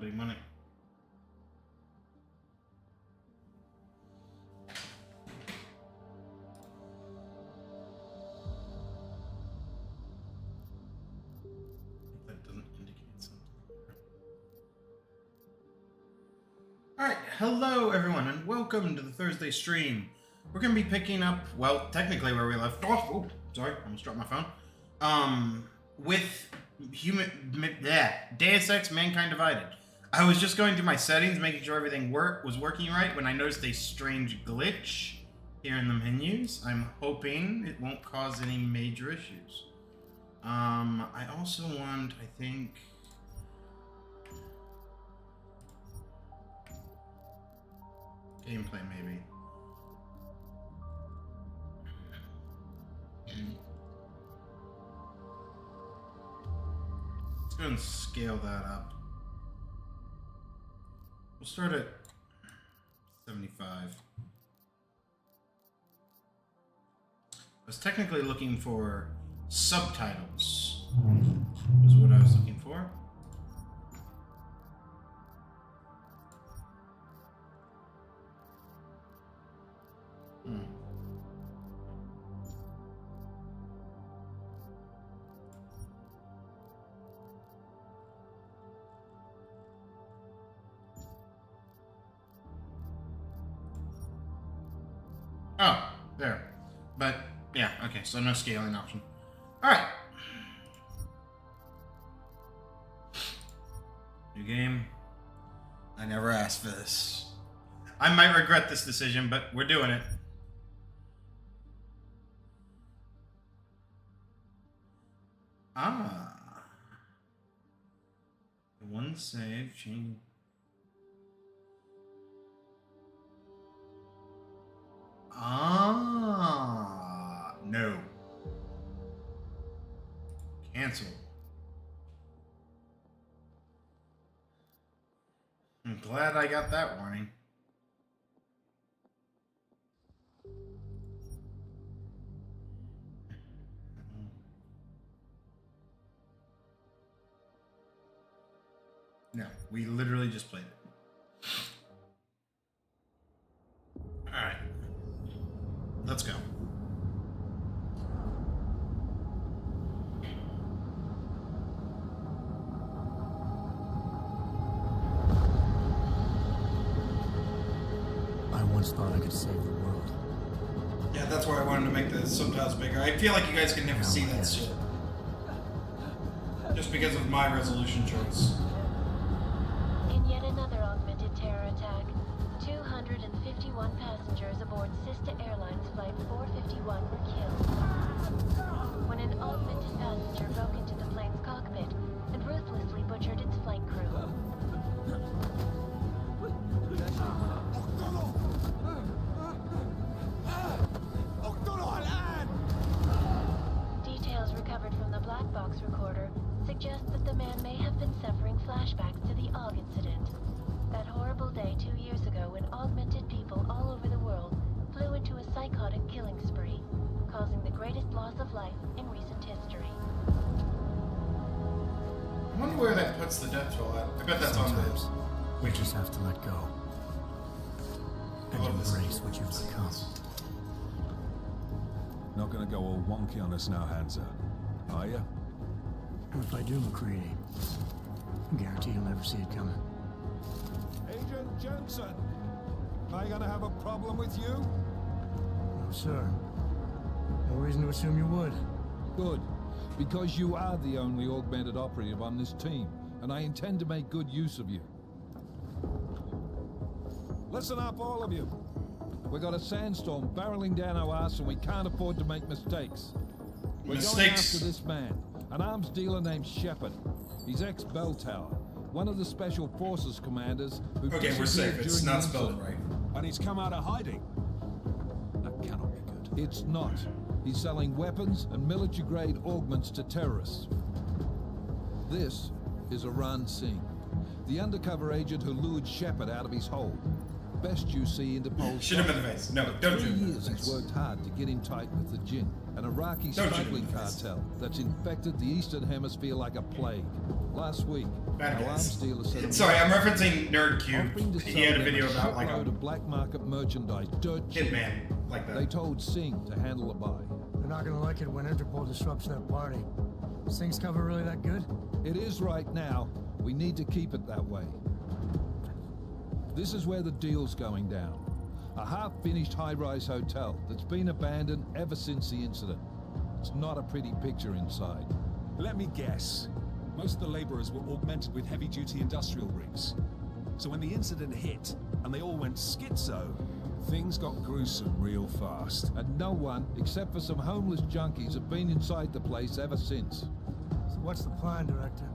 big money. That doesn't indicate something. Alright, hello everyone, and welcome to the Thursday stream. We're going to be picking up, well, technically where we left off. Oh, sorry, I almost dropped my phone. With Deus Ex Mankind Divided. I was just going through my settings, making sure everything was working right, when I noticed a strange glitch here in the menus. I'm hoping it won't cause any major issues. I also want, I think... gameplay, maybe. Let's go and scale that up. We'll start at 75. I was technically looking for subtitles, was what I was looking for. Oh, there. But, yeah, okay, so no scaling option. Alright. New game. I never asked for this. I might regret this decision, but we're doing it. Ah. One save, change. Ah, no. Cancel. I'm glad I got that warning. No, we literally just played it. Alright. Let's go. I once thought I could save the world. Yeah, that's why I wanted to make the subtitles bigger. I feel like you guys can never see that shit. Just because of my resolution choice. In yet another augmented terror attack, 251 passengers aboard Sister Airlines Flight 451 were killed when an augmented passenger broke into the plane's cockpit and ruthlessly butchered its flight crew. Details recovered from the black box recorder suggest that the man may have been suffering flashbacks to the AUG incident. That horrible day 2 years ago when augmented people all over the world flew into a psychotic killing spree, causing the greatest loss of life in recent history. I wonder where that puts the death toll at. I bet that's on Sometimes the... we just have to let go and embrace what you've become. Not gonna go all wonky on us now, Hansa, are you? If I do, McCready, I guarantee you'll never see it coming. Agent Jensen, am I gonna have a problem with you? No, sir. No reason to assume you would. Good, because you are the only augmented operative on this team, and I intend to make good use of you. Listen up, all of you. We got a sandstorm barreling down our ass, and we can't afford to make mistakes. We're going after this man, an arms dealer named Shepard. He's ex-Bell Tower, one of the Special Forces commanders who Okay, we're safe. It's not spelled right. And he's come out of hiding. That cannot be good. It's not. He's selling weapons and military-grade augments to terrorists. This is Iran Singh, the undercover agent who lured Shepard out of his hole. Best you see Interpol's... Shoot him in the face. No, don't shoot him in the 3 years he's face. worked hard to get in tight with the Jinn, an Iraqi Don't shoot him smuggling in the face. cartel that's infected the Eastern Hemisphere like a plague. Last week, Bad our guys. arms dealer said... it Sorry, was I'm referencing offering to NerdCube. He sell had a them video about like shitload a of black market merchandise, dirt cheap. hitman like They that. told Singh to handle the buy. They're not gonna like it when Interpol disrupts their party. Is Thing's cover really that good? It is right now. We need to keep it that way. This is where the deal's going down. A half-finished high-rise hotel that's been abandoned ever since the incident. It's not a pretty picture inside. Let me guess. Most of the laborers were augmented with heavy-duty industrial rigs. So when the incident hit, and they all went schizo, things got gruesome real fast. And no one, except for some homeless junkies, have been inside the place ever since. So what's the plan, Director?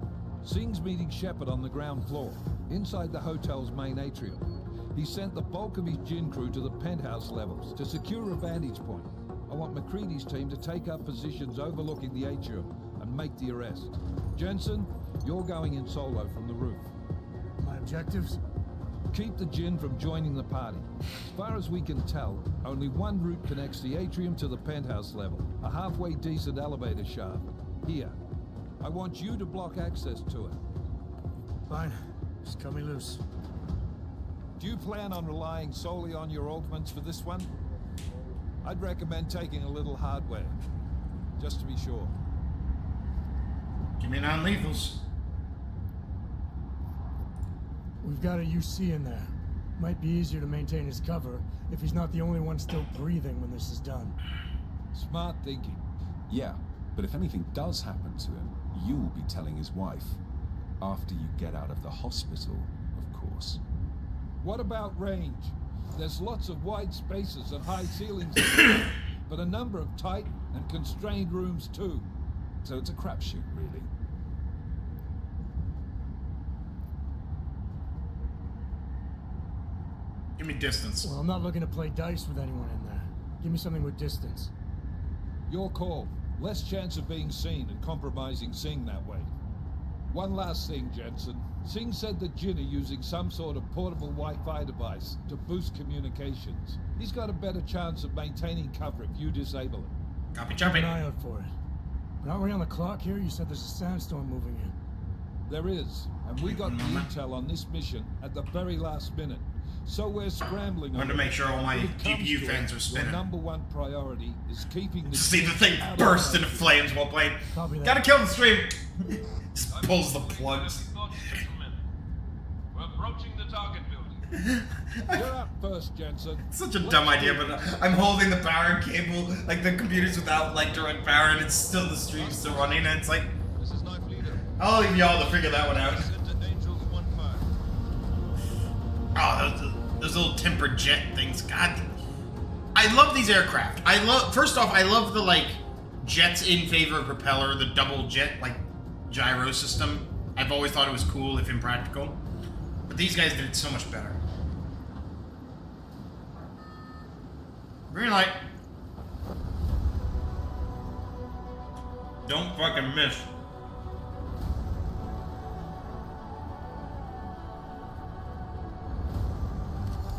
Singh's meeting Shepard on the ground floor, inside the hotel's main atrium. He sent the bulk of his Jinn crew to the penthouse levels to secure a vantage point. I want McCready's team to take up positions overlooking the atrium and make the arrest. Jensen, you're going in solo from the roof. My objectives? Keep the Jinn from joining the party. As far as we can tell, only one route connects the atrium to the penthouse level, a halfway decent elevator shaft. Here. I want you to block access to it. Fine. Just cut me loose. Do you plan on relying solely on your augments for this one? I'd recommend taking a little hardware, just to be sure. Give me non-lethals. We've got a UC in there. Might be easier to maintain his cover if he's not the only one still breathing when this is done. Smart thinking. Yeah, but if anything does happen to him, you'll be telling his wife. After you get out of the hospital, of course. What about range? There's lots of wide spaces and high ceilings, but a number of tight and constrained rooms too. So it's a crapshoot, really. Give me distance. Well, I'm not looking to play dice with anyone in there. Give me something with distance. Your call. Less chance of being seen and compromising Singh that way. One last thing, Jensen. Singh said the Jinn are using some sort of portable Wi-Fi device to boost communications. He's got a better chance of maintaining cover if you disable it. Copy, Keep choppy. an eye out for it. But aren't we on the clock here? You said there's a sandstorm moving in. There is, and we got the intel on this mission at the very last minute. So we're scrambling. I wanted to make sure all my When it comes GPU to fans it, are spinning. Your #1 priority is keeping the... See the thing out of burst the into way. flames while playing. Copy that. Gotta kill the stream. Just pulls the plugs. We're approaching the target building. You're up first, Jensen. Such a dumb idea, but I'm holding the power cable, like the computer's without like direct power, and it's still the stream's still running, and it's like, This is Knife Leader. I'll leave y'all to figure that one out. Send to Angel 1-5. Oh, those little tempered jet things. God, I love these aircraft. First off, I love the like jets in favor of propeller, the double jet like gyro system. I've always thought it was cool, if impractical. But these guys did it so much better. Green light. Don't fucking miss.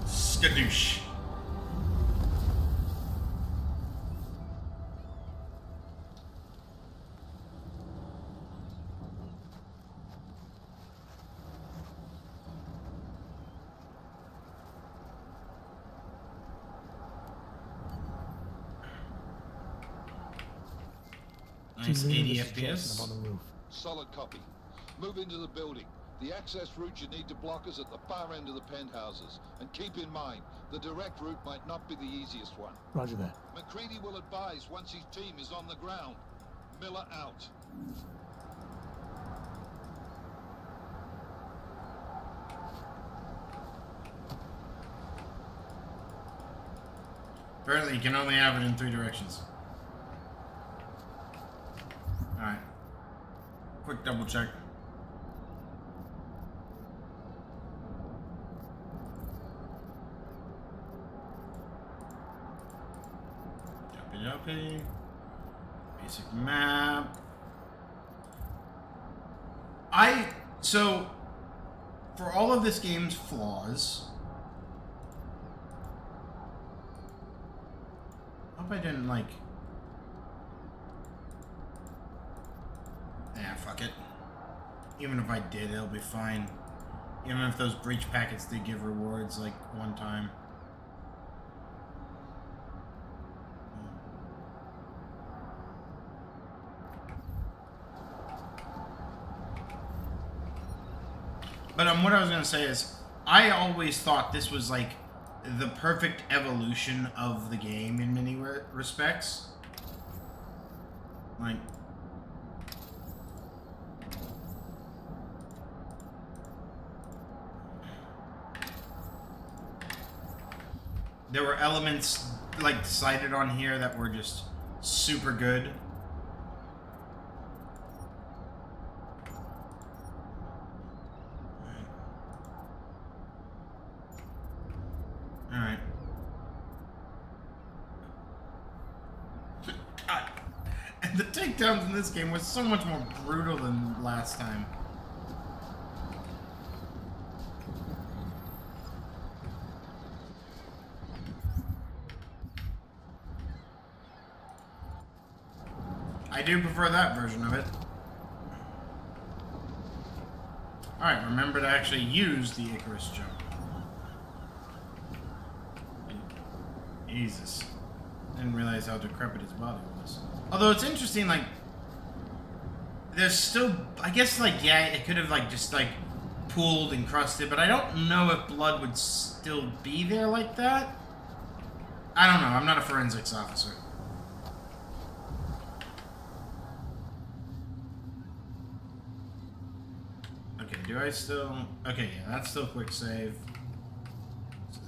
Skadoosh. Nice Keep leaning 80 this jet, FPS. I'm on the roof. Solid copy. Move into the building. The access route you need to block is at the far end of the penthouses. And keep in mind, the direct route might not be the easiest one. Roger that. McCready will advise once his team is on the ground. Miller out. Apparently, you can only have it in 3 directions. Alright. Quick double check. Jumpy. Basic map. So, for all of this game's flaws, Hope I didn't, like... Yeah, fuck it. Even if I did, it'll be fine. Even if those breach packets did give rewards, like, one time. But what I was gonna say is, I always thought this was, like, the perfect evolution of the game in many respects. Like... There were elements, like, cited on here that were just super good. Alright. And the takedowns in this game was so much more brutal than last time. I do prefer that version of it. Alright, remember to actually use the Icarus jump. Jesus. Didn't realize how decrepit his body was. Although it's interesting, like... There's still... I guess, like, yeah, it could have, like, just, like, pooled and crusted, but I don't know if blood would still be there like that. I don't know. I'm not a forensics officer. Okay, do I still... Okay, yeah, that's still quick save. So...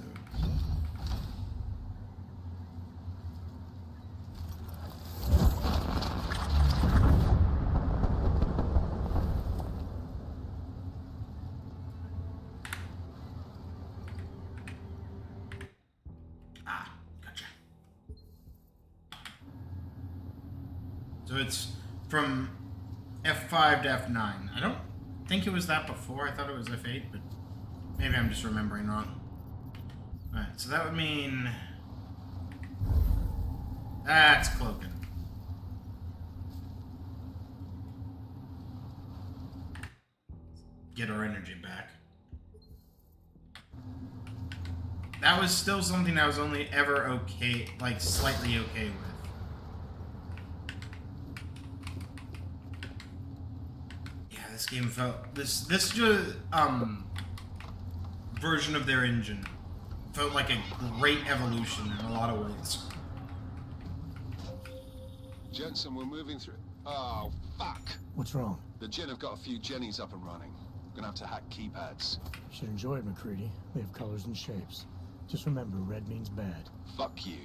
Ah, gotcha. So it's from F5 to F9. I don't think it was that before. I thought it was F8, but maybe I'm just remembering wrong. Alright, so that would mean... That's cloaking. Get our energy back. That was still something I was only ever okay, like slightly okay with. This game felt this version of their engine felt like a great evolution in a lot of ways. Jensen, we're moving through. Oh, fuck! What's wrong? The Gen have got a few Jennies up and running. Gonna have to hack keypads. Should enjoy it, McCready. They have colors and shapes. Just remember, red means bad. Fuck you.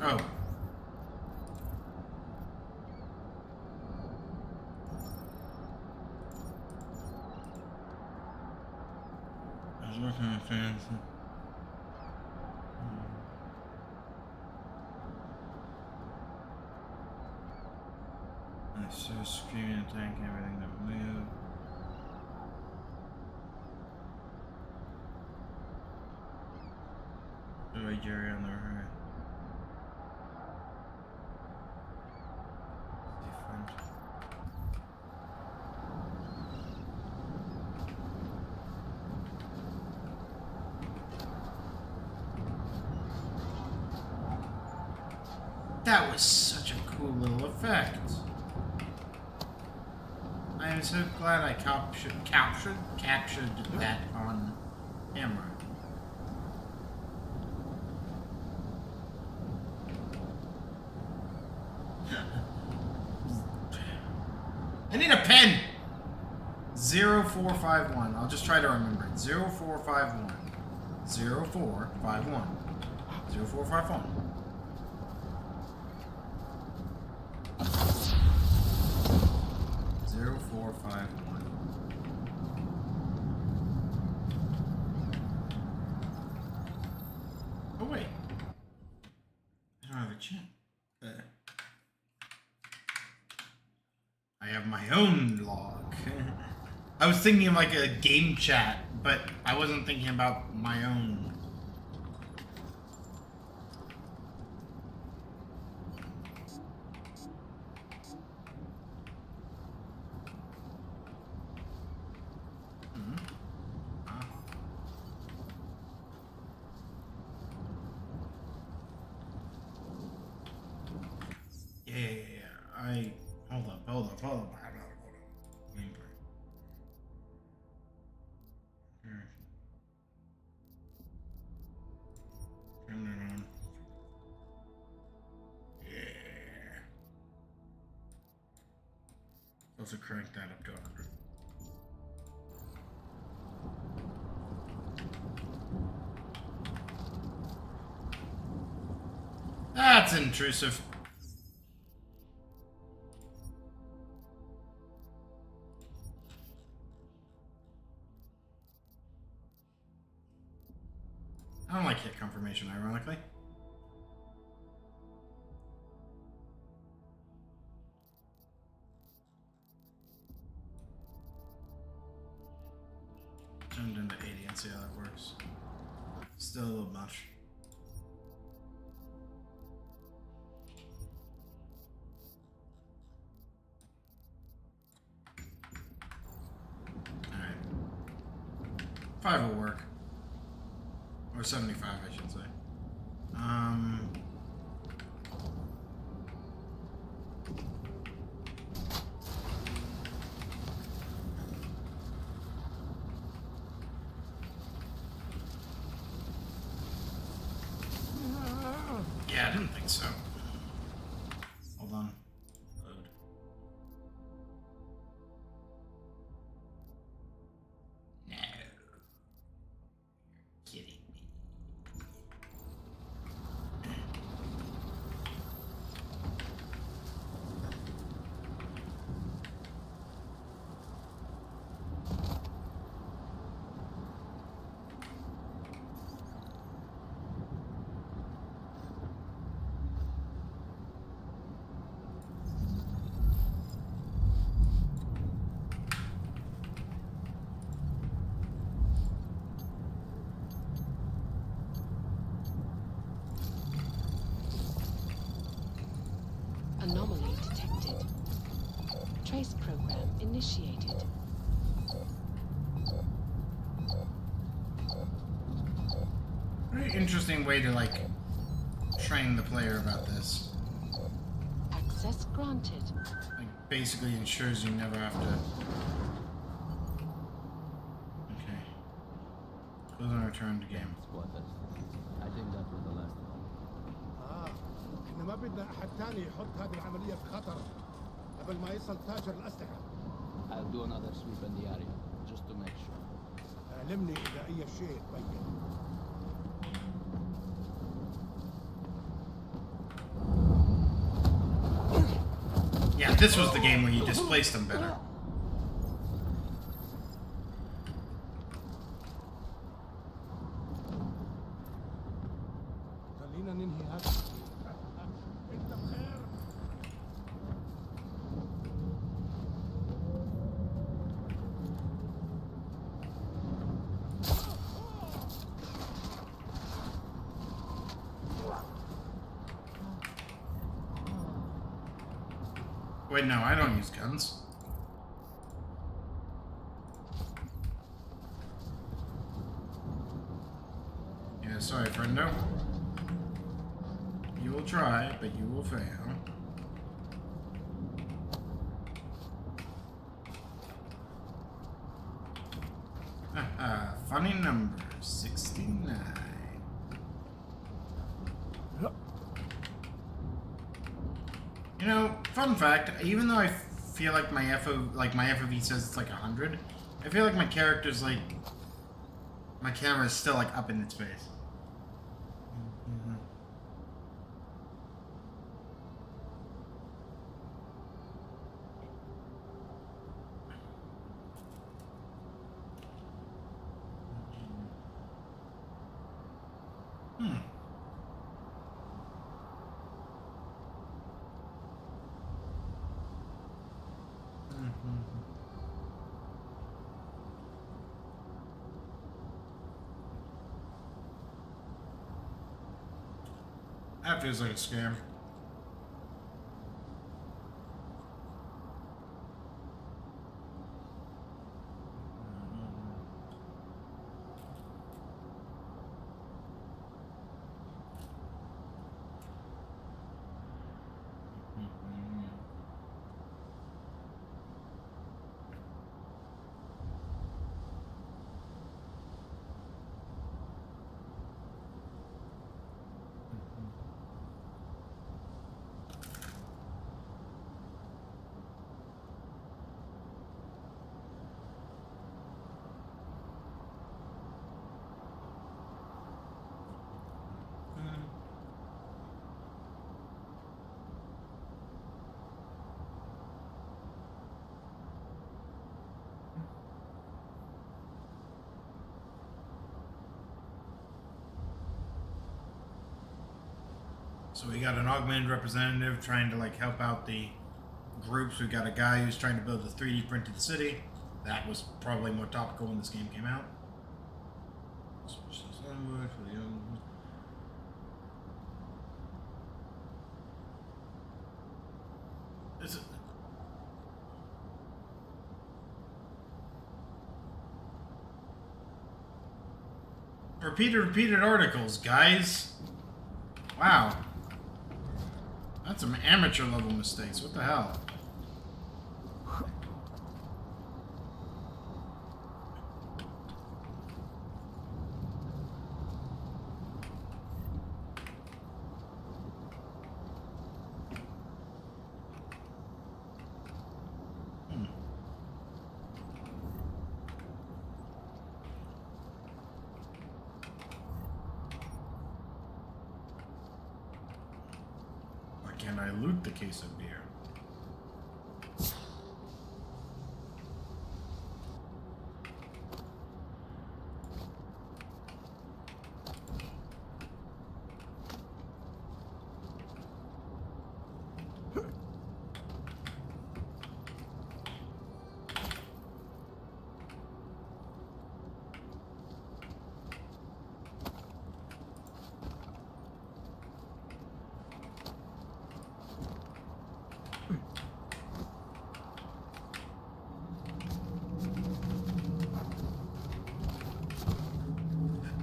Oh. I was working on fans. I saw screaming attack everything that moved. Do a Jerry on the right. That was such a cool little effect. I am so glad I captured that on camera. I need a pen! 0451. I'll just try to remember it. 0451. 0451. 0451. 451. Oh wait, I don't have a chat. I have my own log. I was thinking of like a game chat, but I wasn't thinking about my own. Yeah. Hold up. Gameplay. Turn that on. Yeah. Also crank that up to 100. That's intrusive. I don't like hit confirmation, ironically. Turned into 80 and see how that works. Still a little much. Alright. 5 will work. Or 75, I should say. Yeah, I didn't think so. Hold on. Load. No. You're kidding me. Anomaly detected. Trace program initiated. Very interesting way to like train the player about this. Access granted. Like basically ensures you never have to. Okay. Close and return to game. I think that was the last one. احنا ما بدنا احد تاني يحط هذه العملية في خطر قبل ما يصل تاجر الأسلحة. I'll do another sweep in the area, just to make sure. اعلمني إذا أي شيء تبين. Yeah, this was the game where you displaced them better. خلينا ننهي هذا. أنت بخير؟ Wait, no, I don't use guns. Yeah, sorry, friendo. You will try, but you will fail. Haha, funny number, 69. You know, fun fact, even though I feel like my FOV says it's like 100, I feel like my character's like, my camera is still like up in its face. Hmm. That feels like a scam. So we got an augmented representative trying to like help out the groups. We've got a guy who's trying to build a 3D printed city. That was probably more topical when this game came out. Is it? Repeated articles, guys. Wow. That's some amateur level mistakes. What the hell? Why can't I loot the case of beer?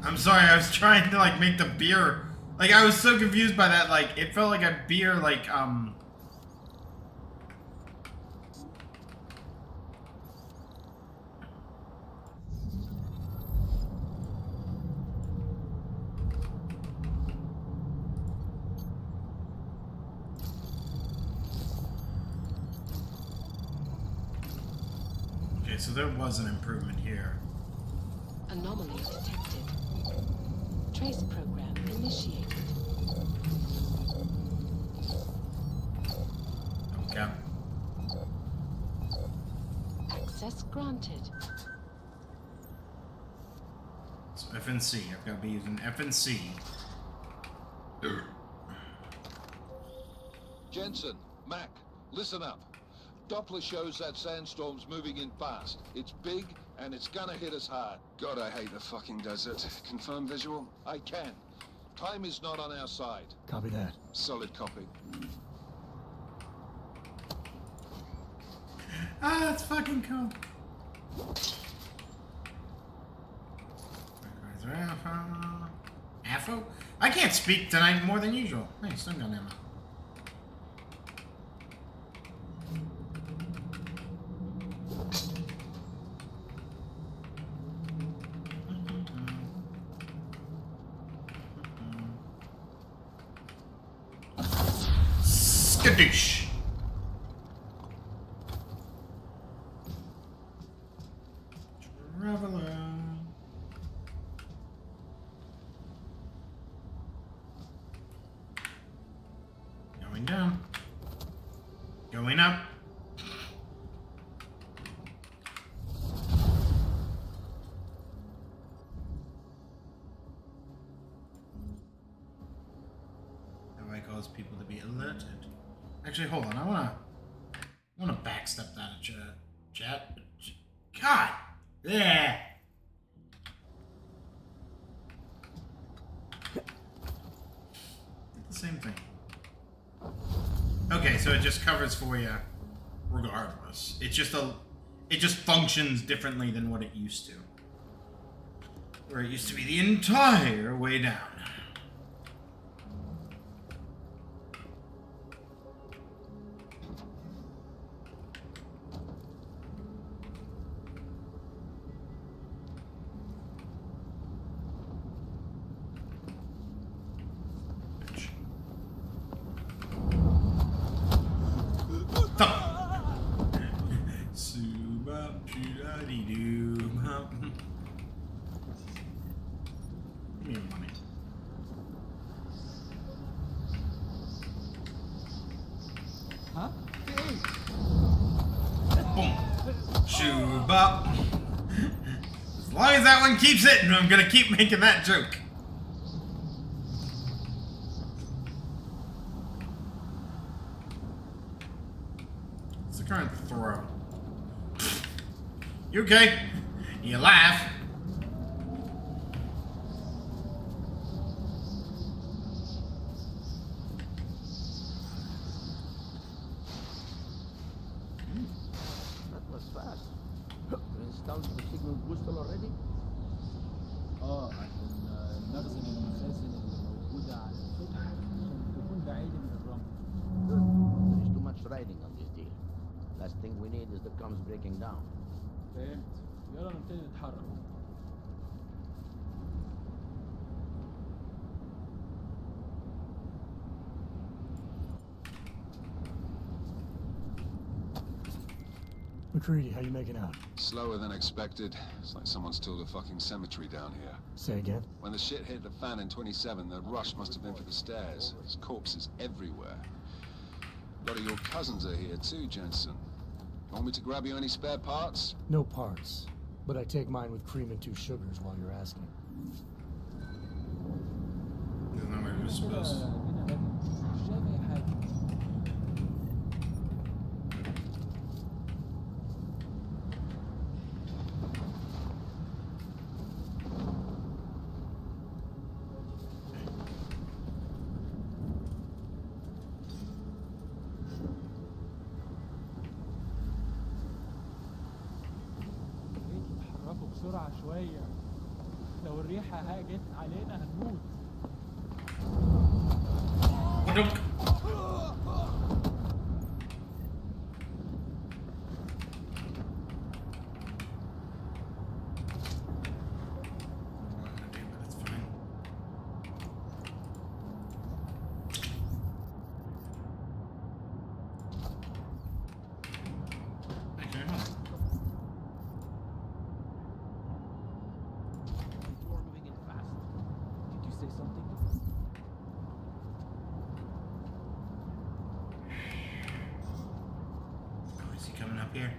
I'm sorry, I was trying to like make the beer, like I was so confused by that, like it felt like a beer, like okay, so there was an improvement here. Anomaly detected. Trace program initiated. Okay. Access granted. So FNC, I've got to be using FNC. Jensen, Mac, listen up. Doppler shows that sandstorm's moving in fast. It's big, and it's gonna hit us hard. God, I hate the fucking desert. Confirm visual? I can. Time is not on our side. Copy that. Solid copy. Ah, that's fucking cool. Affo? I can't speak tonight more than usual. Hey, stun gun ammo. Skadoosh. Traveler. Going down. Going up. cause people to be alerted. Actually, hold on. I wanna backstep that at chat. God! Yeah! The same thing. Okay, so it just covers for you regardless. It just functions differently than what it used to. Where it used to be the entire way down. Give me your money. Huh? Boom. Shoot up. As long as that one keeps hitting, I'm gonna keep making that joke. What's the current throw? You okay? You laugh. That was fast. You installed the signal booster already? عشان نخزن المخازن اللي موجودة على السطح عشان تكون بعيدة من الرمل. There is too much riding on this deal. Last thing we need is the comms breaking down. فهمت. يلا نبتدي نتحرك. McCready, how you making out? Slower than expected. It's like someone's tilled a fucking cemetery down here. Say again? When the shit hit the fan in 27, the rush must have been for the stairs. There's corpses everywhere. A lot of your cousins are here too, Jensen. You want me to grab you any spare parts? No parts. But I take mine with cream and 2 sugars while you're asking. Isn't that what you're supposed to? بينا بدري. مش شايف أي حاجة. اتحركوا بسرعة شوية. لو الريحة هاجت علينا هنموت. Nope. You are moving in fast. Did you say something? Oh, is he coming up here?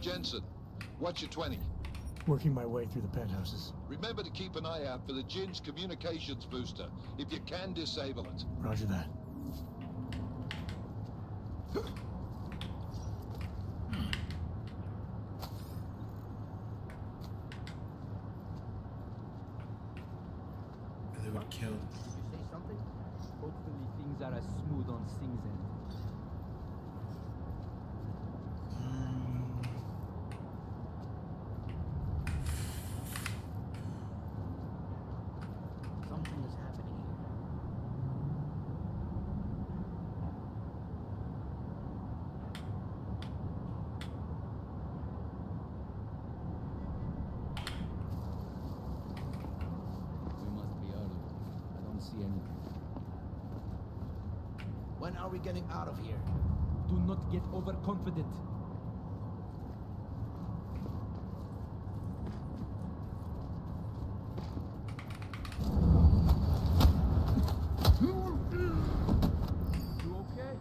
Jensen, what's your 20? Working my way through the penthouses. Remember to keep an eye out for the Jin's communications booster. If you can, disable it. Roger that. They were killed. Did you say something? Hopefully things are as smooth on Sing's end. Something is happening here. We must be early. I don't see anything. When are we getting out of here? Do not get overconfident. You okay?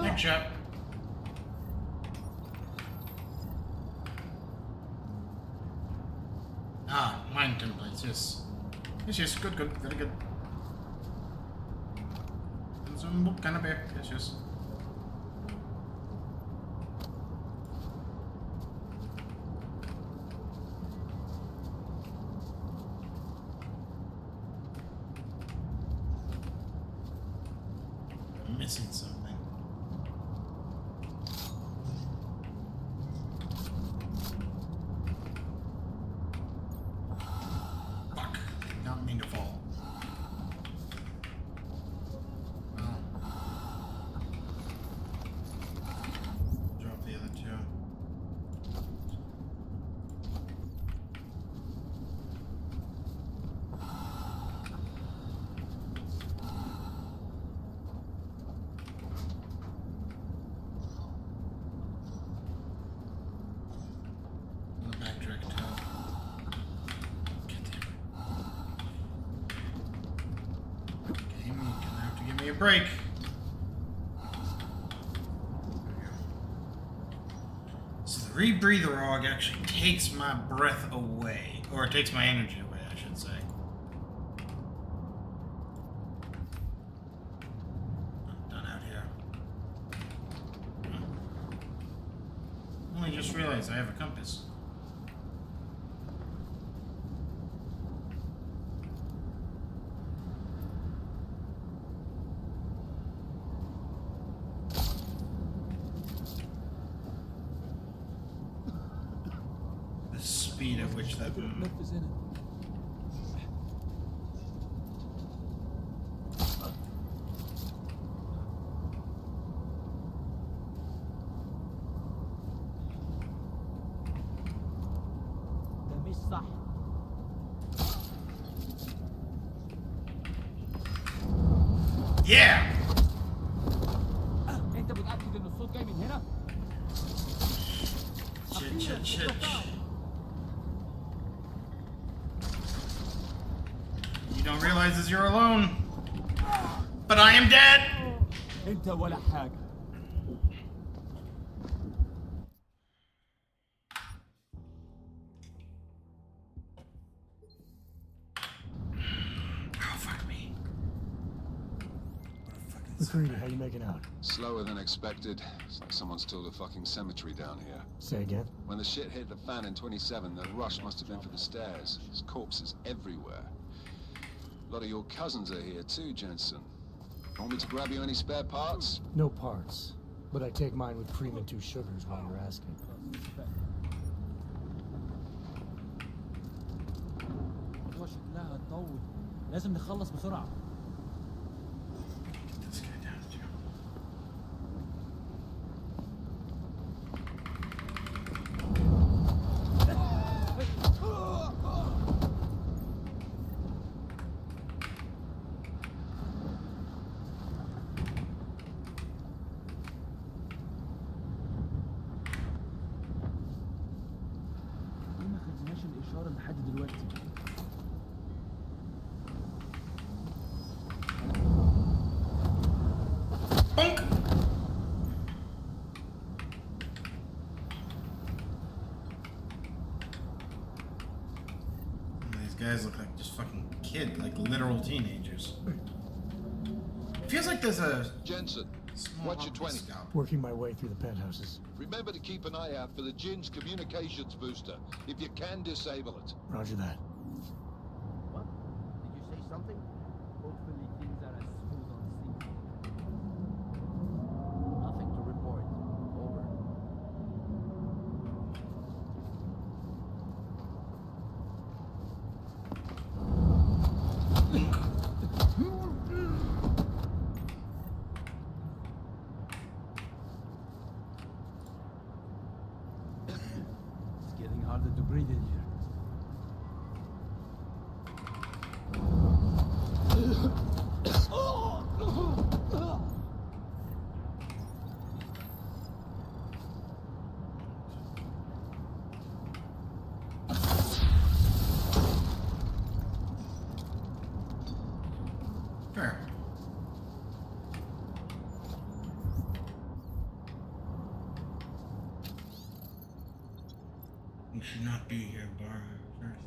Next shot. Mine templates, yes. Yes, good, very good. Kind of bad, yes. I'm missing something. Fuck. Not mean to fall. Drop the other two. The backtrack too. Game, you're gonna have to give me a break. So the rebreather log actually takes my breath away, or it takes my energy away, I should say. Done out here. Only just realized I have a compass. The speed at which that نفذ هنا. ده مش صح. Yeah! انت متأكد ان الصوت جاي من هنا؟ Shit. You don't realize that you're alone. But I am dead! انت ولا حاجة. Oh, fuck me. McCready, how you making out? Slower than expected. It's like someone's tilled a fucking cemetery down here. Say again? When the shit hit the fan in 27, the rush must have been for the stairs. There's corpses everywhere. A lot of your cousins are here too, Jensen. Want me to grab you any spare parts? No parts. But I take mine with cream and 2 sugars while you're asking. الموضوع شكلها هتطول. لازم نخلص بسرعة. Get this guy down too. ليه ما خدناش الإشارة لحد دلوقتي؟ Bonk! These guys look like just fucking kids, like literal teenagers. Feels like there's a Jensen, small what's your 20? scout. Working my way through the penthouses. Remember to keep an eye out for the Jin's communications booster. If you can, disable it. Roger that. What? Did you say something? Hopefully things are as smooth on sea. Nothing to report. Over. It's getting harder to breathe in here. Fair. You should not be here, Bar. First.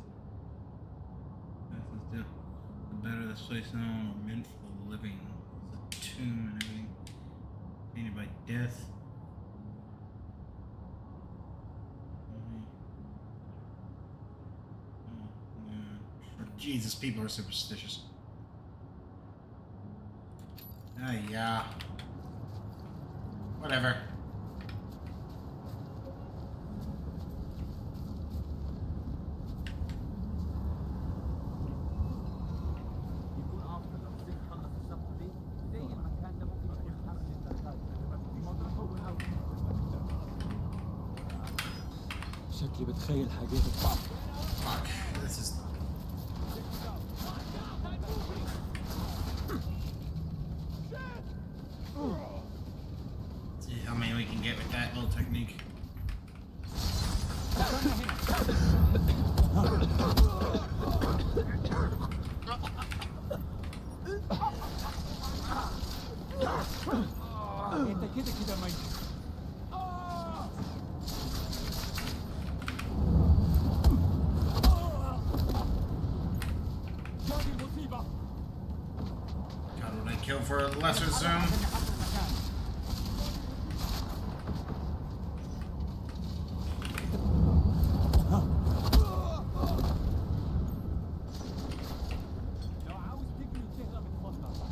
The better this place now, meant for the living. It's a tomb and everything. Painted by death. Jesus, people are superstitious. Yeah. Whatever. يكون افضل لو زين خلص الصفقه دي زي المكان ده ممكن يكون حرق للدرجات شكلي بتخيل حاجات. Fuck. This is. See how many we can get with that little technique. انت كده ميت. God, would I kill for a lesser zoom? لو عاوز تجري وتهرب اتفضل.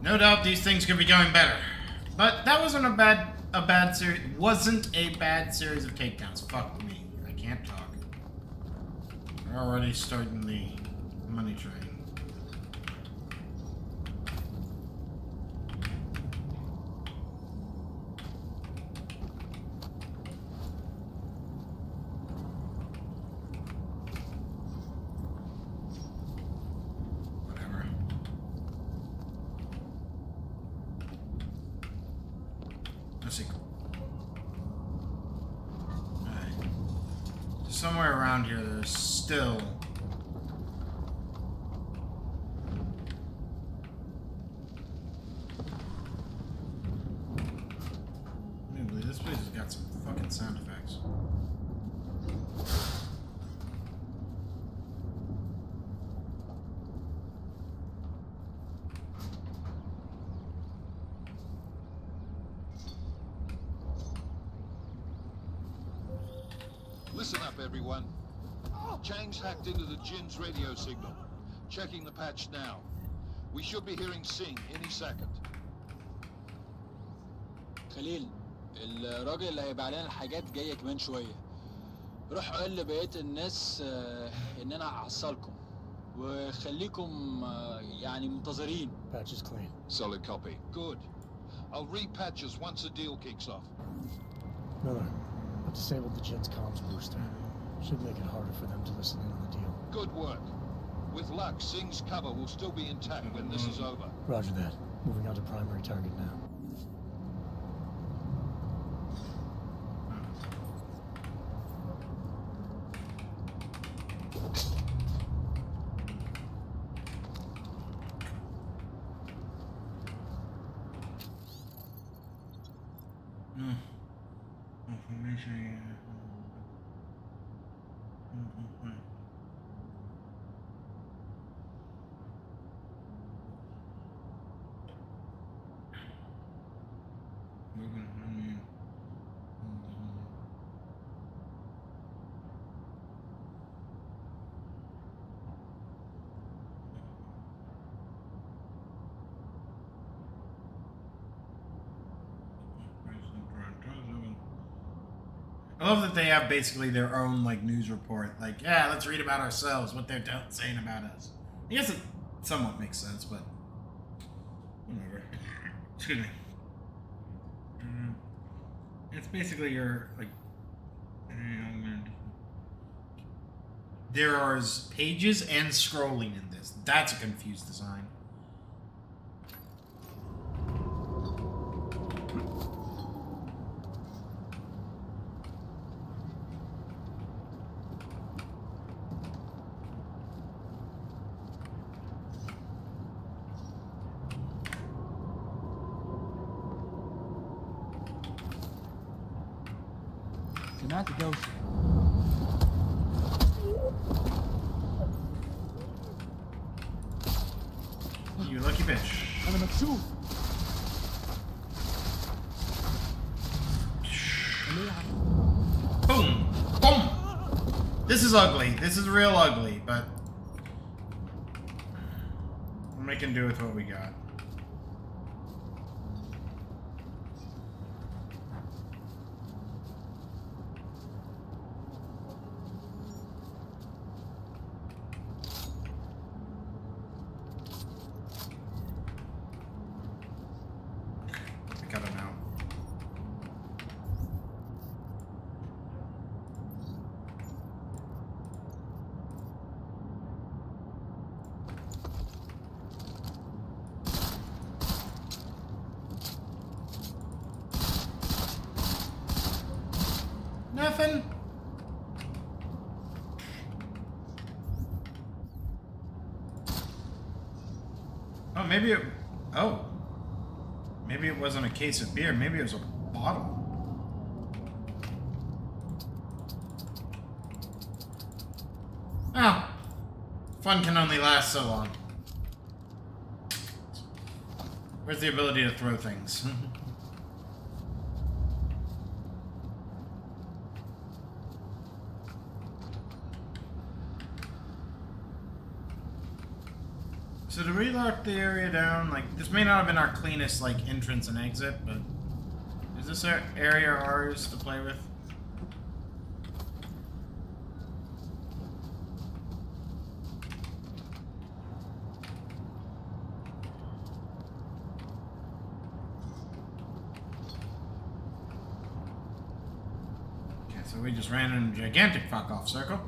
No doubt these things could be going better. But that wasn't a bad series. Wasn't a bad series of takedowns. Fuck me. I can't talk. We're already starting the money train. Whatever. Let's see. Alright. Somewhere around here there's still I can't believe this place has got some fucking sound effects. Listen up, everyone. Chang's hacked into the Jin's radio signal. Checking the patch now. We should be hearing Singh any second. خليل الراجل اللي هيبقى علينا الحاجات جايه كمان شويه. روح قول لبقيه الناس ان انا هحصلكم وخليكم يعني منتظرين. Patch is clean. Solid copy. Good. I'll repatch us once the deal kicks off. Miller, I've disabled the Jin's comms booster. Should make it harder for them to listen in on the deal. Good work. With luck, Singh's cover will still be intact when this is over. Roger that. Moving on to primary target now. Information. I love that they have basically their own like news report. Like, yeah, let's read about ourselves, what they're saying about us. I guess it somewhat makes sense, but whatever. Excuse me. It's basically your like. There are pages and scrolling in this. That's a confused design. سمعت دوشة. You lucky bitch. أنا مكشوف. Boom! Boom! This is ugly. This is real ugly, but we're making do with what we got. I gotta know. Nothing. Oh, maybe it... Oh. Maybe it wasn't a case of beer. Maybe it was a bottle. Oh. Fun can only last so long. Where's the ability to throw things? So to relock the area down, like, this may not have been our cleanest, like, entrance and exit, but is this area ours to play with? Okay, so we just ran in a gigantic fuck-off circle.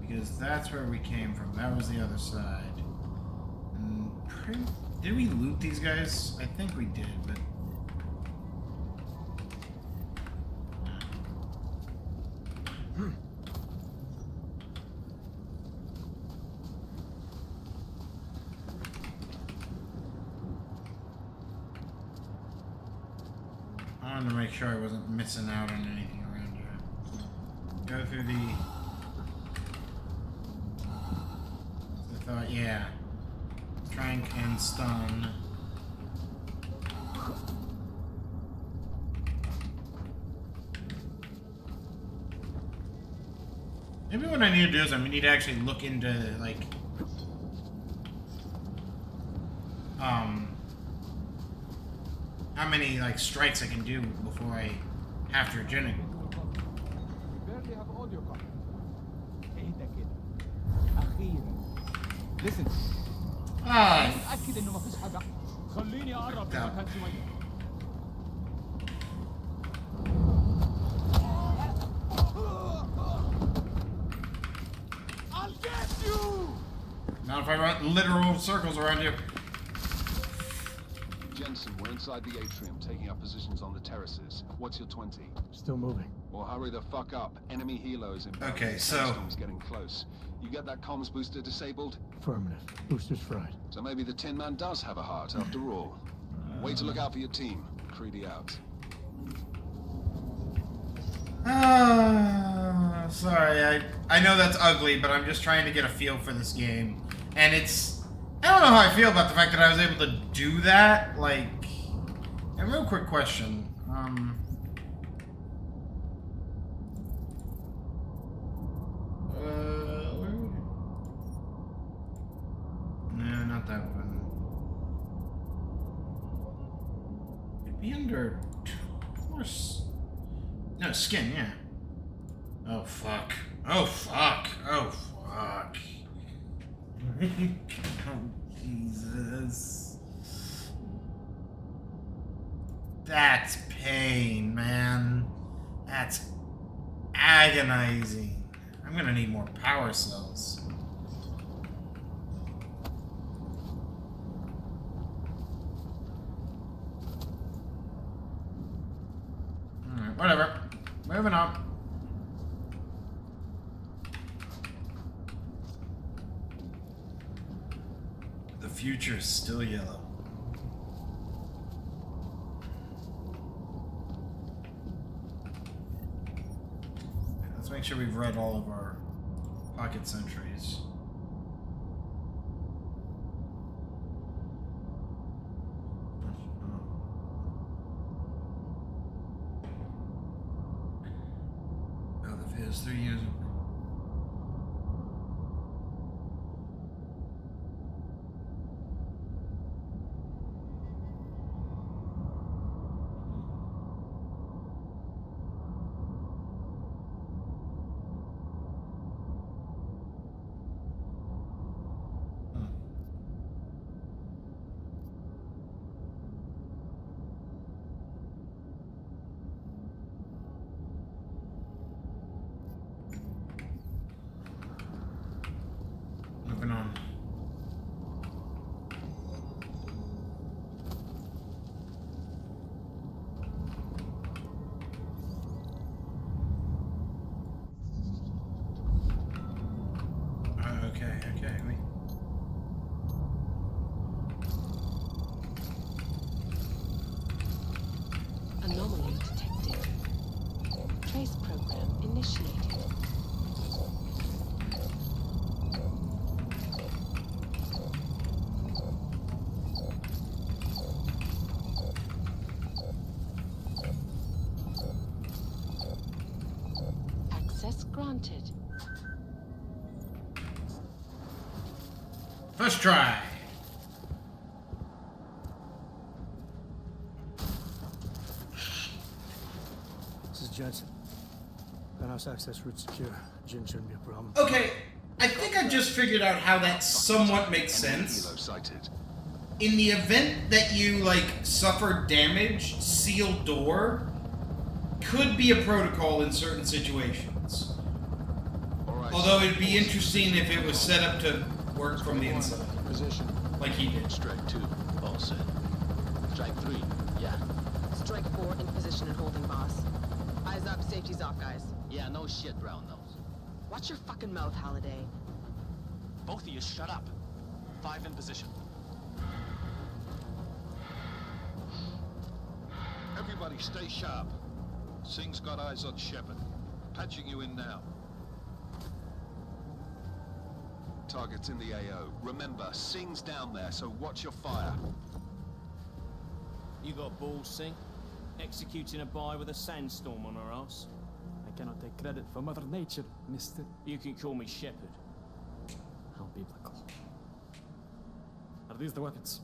Because that's where we came from. That was the other side. And did we loot these guys? I think we did, but... I wanted to make sure I wasn't missing out on anything around here. Go through the... yeah. Trank and stun. Maybe what I need to do is I need to actually look into, like, how many, like, strikes I can do before I have to regenerate. Listen. Ah. متأكد إنه ما فيش حاجة. خليني أقرب لمكان شوية. I'll get you. Not if I run literal circles around you. Jensen, we're inside the atrium, taking up positions on the terraces. What's your 20? Still moving. Well, hurry the fuck up. Enemy helos in. Okay, so Sandstorm's getting close. You get that comms booster disabled? Affirmative. Booster's fried. So maybe the Tin Man does have a heart after all. Way to look out for your team. Creedy out. Sorry, I know that's ugly, but I'm just trying to get a feel for this game. And it's... I don't know how I feel about the fact that I was able to do that. Like... A real quick question. No, not that one. It'd be under... No, skin, yeah. Oh, fuck. Oh, fuck. Oh, fuck. Oh, Jesus. That's pain, man. That's agonizing. I'm gonna need more power cells. Alright, whatever. Moving on. The future is still yellow. make sure we've read all of our pocket sentries. Oh, the vid is 3 years. Moving on. Okay. Anomaly detected. Trace program initiated. Access granted. First try. This is Jensen. Penthouse access route secure. Jin shouldn't be a problem. Okay, I think I just figured out how that somewhat makes sense. In the event that you, like, suffer damage, sealed door could be a protocol in certain situations. Although it'd be interesting if it was set up to work from the inside. Position. Like he did. Strike 2, all set. Strike 3, yeah. Strike 4 in position and holding, boss. Eyes up, safety's off, guys. Yeah, no shit, round nose. Watch your fucking mouth, Halliday. Both of you shut up. 5 in position. Everybody stay sharp. Singh's got eyes on Shepard. Patching you in now. Target's in the AO. Remember, Singh's down there, so watch your fire. You got balls, Singh? Executing a buy with a sandstorm on our ass? I cannot take credit for Mother Nature, mister. You can call me Shepard. How biblical. Are these the weapons?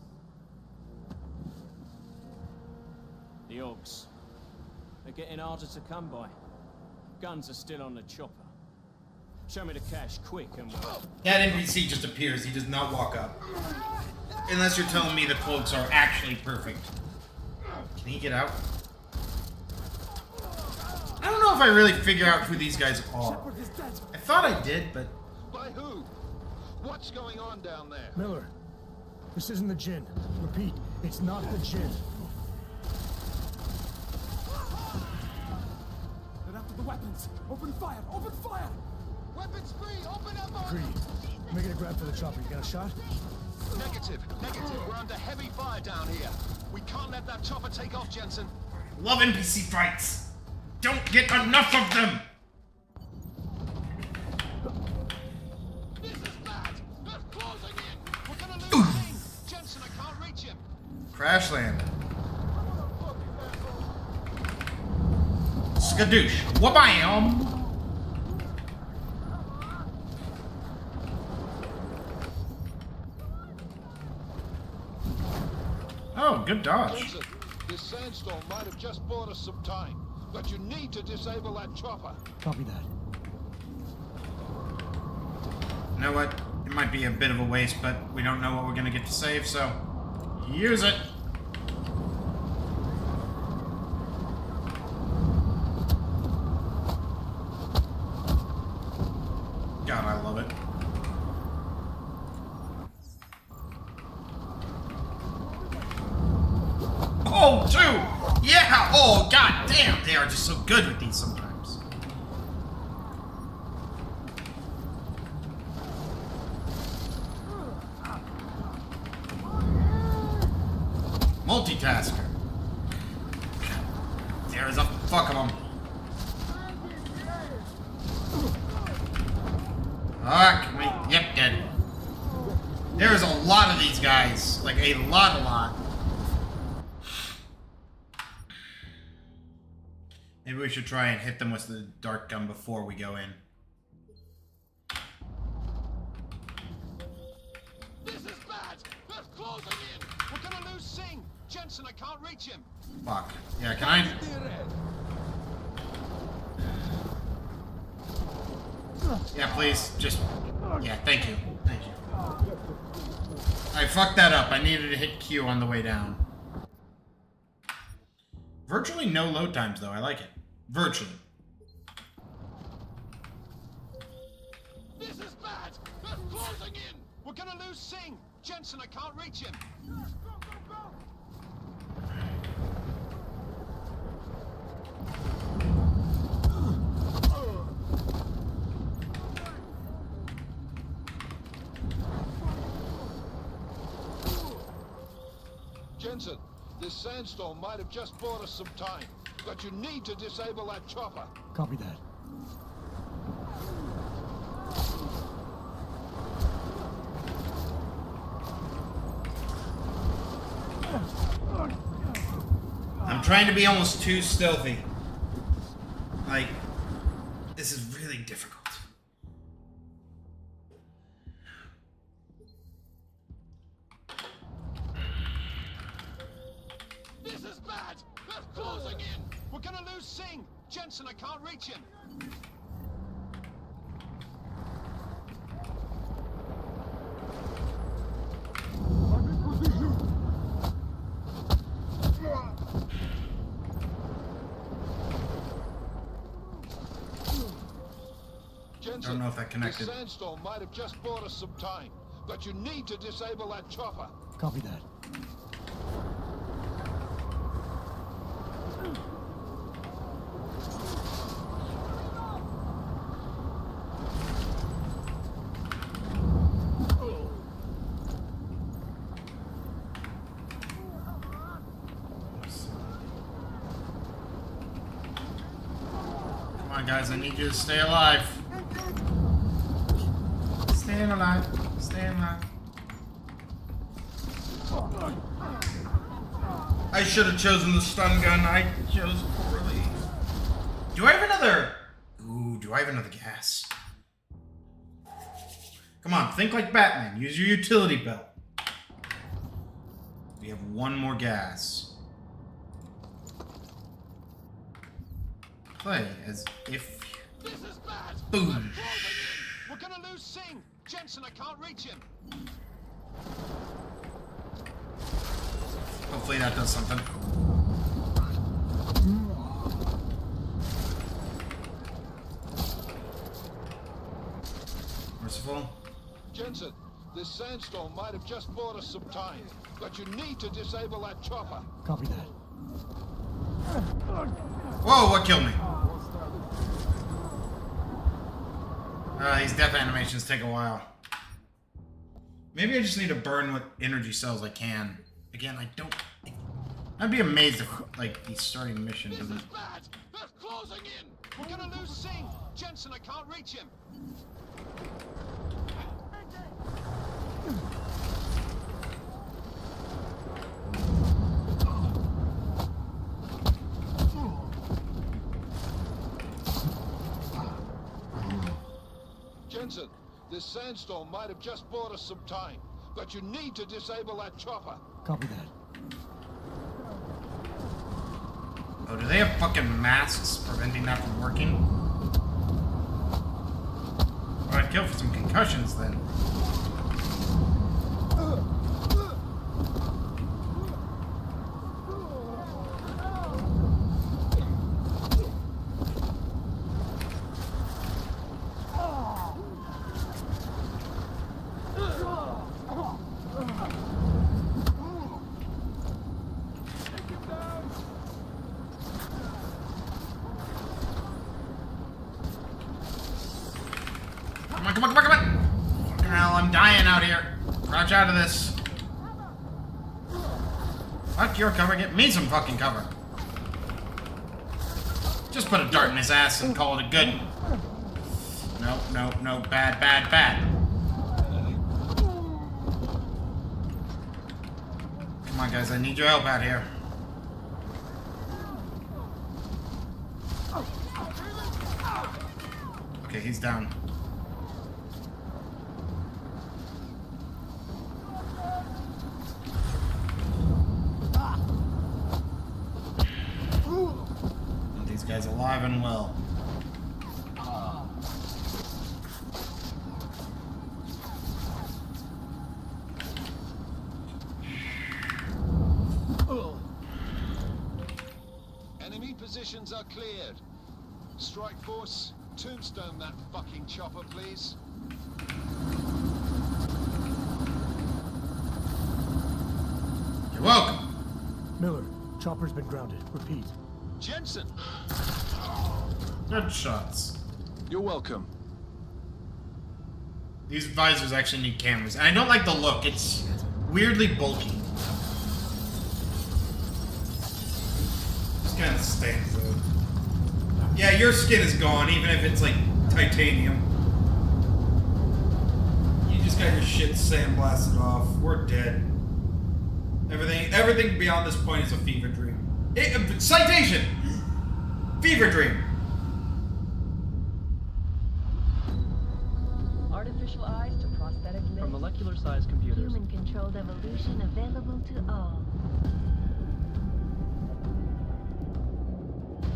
The Ogs. They're getting harder to come by. Guns are still on the chopper. Show me the cash, quick, and we'll... That NPC just appears. He does not walk up. Unless you're telling me the cloaks are actually perfect. Can he get out? I don't know if I really figure out who these guys are. I thought I did, but... By who? What's going on down there? Miller, this isn't the Jinn. Repeat, it's not the Jinn. They're after the weapons. Open fire! Open fire! Weapons free! Open up! Creed, making a grab for the chopper. You got a shot? Negative. We're under heavy fire down here. We can't let that chopper take off, Jensen. Love NPC fights. Don't get enough of them. This is bad. They're closing in. We're gonna lose Singh. Jensen, I can't reach him. Crash land. Skadoosh. Wabam. Oh, good dodge. Jensen, this sandstorm might have just bought us some time, but you need to disable that chopper. Copy that. You know what? It might be a bit of a waste, but we don't know what we're gonna get to save, so use it. God, I love it. Oh, two! Yeah! Oh, god damn! They are just so good with these sometimes. Multitasker. There's a fuck of them. Fuck me. Yep, dead. There is a lot of these guys. Like, a lot. Maybe we should try and hit them with the dart gun before we go in. This is bad! They're closing in! We're gonna lose Singh! Jensen, I can't reach him! Fuck. Yeah, can I... Yeah, please. Just... Yeah, thank you. Thank you. I fucked that up. I needed to hit Q on the way down. Virtually no load times, though. I like it. Virtually. This is bad! They're closing in! We're gonna lose Singh! Jensen, I can't reach him! Jensen, this sandstorm might have just bought us some time, but you need to disable that chopper. Copy that. I'm trying to be almost too stealthy. Like, this is really difficult. This is bad! They're closing in! We're gonna lose Singh! Jensen, I can't reach him! Jensen, I don't know if that connected. The sandstorm might have just bought us some time, but you need to disable that chopper. Copy that. Come on, guys. I need you to stay alive. Staying alive. Staying alive. I should have chosen the stun gun. I chose poorly. Do I have another? Ooh, do I have another gas? Come on, think like Batman. Use your utility belt. We have one more gas. Play as if... This is bad! Boom. We're gonna lose Singh! Jensen, I can't reach him! Hopefully that does something. Merciful. Jensen, this sandstorm might have just bought us some time, but you need to disable that chopper. Copy that. Whoa, what killed me? These death animations take a while. Maybe I just need to burn what energy cells I can. Again, I don't... I'd be amazed if, like, the starting mission This doesn't... is bad! They're closing in! We're gonna lose Singh! Jensen, I can't reach him! Jensen, this sandstorm might have just bought us some time, but you need to disable that chopper. Copy that. Oh, do they have fucking masks preventing that from working? Oh, I'd kill for some concussions then. Come on. Fucking hell, I'm dying out here. Crouch out of this. Fuck your cover, get me some fucking cover. Just put a dart in his ass and call it a good. No, No, no, no. Bad, bad, bad. Come on, guys. I need your help out here. Okay, he's down. These guys alive and well. Enemy positions are cleared. Strike force, tombstone that fucking chopper, please. You're welcome. Miller, chopper's been grounded. Repeat. Jensen! Good shots. You're welcome. These visors actually need cameras. And I don't like the look. It's weirdly bulky. Just kind of stands though. Yeah, your skin is gone, even if it's like titanium. You just got your shit sandblasted off. We're dead. Everything beyond this point is a fever dream. Citation! Fever dream. Artificial eyes to prosthetic limbs. From molecular-sized computers. Human-controlled evolution available to all.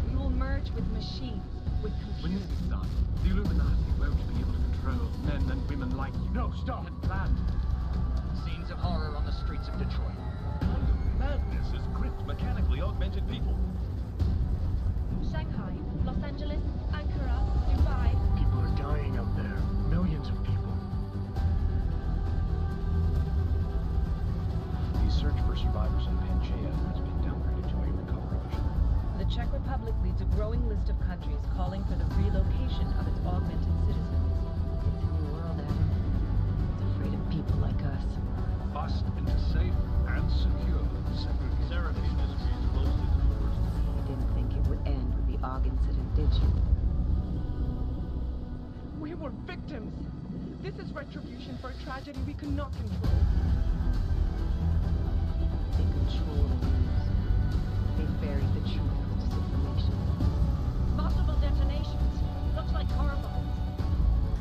We will merge with machines, with When computers. this is done, the Illuminati won't be able to control men and women like you. No, stop! And planned. Scenes of horror on the streets of Detroit. What kind of madness has gripped mechanically augmented people? Shanghai, Los Angeles, Ankara, Dubai. People are dying out there. Millions of people. The search for survivors in Pangaea has been downgraded to a recovery mission. The Czech Republic leads a growing list of countries calling for the relocation of its augmented citizens. It's a new world, Adam. It's afraid of people like us. Bust into safe and secure segregation industries closely to doors. You didn't think it would end with the AUG incident, did you? We were victims. This is retribution for a tragedy we could not control. They control the news. They buried the truth with disinformation. Multiple detonations. Looks like car bombs.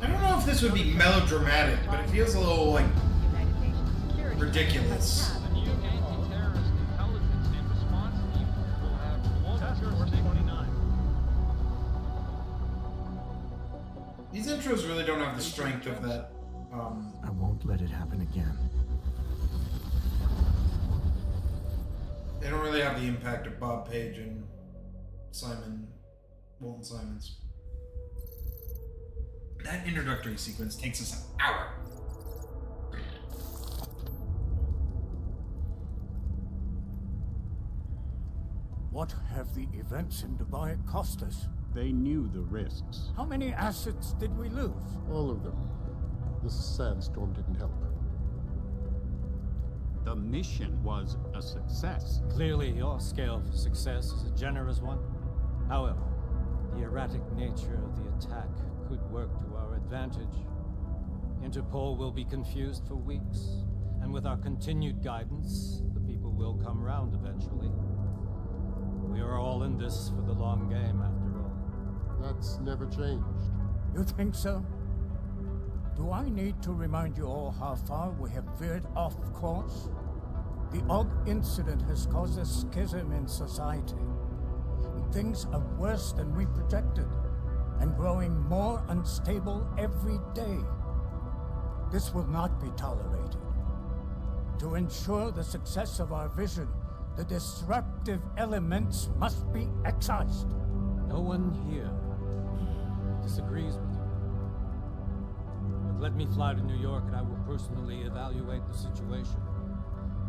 I don't know if this would be melodramatic, but it feels a little like United Nations security. ridiculous. The new anti-terrorist intelligence and response team will have Task Force 29. These intros really don't have the strength of that. I won't let it happen again. They don't really have the impact of Bob Page and Walton Simons. That introductory sequence takes us an hour. What have the events in Dubai cost us? They knew the risks. How many assets did we lose? All of them. This sandstorm didn't help. The mission was a success. Clearly, your scale for success is a generous one. However, the erratic nature of the attack could work to our advantage. Interpol will be confused for weeks, and with our continued guidance, the people will come round eventually. We are all in this for the long game, after all. That's never changed. You think so? Do I need to remind you all how far we have veered off course? The AUG incident has caused a schism in society. Things are worse than we projected, and growing more unstable every day. This will not be tolerated. To ensure the success of our vision, the disruptive elements must be excised. No one here disagrees with you. But let me fly to New York and I will personally evaluate the situation.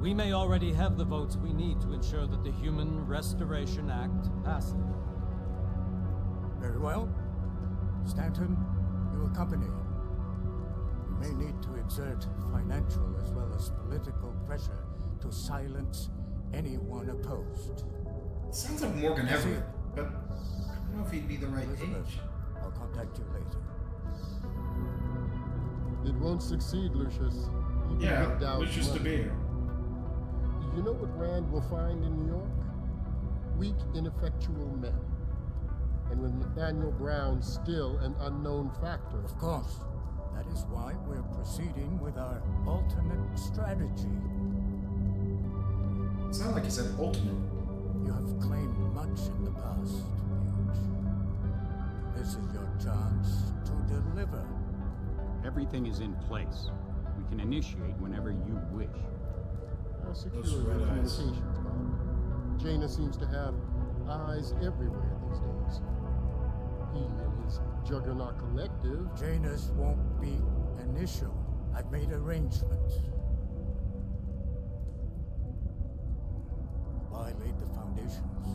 We may already have the votes we need to ensure that the Human Restoration Act passes. Very well. Stanton, you accompany. We may need to exert financial as well as political pressure to silence anyone opposed. Sounds like Morgan Everett, but I don't know if he'd be the right Elizabeth, age. I'll contact you later. It won't succeed, Lucius. Even Yeah, with doubt Lucius money. to be here. You know what Rand will find in New York? Weak, ineffectual men. And with Nathaniel Brown still an unknown factor. Of course. That is why we're proceeding with our alternate strategy. It sounded like he said ultimate. You have claimed much in the past, Huge. This is your chance to deliver. Everything is in place. We can initiate whenever you wish. How secure Those are your red eyes. communications, Bob? Jaina seems to have eyes everywhere these days. He and his Juggernaut Collective. Janus won't be initial. I've made arrangements. I laid the foundations.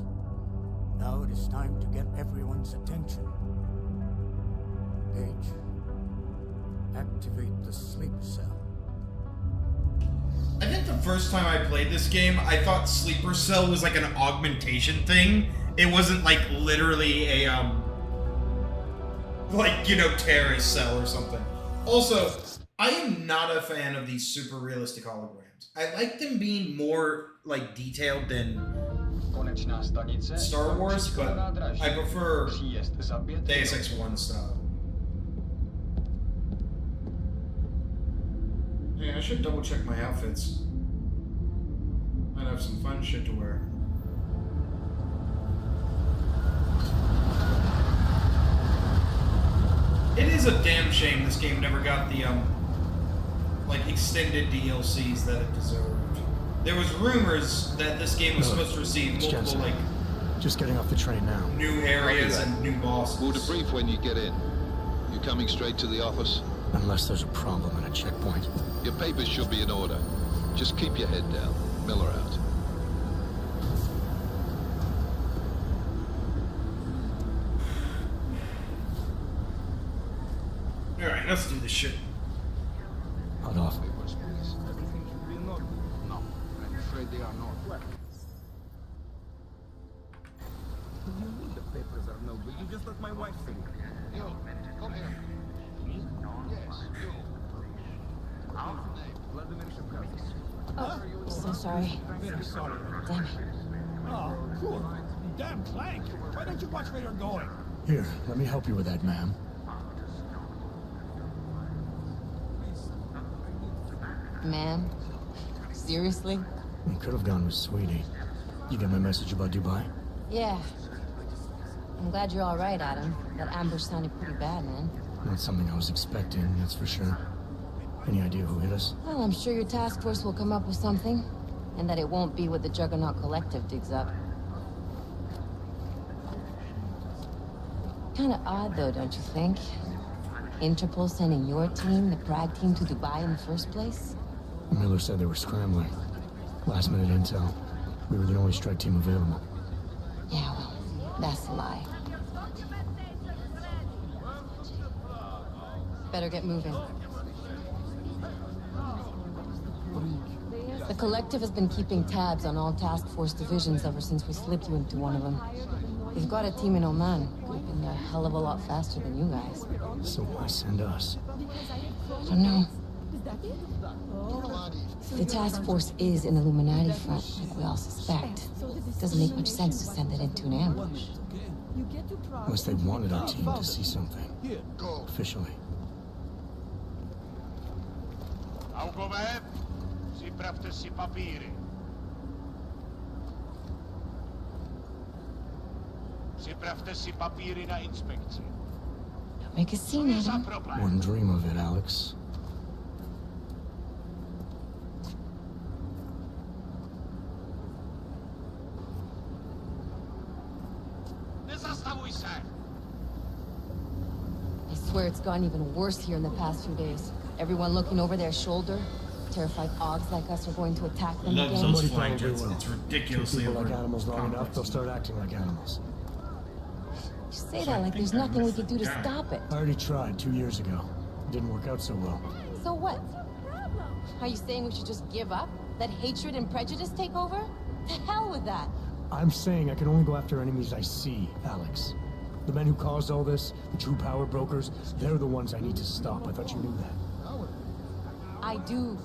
Now it is time to get everyone's attention. Paige, activate the sleep cell. I think the first time I played this game, I thought Sleeper Cell was like an augmentation thing. It wasn't like literally a, like, you know, terrorist cell or something. Also, I am not a fan of these super realistic holograms. I like them being more, like, detailed than Star Wars, but I prefer Deus Ex 1 style. Yeah, I should double check my outfits. Might have some fun shit to wear. It is a damn shame this game never got the, like, extended DLCs that it deserved. There was rumors that this game was supposed to receive multiple, Jensen. like, Just getting off the train now. new areas and new bosses. We'll debrief when you get in. You coming straight to the office? Unless there's a problem at a checkpoint. Your papers should be in order. Just keep your head down. Miller out. Alright, let's do this shit. Hold off. Everything should be in order. No, I'm afraid they are not. What do you mean the papers are no good? You just let my wife see it. You, come here. Me? Yes, you. Vladimir Shevkov. Oh, so sorry. Very sorry. Damn it. Oh, cool. Damn Clank. Why don't you watch where you're going? Here, let me help you with that, ma'am. Ma'am? Seriously? We could have gone with Sweetie. You get my message about Dubai? Yeah. I'm glad you're all right, Adam. That ambush sounded pretty bad, man. Not something I was expecting, that's for sure. Any idea who hit us? Well, I'm sure your task force will come up with something. And that it won't be what the Juggernaut Collective digs up. Kinda odd, though, don't you think? Interpol sending your team, the Prague team, to Dubai in the first place? Miller said they were scrambling. Last minute intel. We were the only strike team available. Yeah, well, that's a lie. Better get moving. The Collective has been keeping tabs on all task force divisions ever since we slipped you into one of them. They've got a team in Oman. Could have been a hell of a lot faster than you guys. So why send us? I don't know. The task force is an Illuminati front, like we all suspect. Doesn't make much sense to send it into an ambush. Unless they wanted our team to see something. Officially. Augomet, připravte si papíry. Připravte si papíry na inspekci. Don't make a scene, Adam. Wouldn't dream of it, Alex. Nezastavuj se! I swear it's gotten even worse here in the past few days. Everyone looking over their shoulder. Terrified Augs like us are going to attack them again. Somebody flying jets. It's ridiculously Treat people like animals long enough, they'll start acting like animals. You say that like there's nothing we could do to stop it. I already tried 2 years ago. It didn't work out so well. So what? Are you saying we should just give up? Let hatred and prejudice take over? To hell with that! I'm saying I can only go after enemies I see, Alex. The men who caused all this, the true power brokers, they're the ones I need to stop. I thought you knew that. I do.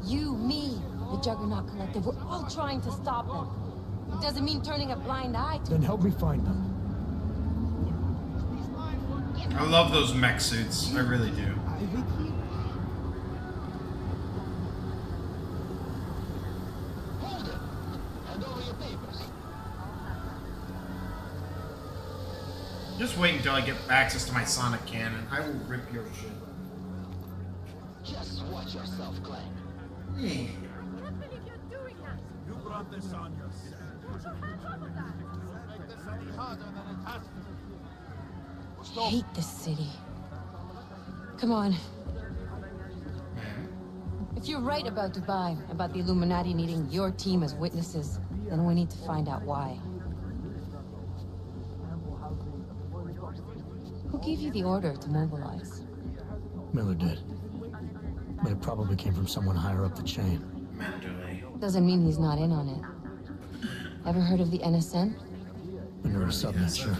You, me, the Juggernaut Collective, we're all trying to stop them. It doesn't mean turning a blind eye to... Then help me find them. I love those mech suits. I really do. Just wait until I get access to my sonic cannon. I will rip your shit. Just watch yourself, Glenn. Hey. You brought this on yourself. Make this any harder than it has to. I hate this city. Come on. If you're right about Dubai, about the Illuminati needing your team as witnesses, then we need to find out why. Who gave you the order to mobilize? Miller did. But it probably came from someone higher up the chain. Doesn't mean he's not in on it. Ever heard of the NSN? Under a subnet, sure.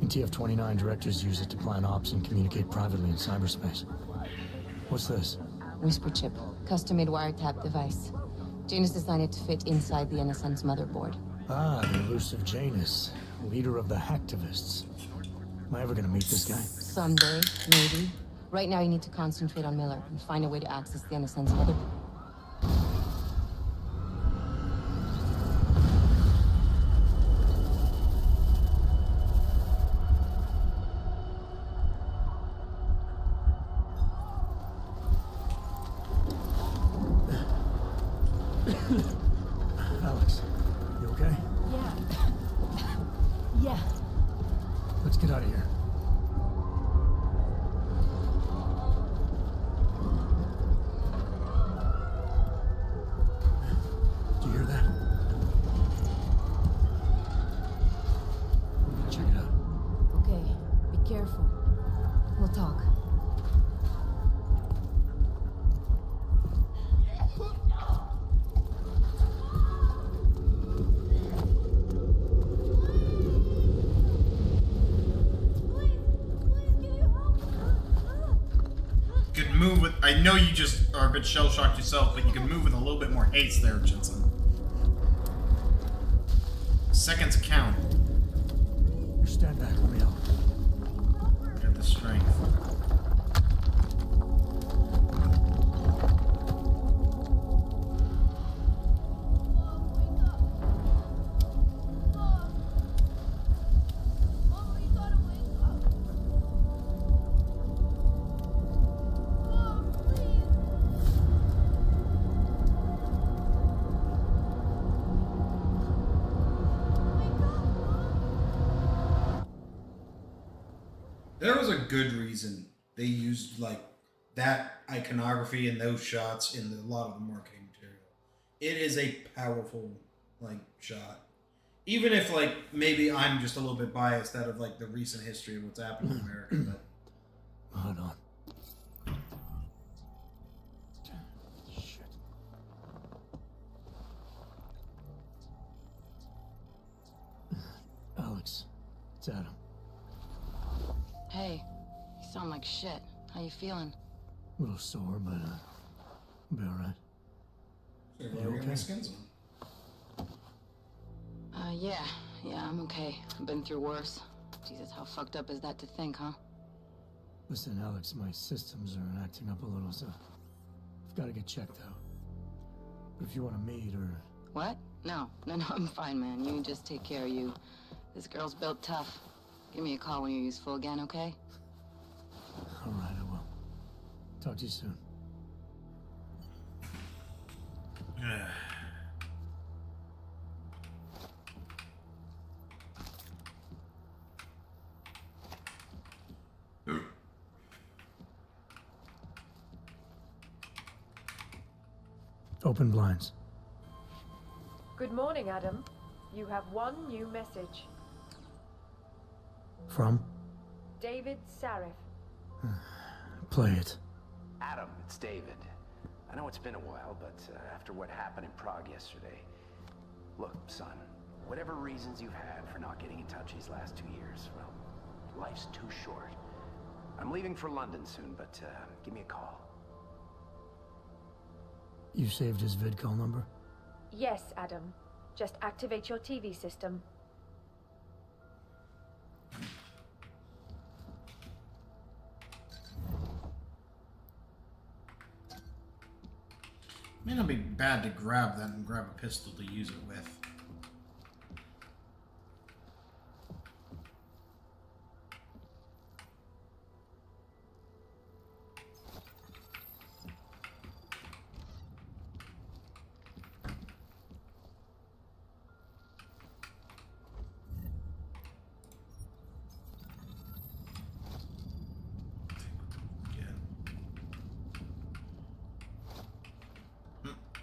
In TF-29, directors use it to plan ops and communicate privately in cyberspace. What's this? Whisper chip. Custom-made wiretap device. Janus designed it to fit inside the NSN's motherboard. Ah, the elusive Janus. Leader of the hacktivists. Am I ever gonna meet this guy? Someday, maybe. Right now you need to concentrate on Miller and find a way to access the NSN's motherboard. Alex, you okay? Yeah. Yeah. Let's get out of here. Do you hear that? Check it out. Okay, be careful. We'll talk. Move with. I know you just are a bit shell-shocked yourself, but you can move with a little bit more haste there, Jensen. Seconds count. You stand back, let me help. Get the strength. There was a good reason they used like that iconography and those shots in a lot of the marketing material. It is a powerful like shot. Even if like maybe I'm just a little bit biased out of like the recent history of what's happened in America, but hold on. Alex, it's Adam. Hey, you sound like shit. How you feeling? A little sore, but I'll be alright. You okay? Yeah, I'm okay. I've been through worse. Jesus, how fucked up is that to think, huh? Listen, Alex, my systems are acting up a little, so I've got to get checked out. But if you want to meet or... What? No, I'm fine, man. You just take care of you. This girl's built tough. Give me a call when you're useful again, okay? All right, I will. Talk to you soon. Open blinds. Good morning, Adam. You have one new message. From? David Sarif. Play it. Adam, it's David. I know it's been a while, but after what happened in Prague yesterday... Look, son, whatever reasons you've had for not getting in touch these last 2 years, well, life's too short. I'm leaving for London soon, but give me a call. You saved his vidcall number? Yes, Adam. Just activate your TV system. May not be bad to grab that and grab a pistol to use it with.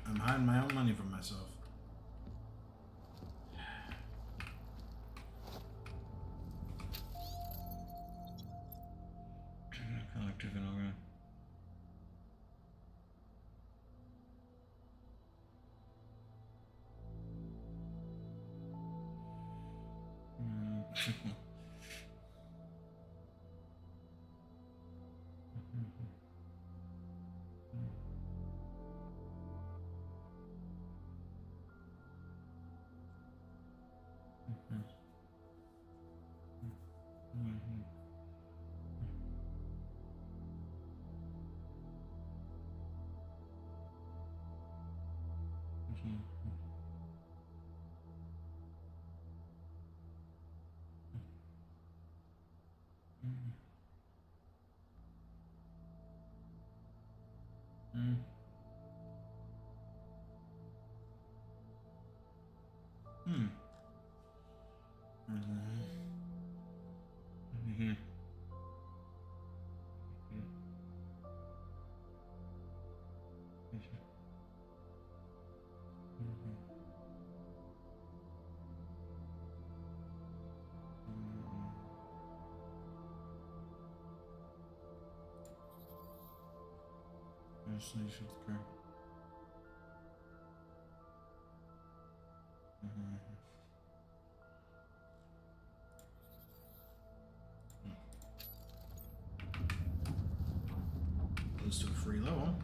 I'm hiding my own money from myself. Collective and organ. Goes to a free level.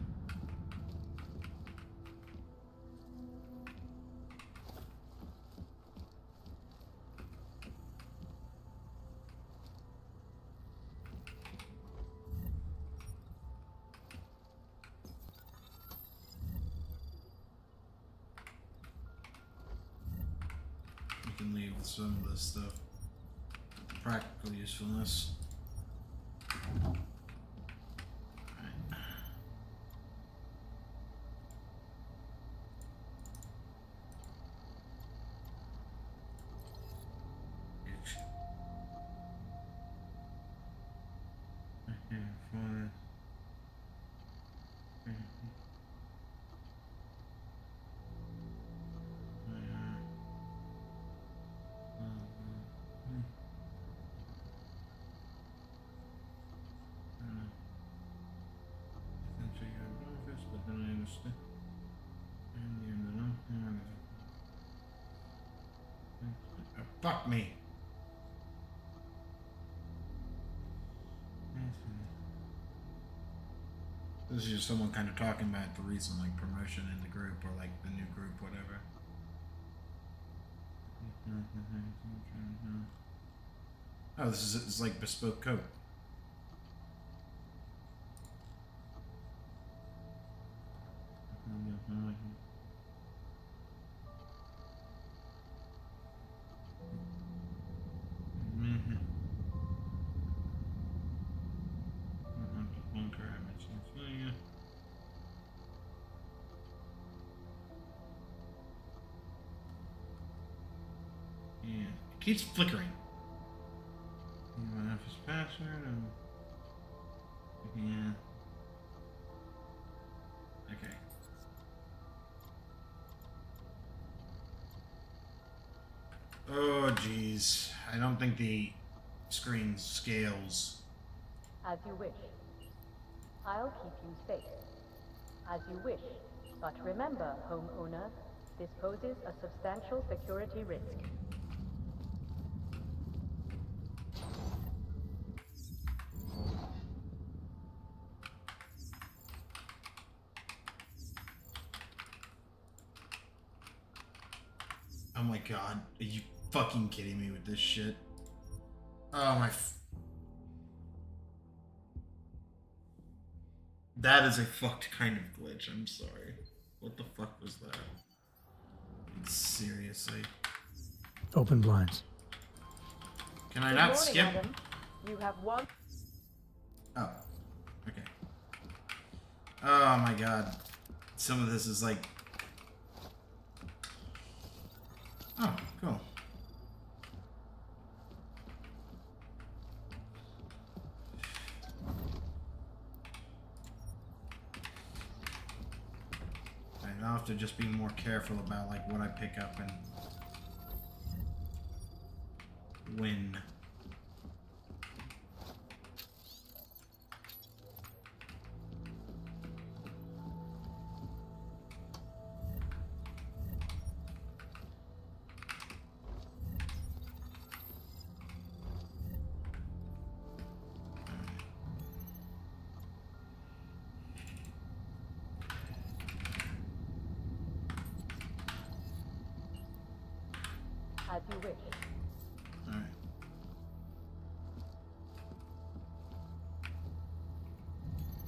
You can leave with some of this stuff. Practical usefulness. Fuck me. This is just someone kind of talking about the recent like promotion in the group or like the new group, whatever. Oh, this is it's like bespoke coat. Yeah, it keeps flickering. You want his password? Yeah. Okay. Oh, geez. I don't think the screen scales. As you wish. I'll keep you safe. As you wish. But remember, homeowner, this poses a substantial security risk. god. Are you fucking kidding me with this shit? Oh my... That is a fucked kind of glitch, I'm sorry. What the fuck was that? Seriously. Open blinds. Can I Good not morning, skip? Adam. You have one. Oh. Okay. Oh my god. Some of this is like... Oh, cool. I'll have to just be more careful about like what I pick up and when. As you wish. Alright.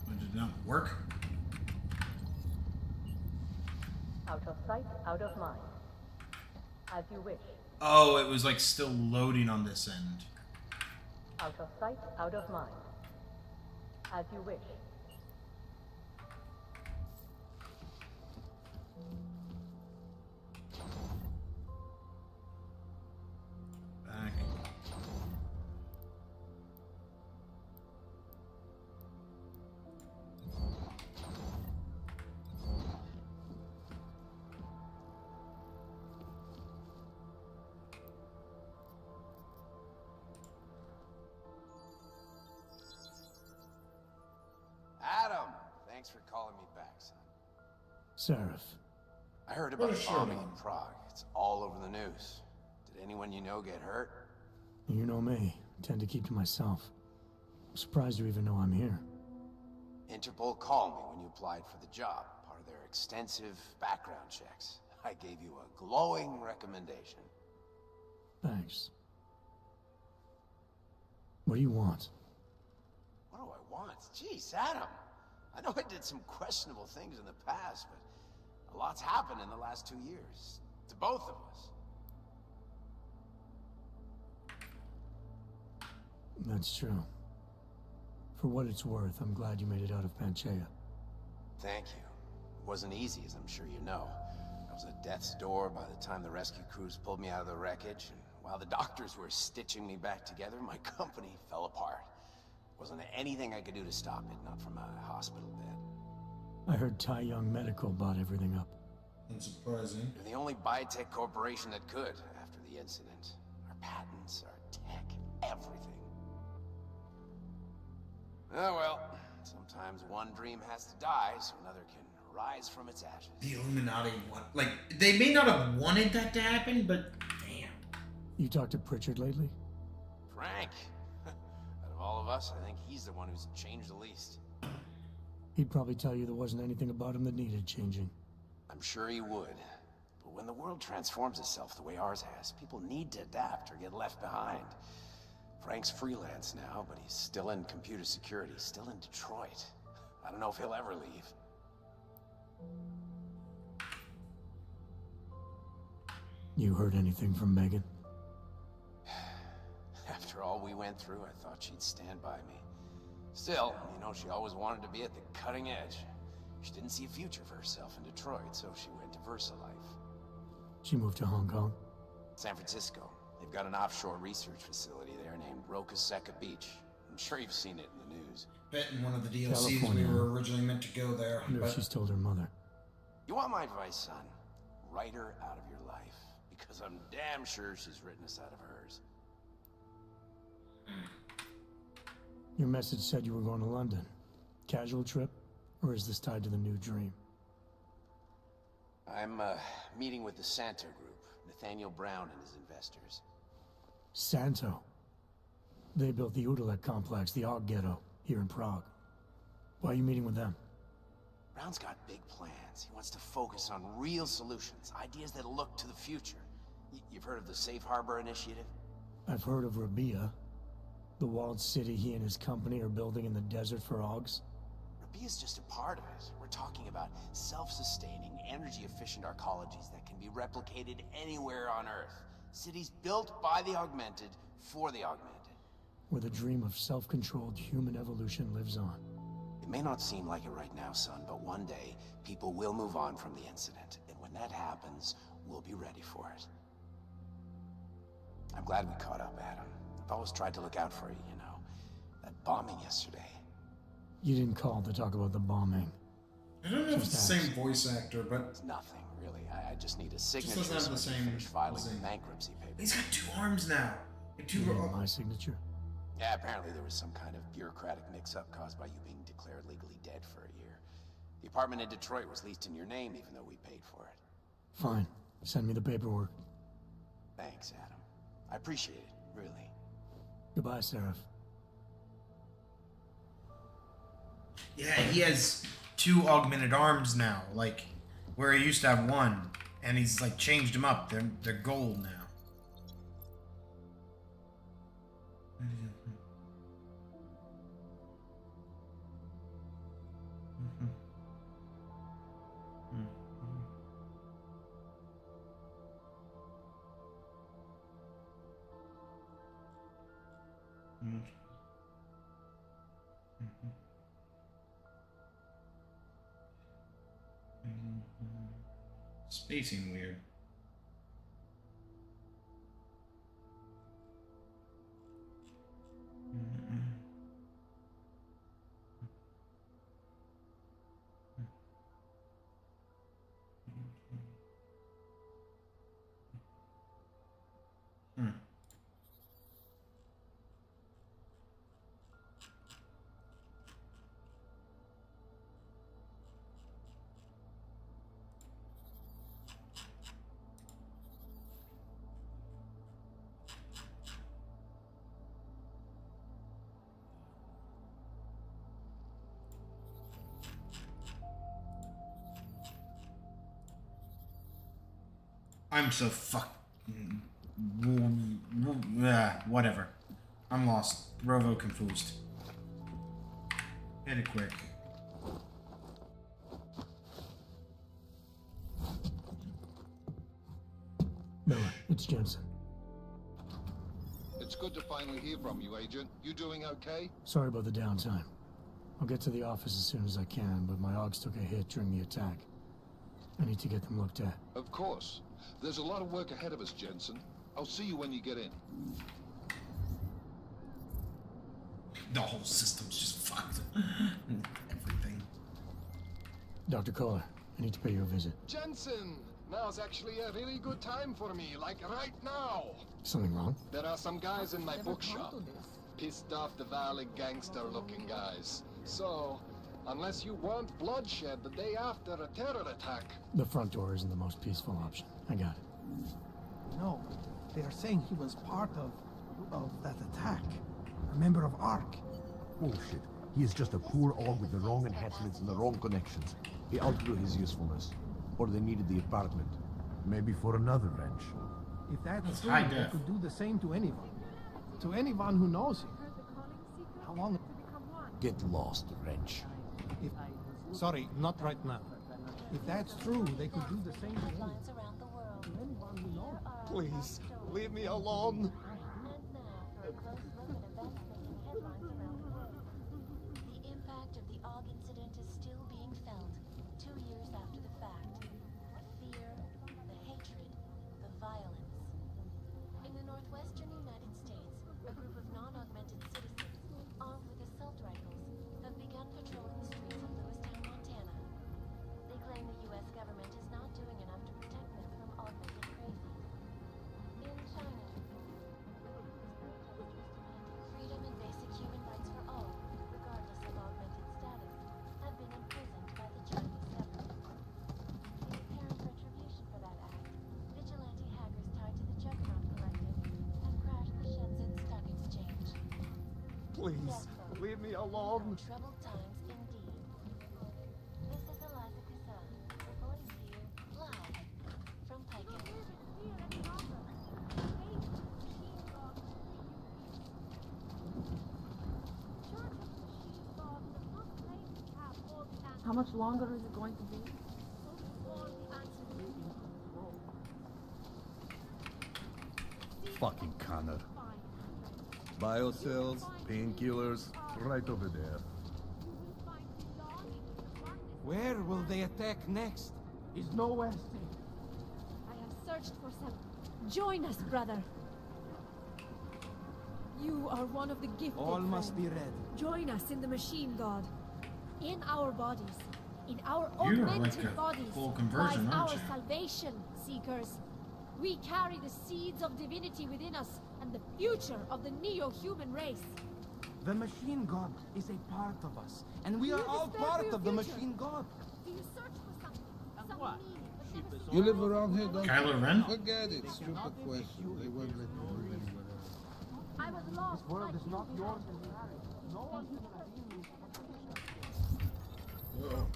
What, did it not work? Out of sight, out of mind. As you wish. Oh, it was like still loading on this end. Out of sight, out of mind. As you wish. Back. Adam, thanks for calling me back, son. Seraph. I heard about What a the shirt bombing on. in Prague. It's all over the news. Did anyone you know get hurt? You know me. I tend to keep to myself. I'm surprised you even know I'm here. Interpol called me when you applied for the job, part of their extensive background checks. I gave you a glowing recommendation. Thanks. What do you want? What do I want? Jeez, Adam. I know I did some questionable things in the past, but a lot's happened in the last 2 years. To both of us. That's true. For what it's worth, I'm glad you made it out of Panchaea. Thank you. It wasn't easy, as I'm sure you know. I was at death's door by the time the rescue crews pulled me out of the wreckage, and while the doctors were stitching me back together, my company fell apart. Wasn't anything I could do to stop it, not from a hospital bed. I heard Tai Young Medical bought everything up. Unsurprising. You're the only biotech corporation that could after the incident. Our patents, our tech, everything. Oh well, sometimes one dream has to die so another can rise from its ashes. The Illuminati want, like, they may not have wanted that to happen, but damn. You talked to Pritchard lately? Frank. Out of all of us, I think he's the one who's changed the least. He'd probably tell you there wasn't anything about him that needed changing. I'm sure he would. But when the world transforms itself the way ours has, people need to adapt or get left behind. Frank's freelance now, but he's still in computer security, still in Detroit. I don't know if he'll ever leave. You heard anything from Megan? After all we went through, I thought she'd stand by me. Still, you know, she always wanted to be at the cutting edge. She didn't see a future for herself in Detroit, so she went to VersaLife. She moved to Hong Kong? San Francisco. They've got an offshore research facility there named Roca Seca Beach. I'm sure you've seen it in the news. Bet in one of the DLCs California. we were originally meant to go there. I wonder if But she's told her mother. You want my advice, son? Write her out of your life. Because I'm damn sure she's written us out of hers. Your message said you were going to London. Casual trip? Or is this tied to the new dream? I'm meeting with the Santo Group, Nathaniel Brown and his investors. Santo. They built the Udalek complex, the Og Ghetto, here in Prague. Why are you meeting with them? Brown's got big plans. He wants to focus on real solutions, ideas that look to the future. You've heard of the Safe Harbor Initiative? I've heard of Rabia, the walled city he and his company are building in the desert for Augs. Rabia's just a part of it. We're talking about self-sustaining, energy-efficient arcologies that can be replicated anywhere on Earth. Cities built by the augmented, for the augmented. Where the dream of self-controlled human evolution lives on. It may not seem like it right now, son, but one day, people will move on from the incident. And when that happens, we'll be ready for it. I'm glad we caught up, Adam. I've always tried to look out for you, you know. That bombing yesterday. You didn't call to talk about the bombing. I don't know if it's the same voice actor, but... It's nothing, really. I just need a signature doesn't have the so I same... can finish filing the bankruptcy papers. He's got 2 arms now. Like You need my signature? Yeah, apparently there was some kind of bureaucratic mix-up caused by you being declared legally dead for a year. The apartment in Detroit was leased in your name, even though we paid for it. Fine. Send me the paperwork. Thanks, Adam. I appreciate it, really. Goodbye, Seraph. Yeah, he has 2 augmented arms now, like, where he used to have 1. And he's, like, changed them up. They're gold now. Spacing weird. I'm so whatever. I'm lost. Rovo confused. Hit it quick. Miller, it's Jensen. It's good to finally hear from you, Agent. You doing okay? Sorry about the downtime. I'll get to the office as soon as I can, but my Augs took a hit during the attack. I need to get them looked at. Of course. There's a lot of work ahead of us, Jensen. I'll see you when you get in. The whole system's just fucked. Everything. Dr. Kohler, I need to pay you a visit. Jensen! Now's actually a really good time for me, like right now. Something wrong? There are some guys in my bookshop. Pissed off the valley gangster-looking guys. So, unless you want bloodshed the day after a terror attack... The front door isn't the most peaceful option. I got it. No, they are saying he was part of that attack. A member of ARC. Bullshit. He is just a poor Aug with the wrong enhancements and the wrong connections. He outgrew his usefulness. Or they needed the apartment. Maybe for another wrench. If that's true, they could do the same to anyone. To anyone who knows him. How long... Get lost, wrench. Sorry, not right now. If that's true, they could do the same to anyone. Please, leave me alone. The impact of the Aug incident is still being felt 2 years after the fact. The fear, the hatred, the violence. In the northwestern United States, a group of non-augmented citizens, armed with assault rifles, have begun patrolling the streets of Lewistown, Montana. They claim the U.S. government is not doing enough to protect them from augmented crazies. In China, freedom and basic human rights for all, regardless of augmented status, have been imprisoned by the Chinese government. In apparent retribution for that act, vigilante hackers tied to the Juggernaut Collective have crashed the Shenzhen Stock Exchange. Please, leave me alone. Troubled times indeed. This is Eliza Kazan, reporting to you live from Pike. How much longer is it going to be? Fucking Connor. Biocells, painkillers, right over there. Where will they attack next? Is nowhere safe. I have searched for some. Join us, brother. You are one of the gifted. All must be friends. ready. Join us in the machine god. In our bodies, in our You're augmented like a bodies, full conversion, lies aren't our you? salvation, seekers. We carry the seeds of divinity within us and the future of the neo-human race. The machine god is a part of us, and we Do are you all despair part for of the your future? machine god. Do you search for something? Some what? meaning, but never You live around here, don't Kylo you? Ren? Forget it. Stupid question. They won't let you live anywhere else. I was lost. This world is not yours entirely. No one can redeem you. Whoa.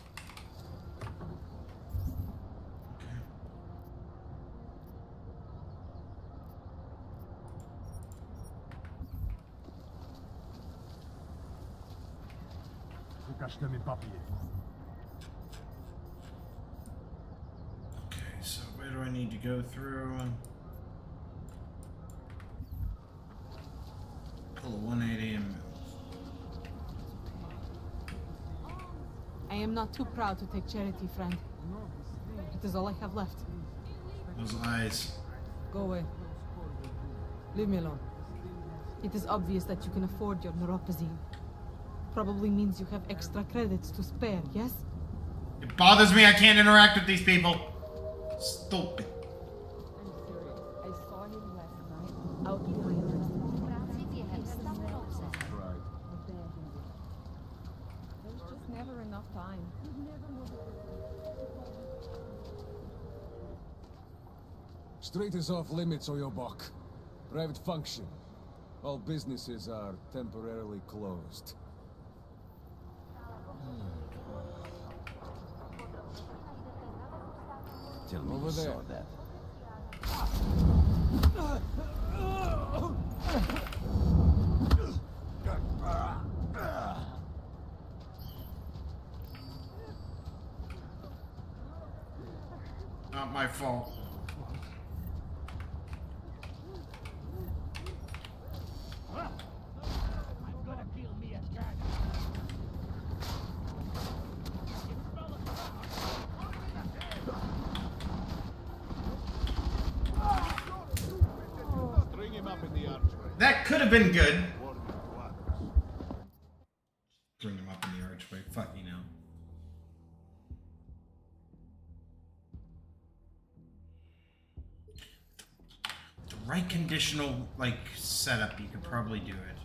Faut qu'acheter mes papiers. Okay, so where do I need to go through? Pull a 180 and move. I am not too proud to take charity, friend. It is all I have left. Those eyes. Go away. Leave me alone. It is obvious that you can afford your neuropathy. Probably means you have extra credits to spare, yes? It bothers me I can't interact with these people. Stupid. I'm serious. I saw him last night out behind us. Right. There's just never enough time. Street is off limits, Oyobok. Private function. All businesses are temporarily closed. Tell me Over you there. saw that. Not my fault. String him up in the archway. That could have been good. Bring him up in the archway. Fuck you know. The right conditional like setup, you could probably do it.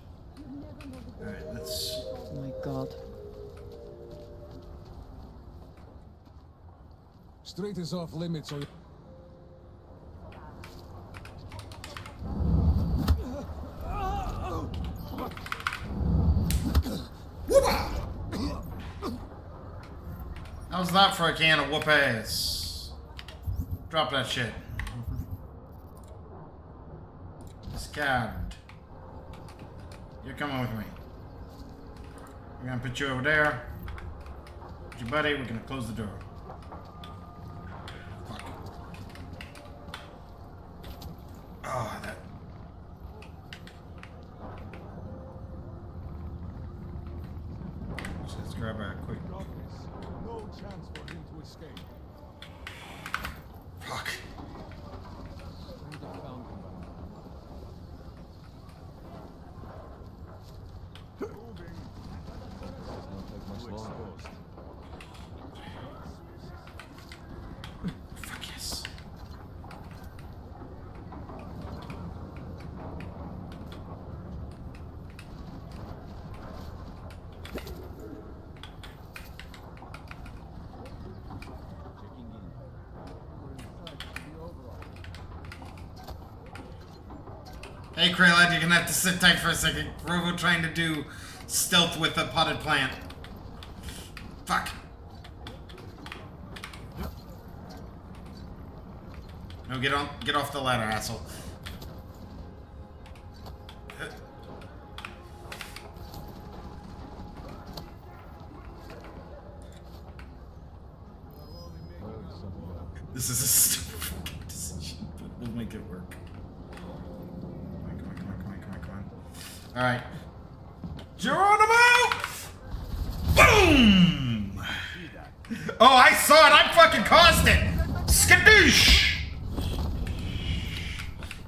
Alright, let's. Oh my god. Street is off limits, Oyobok. How's that for a can of whoop ass? Drop that shit. Discard. You're coming with me. We're gonna put you over there. Put your buddy, we're gonna close the door. Fuck. Oh, that. Let's grab a quick. No chance for him to escape. Fuck. Fuck yes. Hey, Kraylad, you're gonna have to sit tight for a second. Rovo trying to do stealth with a potted plant. Fuck. No, get off the ladder, asshole. This is a stupid fucking decision, but we'll make it work. Come on. Alright. Geronimo! Boom! Oh, I saw it! I fucking caused it! Skadoosh!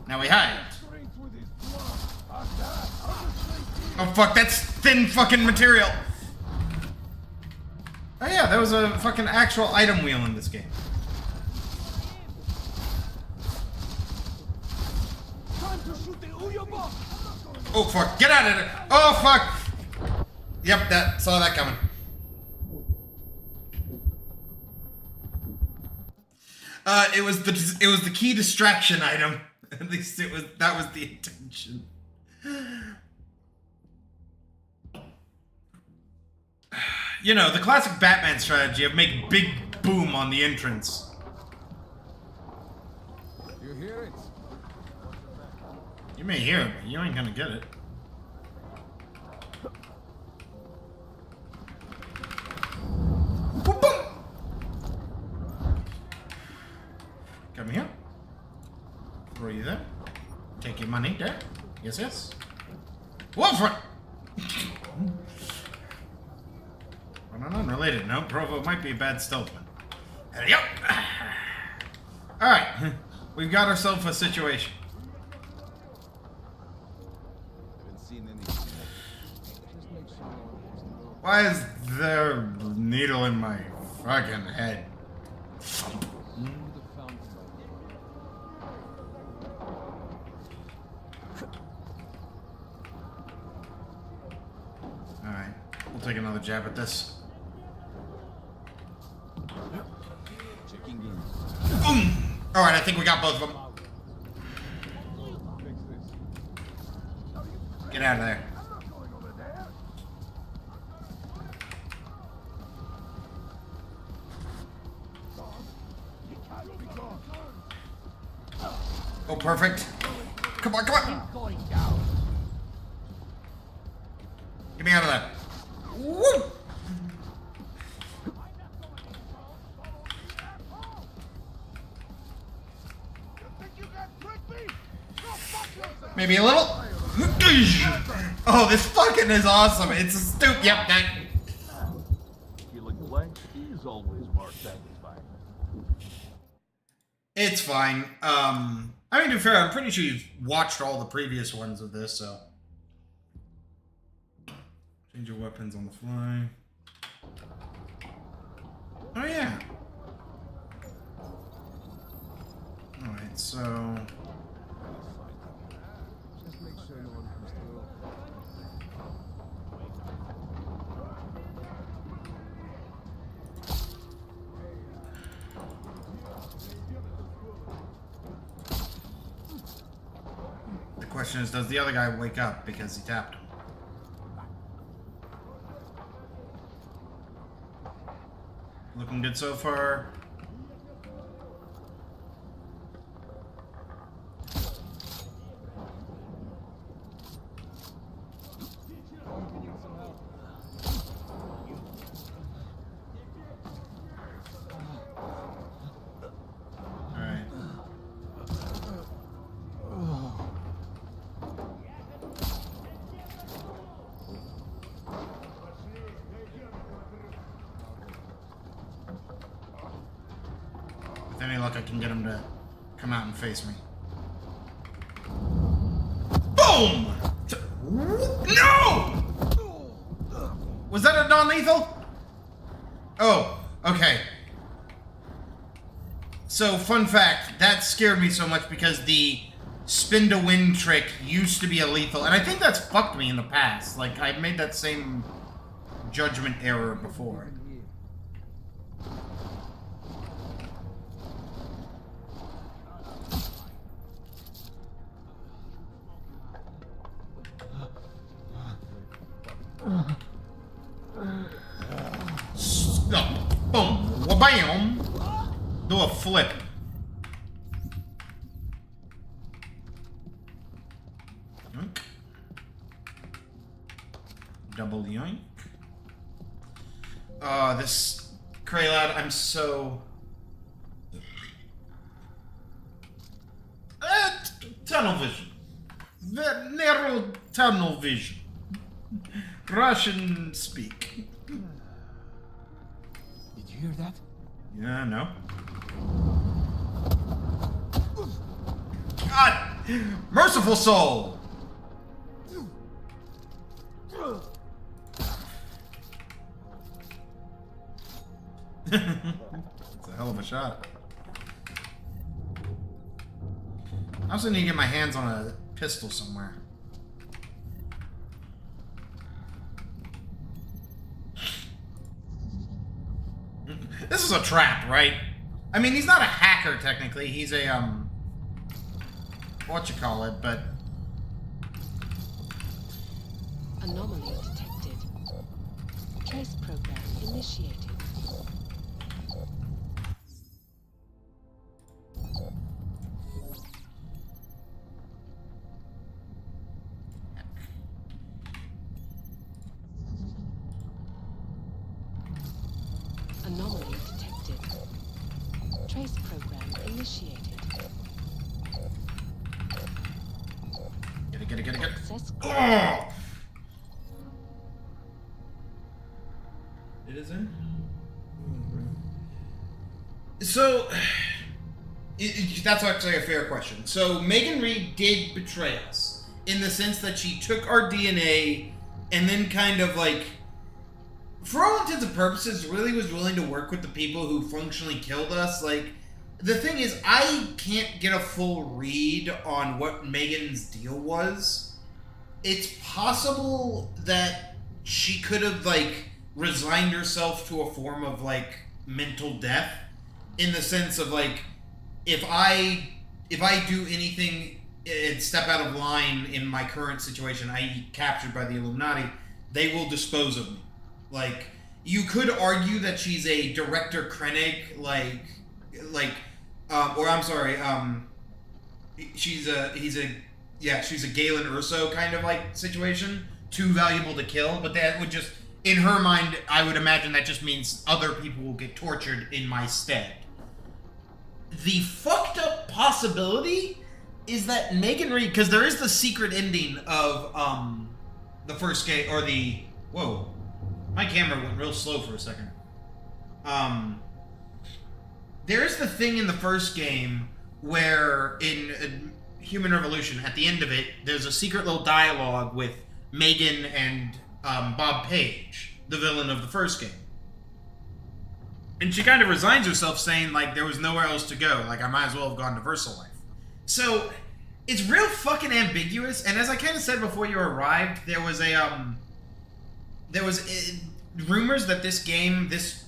Now we hide. Oh fuck, that's thin fucking material. Oh yeah, there was a fucking actual item wheel in this game. Oh fuck, get out of there! Oh fuck! Yep, saw that coming. It was the key distraction item. At least that was the intention. You know, the classic Batman strategy of make big boom on the entrance. You hear it? You may hear it, but you ain't gonna get it. Boom, boom. Come here. Throw you there. Take your money there. Yes, yes. Wolfront! Unrelated. No, Provo might be a bad stealthman. There you go. Alright. We've got ourselves a situation. Why is there a needle in my fucking head? Alright. We'll take another jab at this. Alright, I think we got both of them. Get out of there. Oh, perfect. Come on, come on. Get me out of that. Woo! Maybe a little. Oh, this fucking is awesome. It's a stupid. Yep, that. Feeling blank is always more satisfying. It's fine. I mean, to be fair, I'm pretty sure you've watched all the previous ones of this, so. Change your weapons on the fly. Oh, yeah. Alright, so. The question is, does the other guy wake up because he tapped him? Looking good so far. With any luck, I can get him to come out and face me. Boom! No! Was that a non-lethal? Oh, okay. So, fun fact, that scared me so much because the spin to win trick used to be a lethal, and I think that's fucked me in the past. Like, I've made that same judgment error before. Stop. Boom. Wabam. Do a flip. Yoink. Double yoink. This Kraylad, I'm so tunnel vision. Narrow tunnel vision. Russian speak. Did you hear that? Yeah, no. God! Merciful soul! It's a hell of a shot. I also need to get my hands on a pistol somewhere. This is a trap, right? I mean, he's not a hacker, technically. He's a, whatchamacallit, but... Anomaly detected. Trace program initiated. Anomaly detected. Trace program initiated. Get it. Access Oh! It is in? So, that's actually a fair question. So, Megan Reed did betray us in the sense that she took our DNA and then kind of like, for all intents and purposes, really was willing to work with the people who functionally killed us. Like, the thing is, I can't get a full read on what Megan's deal was. It's possible that she could have, like, resigned herself to a form of, like, mental death, in the sense of, like, if I do anything and step out of line in my current situation, i.e. captured by the Illuminati, they will dispose of me. Like, you could argue that she's a Director Krennic, she's a Galen Erso kind of, like, situation. Too valuable to kill, but that would just, in her mind, I would imagine that just means other people will get tortured in my stead. The fucked up possibility is that Megan Reed, because there is the secret ending of, the first game, or the, whoa, my camera went real slow for a second. There's the thing in the first game where in Human Revolution, at the end of it, there's a secret little dialogue with Megan and Bob Page, the villain of the first game. And she kind of resigns herself, saying, like, there was nowhere else to go. Like, I might as well have gone to VersaLife. So, it's real fucking ambiguous. And as I kind of said before you arrived, there was rumors that this game, this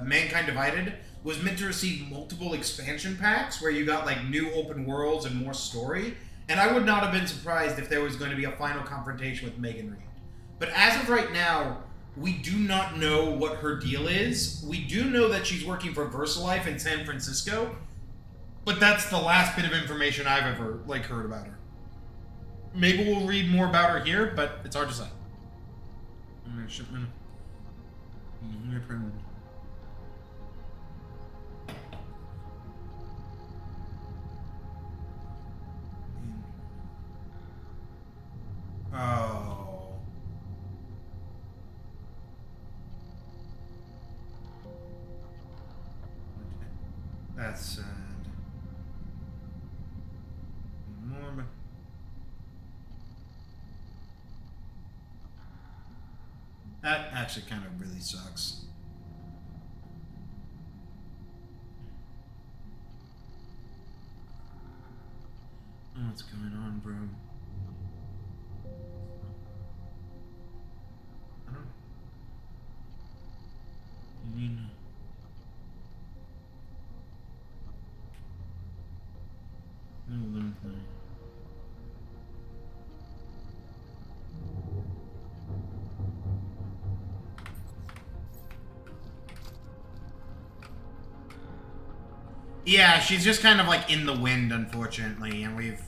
Mankind Divided, was meant to receive multiple expansion packs where you got, like, new open worlds and more story. And I would not have been surprised if there was going to be a final confrontation with Megan Reed. But as of right now, we do not know what her deal is. We do know that she's working for VersaLife in San Francisco, but that's the last bit of information I've ever, like, heard about her. Maybe we'll read more about her here, but it's hard to say. Shipment. Oh. That's sad. More. That actually kind of really sucks. What's going on, bro? I don't know. You mean... Yeah, she's just kind of like in the wind, unfortunately, and we've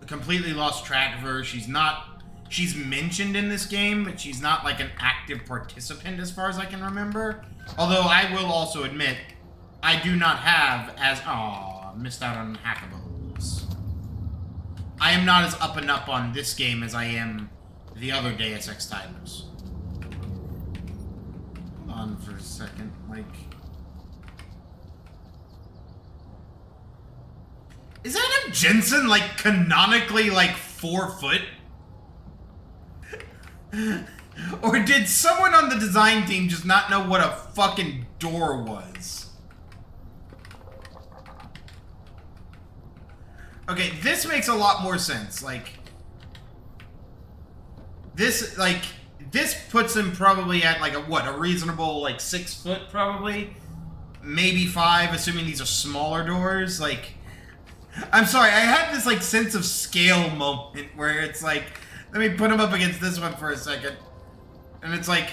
completely lost track of her. She's mentioned in this game, but she's not like an active participant as far as I can remember. Although I will also admit, I do not have as... Aww. missed out on hackables. I am not as up and up on this game as I am the other Deus Ex titles. Hold on for a second, like... Is Adam Jensen, like, canonically, like, 4 foot? Or did someone on the design team just not know what a fucking door was? Okay, this makes a lot more sense. Like, this puts him probably at, like, a reasonable, like, 6 foot, probably? Maybe 5, assuming these are smaller doors. Like, I'm sorry, I had this, like, sense of scale moment where it's like, let me put him up against this one for a second. And it's like,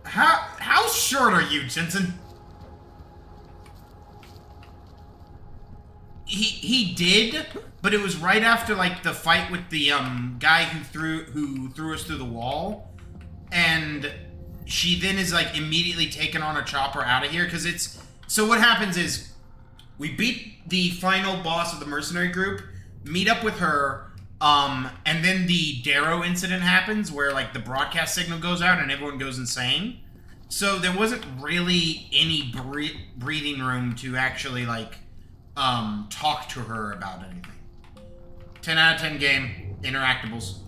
how short are you, Jensen? He did, but it was right after, like, the fight with the guy who threw us through the wall, and she then is, like, immediately taken on a chopper out of here, because it's... So what happens is, we beat the final boss of the mercenary group, meet up with her, and then the Darrow incident happens, where, like, the broadcast signal goes out and everyone goes insane. So there wasn't really any breathing room to actually, like, talk to her about anything. 10 out of 10 game. Interactables.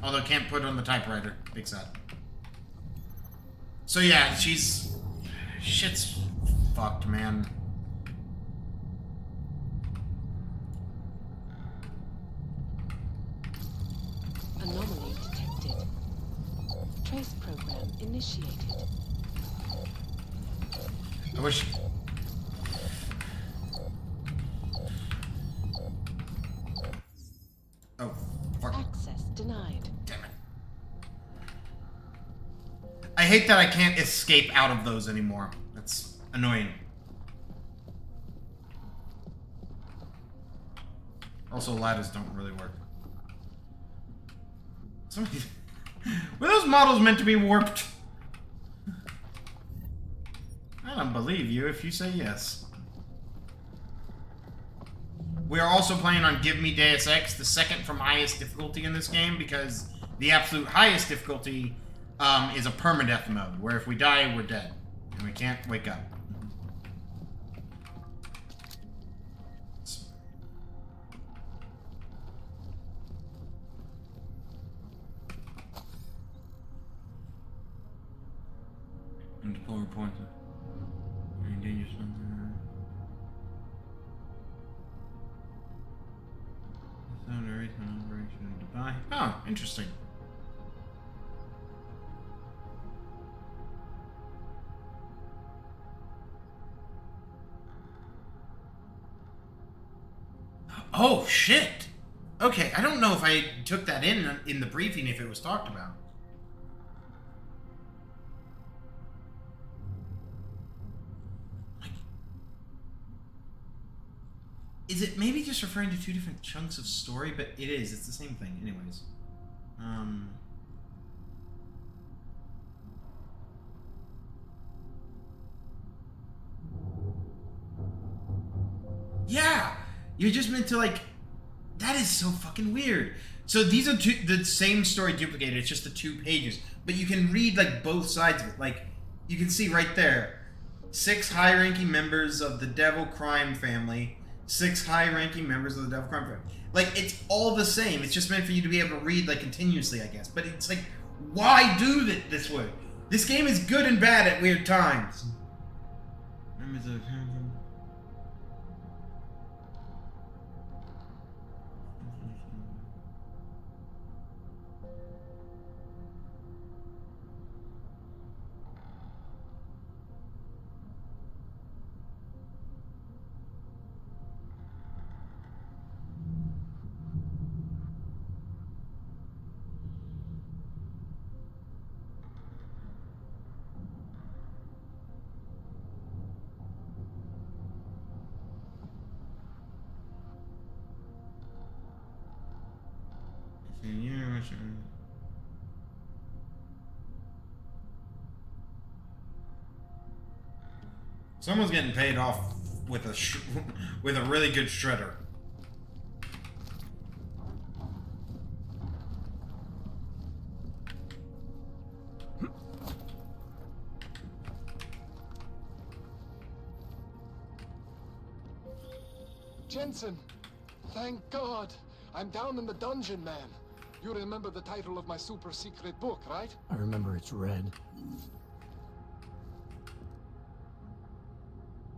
Although can't put it on the typewriter. Big sad. So yeah, shit's fucked, man. Anomaly detected. Trace program initiated. I wish... Oh, fuck. Access denied. Damn it. I hate that I can't escape out of those anymore. That's annoying. Also, ladders don't really work. Were those models meant to be warped? I don't believe you if you say yes. We are also playing on Give Me Deus Ex, the second from highest difficulty in this game, because the absolute highest difficulty is a permadeath mode, where if we die, we're dead. And we can't wake up. And the polar pointer. Very dangerous one. Operation in Dubai. Oh, interesting. Oh shit! Okay, I don't know if I took that in the briefing if it was talked about. Is it maybe just referring to 2 different chunks of story? But it is. It's the same thing. Anyways. Yeah! You're just meant to, like... That is so fucking weird. So these are the same story duplicated. It's just the 2 pages. But you can read, like, both sides of it. Like, you can see right there. 6 high-ranking members of the Devil Crime family... 6 high-ranking members of the Devil Crime family. Like, it's all the same. It's just meant for you to be able to read, like, continuously, I guess. But it's like, why do it this way? This game is good and bad at weird times. Members of... Someone's getting paid off with a with a really good shredder. Jensen! Thank God! I'm down in the dungeon, man. You remember the title of my super secret book, right? I remember it's red.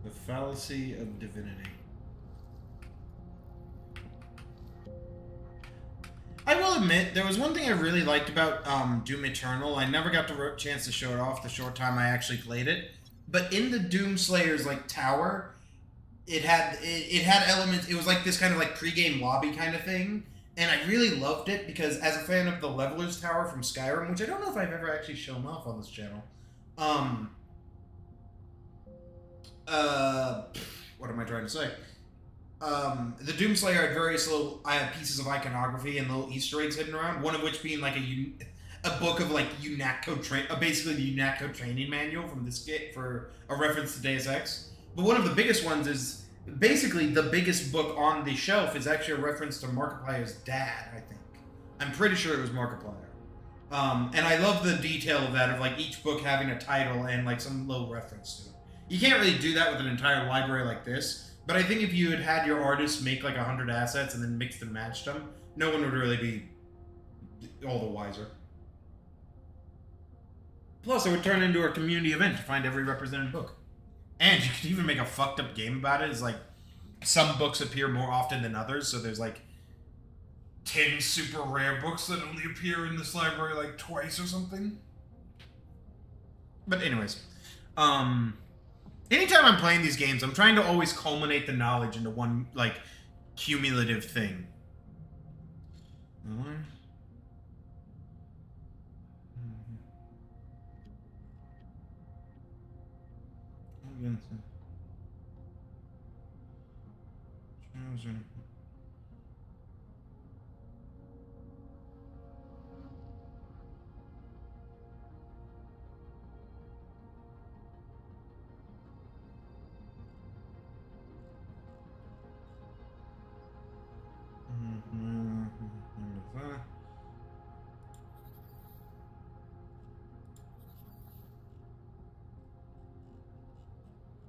The Fallacy of Divinity. I will admit, there was one thing I really liked about Doom Eternal. I never got the chance to show it off the short time I actually played it. But in the Doom Slayer's like tower, it had elements. It was like this kind of like pregame lobby kind of thing, and I really loved it because as a fan of the Leveler's Tower from Skyrim, which I don't know if I've ever actually shown off on this channel. What am I trying to say? The Doomslayer had various little pieces of iconography and little Easter eggs hidden around. One of which being like a book of like UNATCO basically the UNATCO training manual from this kit for a reference to Deus Ex. But one of the biggest ones is basically the biggest book on the shelf is actually a reference to Markiplier's dad. I think I'm pretty sure it was Markiplier. And I love the detail of that, of like each book having a title and like some little reference to it. You can't really do that with an entire library like this, but I think if you had your artists make like 100 assets and then mixed and matched them, no one would really be all the wiser. Plus, it would turn into a community event to find every represented book. And you could even make a fucked up game about it. It's like some books appear more often than others, so there's like 10 super rare books that only appear in this library like twice or something. But anyways, anytime I'm playing these games, I'm trying to always culminate the knowledge into one, like, cumulative thing.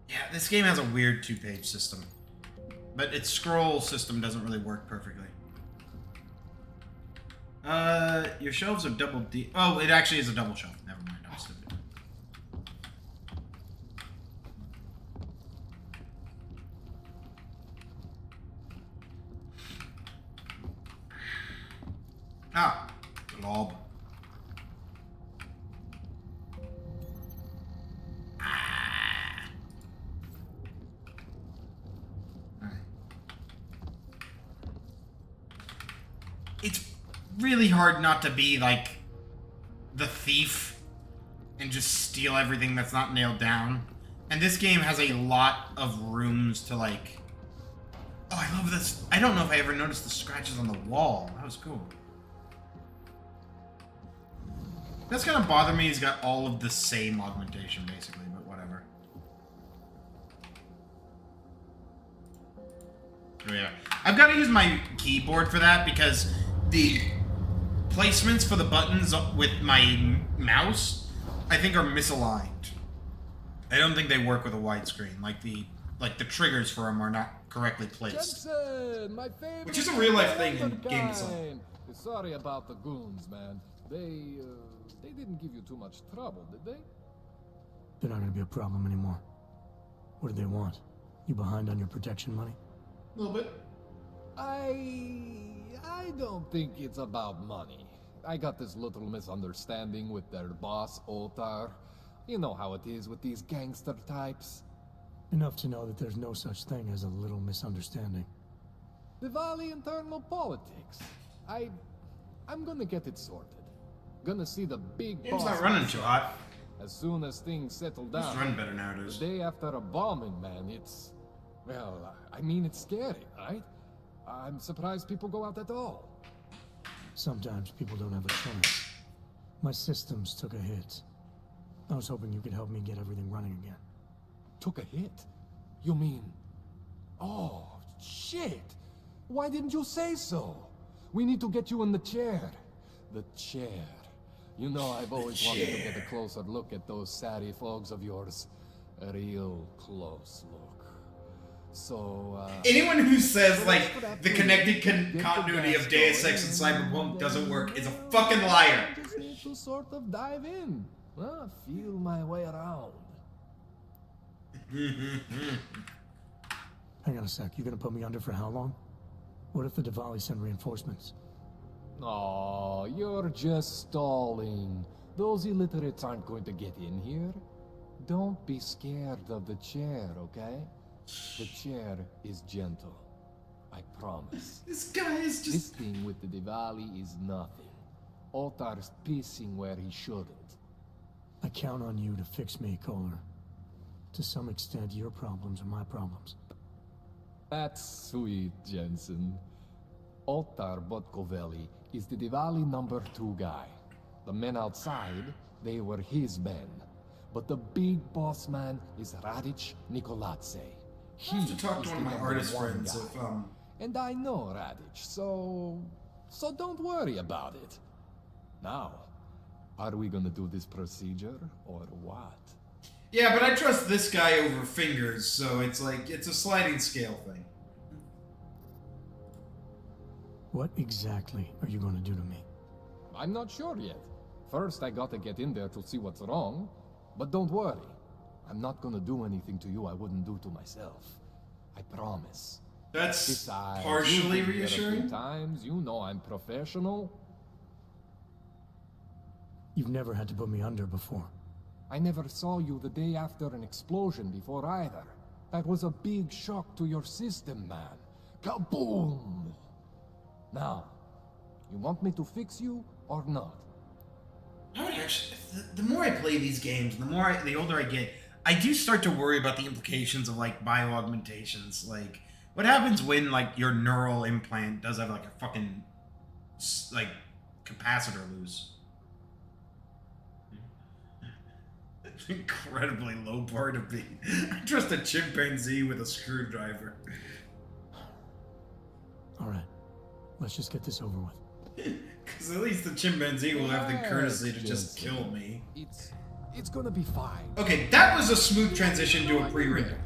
Yeah, this game has a weird two-page system, but its scroll system doesn't really work perfectly. Your shelves are double D. Oh, it actually is a double shelf. Never mind, I'm stupid. Ah, glob. It's really hard not to be like the thief and just steal everything that's not nailed down. And this game has a lot of rooms to like... Oh, I love this. I don't know if I ever noticed the scratches on the wall. That was cool. That's gonna bother me. He's got all of the same augmentation, basically, but whatever. Oh yeah. I've got to use my keyboard for that because the placements for the buttons with my mouse, I think, are misaligned. I don't think they work with a widescreen. Like the triggers for them are not correctly placed. Jensen, my favorite, which is a real life thing in game design. Sorry about the goons, man. They didn't give you too much trouble, did they? They're not gonna be a problem anymore. What do they want? You behind on your protection money? A little bit. I don't think it's about money. I got this little misunderstanding with their boss, Otar. You know how it is with these gangster types. Enough to know that there's no such thing as a little misunderstanding. Diwali internal politics. I'm gonna get it sorted. Gonna see the big Game's boss. not running too hot. As soon as things settle down. It's run better nowadays. The day after a bombing, man, it's... Well, I mean, it's scary, right? I'm surprised people go out at all. Sometimes people don't have a choice. My systems took a hit. I was hoping you could help me get everything running again. Took a hit? You mean Oh, shit! Why didn't you say so? We need to get you in the chair. The chair. You know, I've always wanted to get a closer look at those satty fogs of yours. A real close look. So, anyone who says, like, the connected continuity of Deus Ex and Cyberpunk doesn't work is a fucking liar. I just need to sort of dive in. Feel my way around. Hang on a sec. You gonna put me under for how long? What if the Diwali send reinforcements? Oh, you're just stalling. Those illiterates aren't going to get in here. Don't be scared of the chair, okay? The chair is gentle. I promise. This guy is just... This thing with the Diwali is nothing. Otar's pissing where he shouldn't. I count on you to fix me, Kohler. To some extent, your problems are my problems. That's sweet, Jensen. Otar Botkovelli is the Diwali #2 guy. The men outside, they were his men. But the big boss man is Radic Nikoladze. I have to talk to one of my artist friends if, And I know Radic, so don't worry about it. Now, are we gonna do this procedure, or what? Yeah, but I trust this guy over Fingers, so it's like, it's a sliding scale thing. What exactly are you gonna do to me? I'm not sure yet. First, I gotta get in there to see what's wrong. But don't worry. I'm not gonna do anything to you I wouldn't do to myself. I promise. That's Besides, partially you've been here a few reassuring. times, you know I'm professional. You've never had to put me under before. I never saw you the day after an explosion before either. That was a big shock to your system, man. Kaboom! Now, you want me to fix you or not? I would actually, the more I play these games, the older I get, I do start to worry about the implications of, like, bio-augmentations. Like, what happens when, like, your neural implant does have, like, a fucking, like, capacitor loose? It's an incredibly low bar to be. I trust a chimpanzee with a screwdriver. Alright, let's just get this over with. Because at least the chimpanzee will have the courtesy to just kill me. It's gonna be fine. Okay, that was a smooth transition to a pre-render.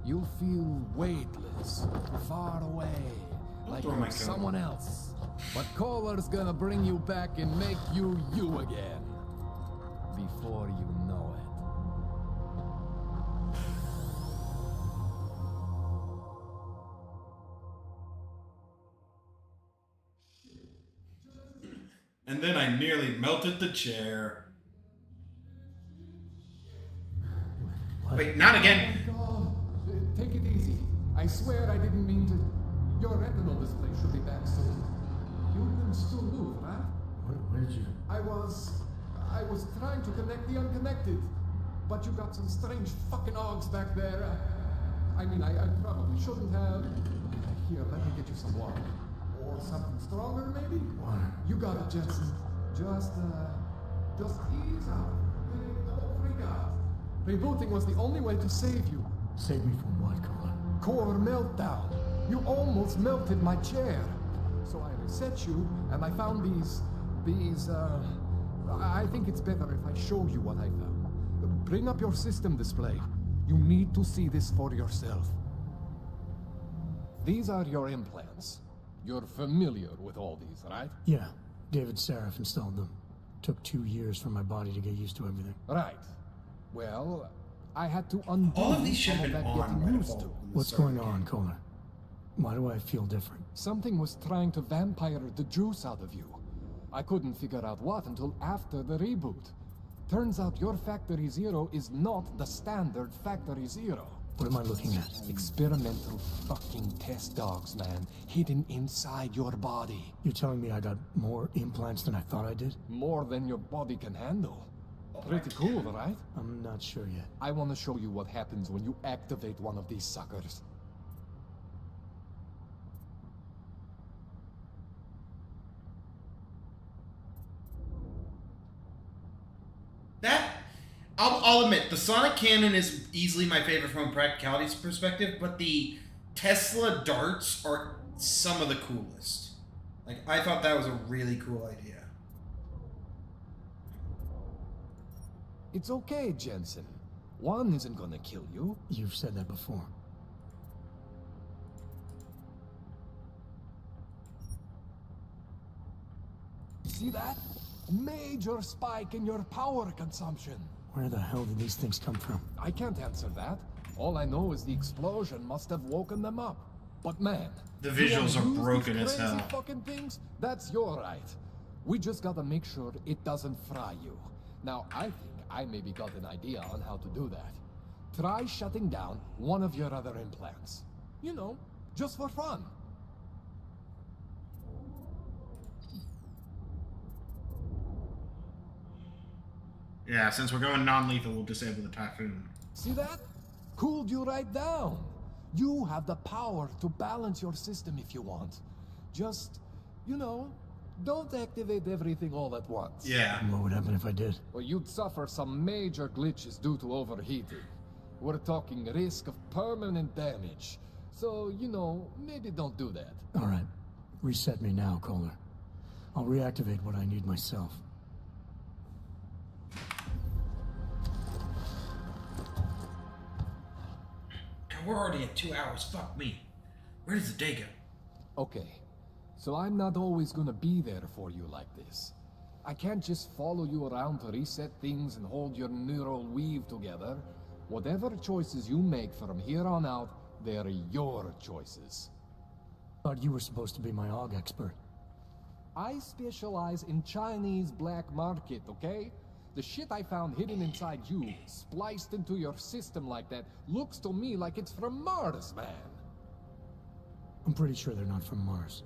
You'll feel weightless, far away, like you're someone else. But Kohler's gonna bring you back and make you you again. Before you know it. And then I nearly melted the chair. Wait, not again. Oh, take it easy. I swear I didn't mean to. Your retinal display should be back soon. You can still move, right? Where did you... I was trying to connect the unconnected, but you got some strange fucking ogs back there. I mean, I probably shouldn't have. Here, let me get you some water. Or something stronger, maybe? Water. You got it, Jensen. Just ease out. Don't freak out. Rebooting was the only way to save you. Save me from what, Kohler? Core meltdown. You almost melted my chair. So I reset you, and I found these, I think it's better if I show you what I found. Bring up your system display. You need to see this for yourself. These are your implants. You're familiar with all these, right? Yeah, David Sarif installed them. Took 2 years for my body to get used to everything. Right. Well, I had to undo all of these should have been that on getting by used default to. What's going on, Kohler? Why do I feel different? Something was trying to vampire the juice out of you. I couldn't figure out what until after the reboot. Turns out your Factory Zero is not the standard Factory Zero. What am I looking at? Experimental fucking test dogs, man. Hidden inside your body. You're telling me I got more implants than I thought I did? More than your body can handle. Pretty cool, right? I'm not sure yet. I want to show you what happens when you activate one of these suckers. That, I'll admit, the Sonic canon is easily my favorite from a practicalities perspective, but the Tesla darts are some of the coolest. Like, I thought that was a really cool idea. It's okay, Jensen. One isn't gonna kill you. You've said that before. See that? Major spike in your power consumption. Where the hell did these things come from? I can't answer that. All I know is the explosion must have woken them up. But man, the visuals are broken as hell. Crazy fucking things? That's your right. We just gotta make sure it doesn't fry you. Now, I think I maybe got an idea on how to do that. Try shutting down one of your other implants. You know, just for fun. Yeah, since we're going non-lethal, we'll disable the Typhoon. See that? Cooled you right down. You have the power to balance your system if you want. Just, you know, don't activate everything all at once. Yeah. What would happen if I did? Well, you'd suffer some major glitches due to overheating. We're talking risk of permanent damage. So, you know, maybe don't do that. All right. Reset me now, Kohler. I'll reactivate what I need myself. We're already at 2 hours. Fuck me. Where does the day go? Okay. So I'm not always gonna be there for you like this. I can't just follow you around to reset things and hold your neural weave together. Whatever choices you make from here on out, they're your choices. Thought you were supposed to be my AUG expert. I specialize in Chinese black market, okay? The shit I found hidden inside you, spliced into your system like that, looks to me like it's from Mars, man. I'm pretty sure they're not from Mars.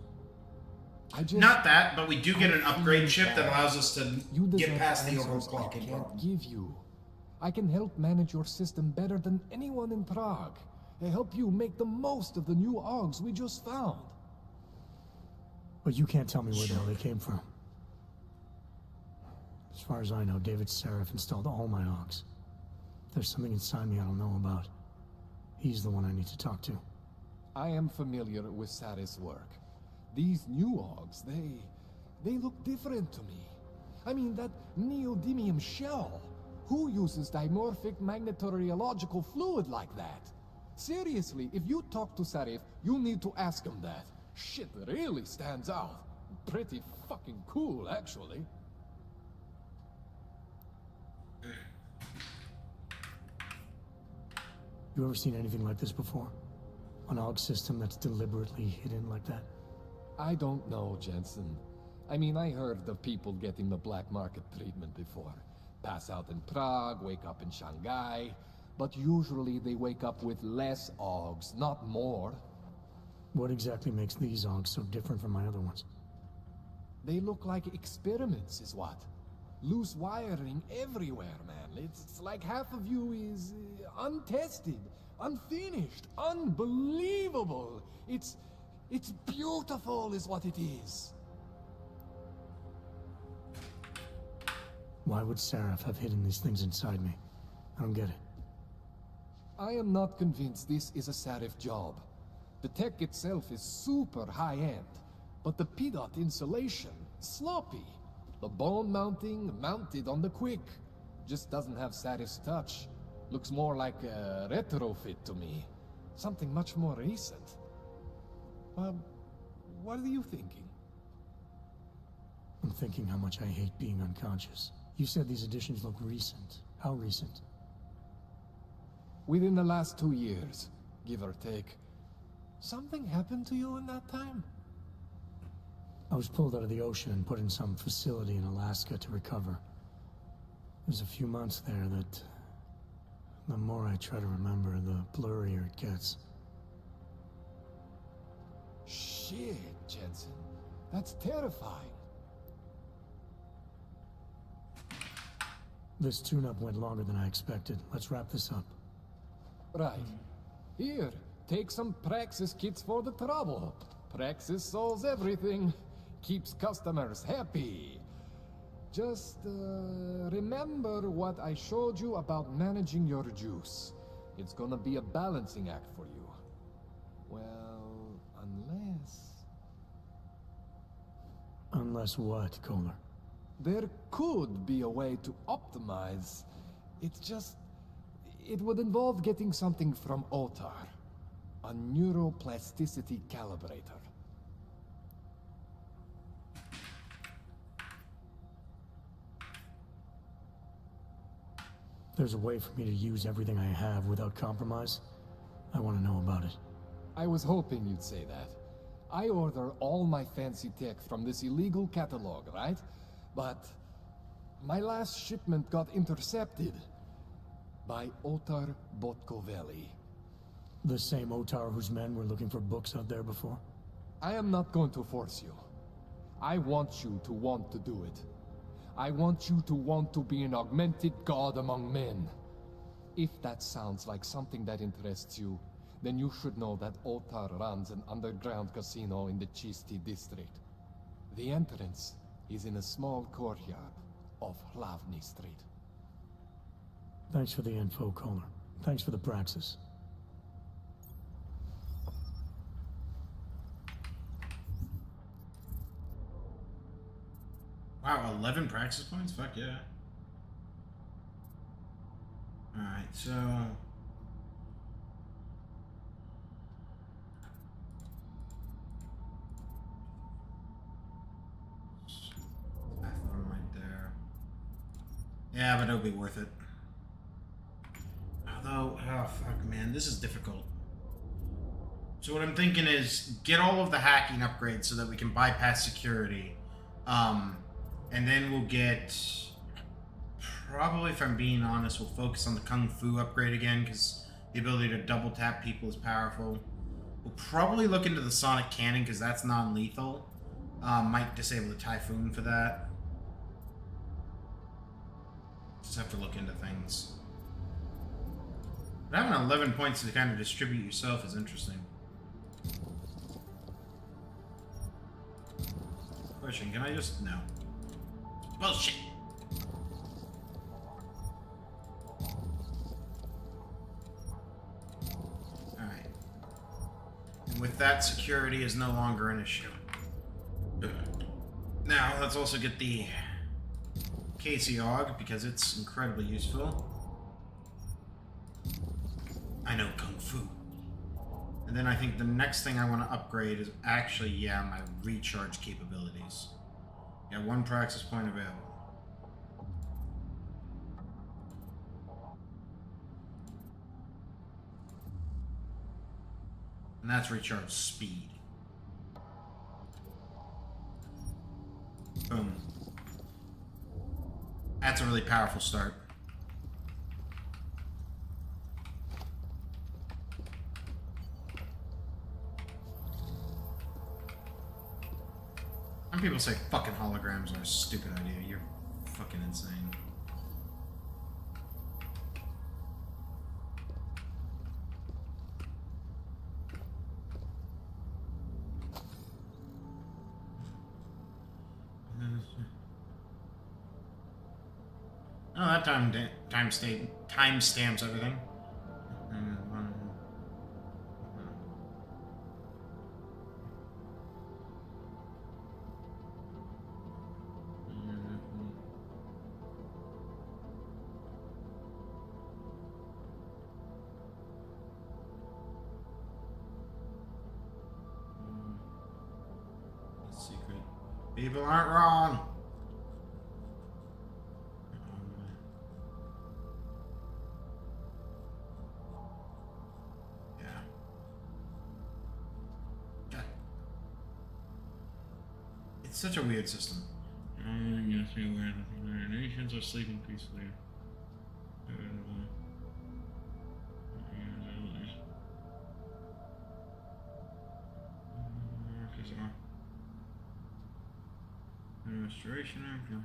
Not that, but we do get an upgrade chip that allows us to get past the overclocking I can't problem. give you. I can help manage your system better than anyone in Prague. I help you make the most of the new AUGs we just found. But you can't tell me where the hell they came from. As far as I know, David Seraph installed all my AUGs. If there's something inside me I don't know about, he's the one I need to talk to. I am familiar with Sarah's work. These new AUGs, they look different to me. I mean, that neodymium shell. Who uses dimorphic magnetorheological fluid like that? Seriously, if you talk to Sarif, you need to ask him that. Shit really stands out. Pretty fucking cool, actually. You ever seen anything like this before? An AUG system that's deliberately hidden like that? I don't know, Jensen. I mean, I heard of people getting the black market treatment before. Pass out in Prague, wake up in Shanghai. But usually they wake up with less AUGs, not more. What exactly makes these AUGs so different from my other ones? They look like experiments, is what? Loose wiring everywhere, man. It's like half of you is untested, unfinished, unbelievable. It's beautiful is what it is. Why would Seraph have hidden these things inside me? I don't get it. I am not convinced this is a Sarif job. The tech itself is super high-end, but the PDOT insulation, sloppy. The bone mounting, mounted on the quick. Just doesn't have Sarif's touch. Looks more like a retrofit to me. Something much more recent. What are you thinking? I'm thinking how much I hate being unconscious. You said these additions look recent. How recent? Within the last 2 years, give or take. Something happened to you in that time? I was pulled out of the ocean and put in some facility in Alaska to recover. There's a few months there that... the more I try to remember, the blurrier it gets. Shit, Jensen. That's terrifying. This tune-up went longer than I expected. Let's wrap this up. Right. Here, take some Praxis kits for the trouble. Praxis solves everything. Keeps customers happy. Just, remember what I showed you about managing your juice. It's gonna be a balancing act for you. Well, One less what, Kohler? There could be a way to optimize. It's just... it would involve getting something from Otar. A neuroplasticity calibrator. There's a way for me to use everything I have without compromise? I want to know about it. I was hoping you'd say that. I order all my fancy tech from this illegal catalog, right? But my last shipment got intercepted by Otar Botkoveli. The same Otar whose men were looking for books out there before? I am not going to force you. I want you to want to do it. I want you to want to be an augmented god among men. If that sounds like something that interests you, then you should know that Otar runs an underground casino in the Chisti district. The entrance is in a small courtyard off Hlavny Street. Thanks for the info, Kohler. Thanks for the praxis. Wow, 11 praxis points? Fuck yeah. Alright, so... platform right there. Yeah, but it'll be worth it. Although, oh fuck man, this is difficult. So what I'm thinking is get all of the hacking upgrades so that we can bypass security. And then we'll get, probably if I'm being honest, we'll focus on the Kung Fu upgrade again because the ability to double tap people is powerful. We'll probably look into the Sonic Cannon because that's non-lethal. Might disable the Typhoon for that. Just have to look into things. But having 11 points to kind of distribute yourself is interesting. Question, can I just... no. Bullshit! Alright. And with that, security is no longer an issue. Now, let's also get the Casey Aug, because it's incredibly useful. I know Kung Fu. And then I think the next thing I want to upgrade is actually, yeah, my recharge capabilities. Yeah, 1 praxis point available. And that's recharge speed. Boom. That's a really powerful start. Some people say fucking holograms are a stupid idea. You're fucking insane. Oh, that time stamps everything. Secret. People aren't wrong. It's such a weird system. Yes, be aware that the nations are sleeping peacefully. Restoration after.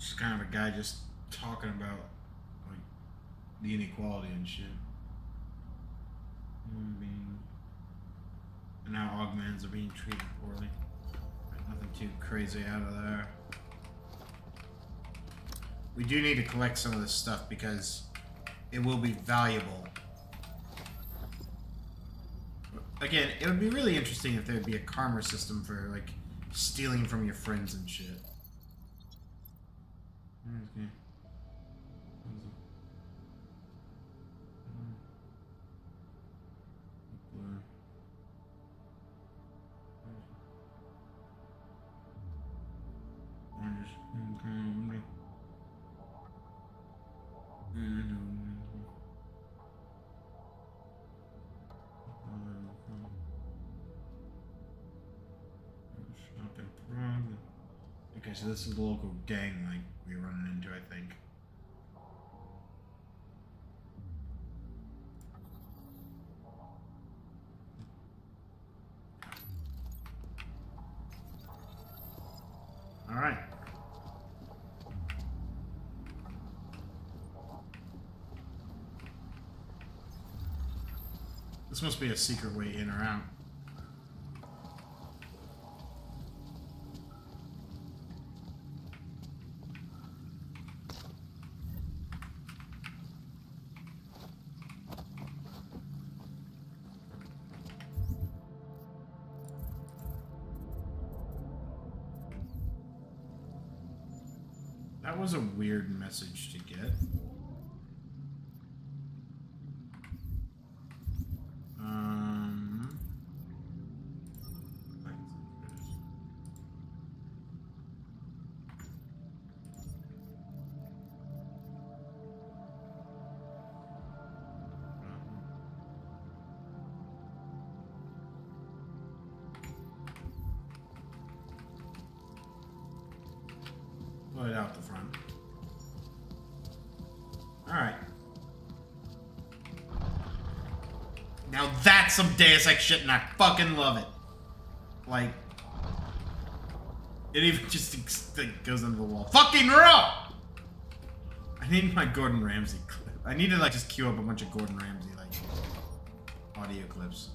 Just kind of a guy just talking about like the inequality and shit. And how augments are being treated poorly. Nothing too crazy out of there. We do need to collect some of this stuff because it will be valuable. Again, it would be really interesting if there would be a karma system for like stealing from your friends and shit. Okay. Okay, so this is the local gang like we're running into, I think. All right. This must be a secret way in or out. That was a weird message to get. Let it out the front. Alright. Now that's some Deus Ex shit and I fucking love it. Like, it even just goes into the wall. Fucking raw! I need my Gordon Ramsay clip. I need to like just queue up a bunch of Gordon Ramsay like audio clips.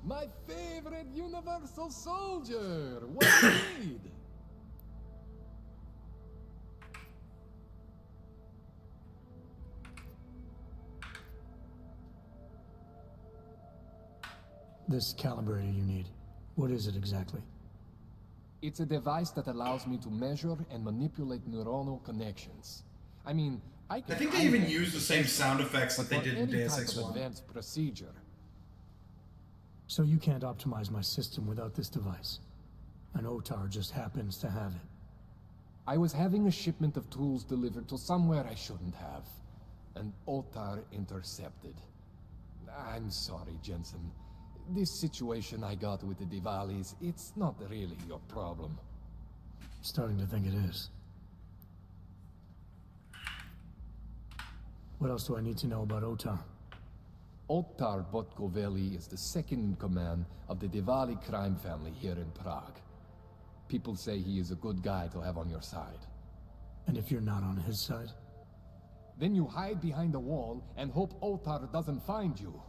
My favorite universal soldier! What do you need? This calibrator you need, what is it exactly? It's a device that allows me to measure and manipulate neuronal connections. I mean, I think they even use the same sound effects that they did in Deus Ex 1. Advanced procedure. So you can't optimize my system without this device. And Otar just happens to have it. I was having a shipment of tools delivered to somewhere I shouldn't have. And Otar intercepted. I'm sorry, Jensen. This situation I got with the Diwalis, it's not really your problem. Starting to think it is. What else do I need to know about Otar? Otar Botkoveli is the second in command of the Diwali crime family here in Prague. People say he is a good guy to have on your side. And if you're not on his side? Then you hide behind a wall and hope Otar doesn't find you.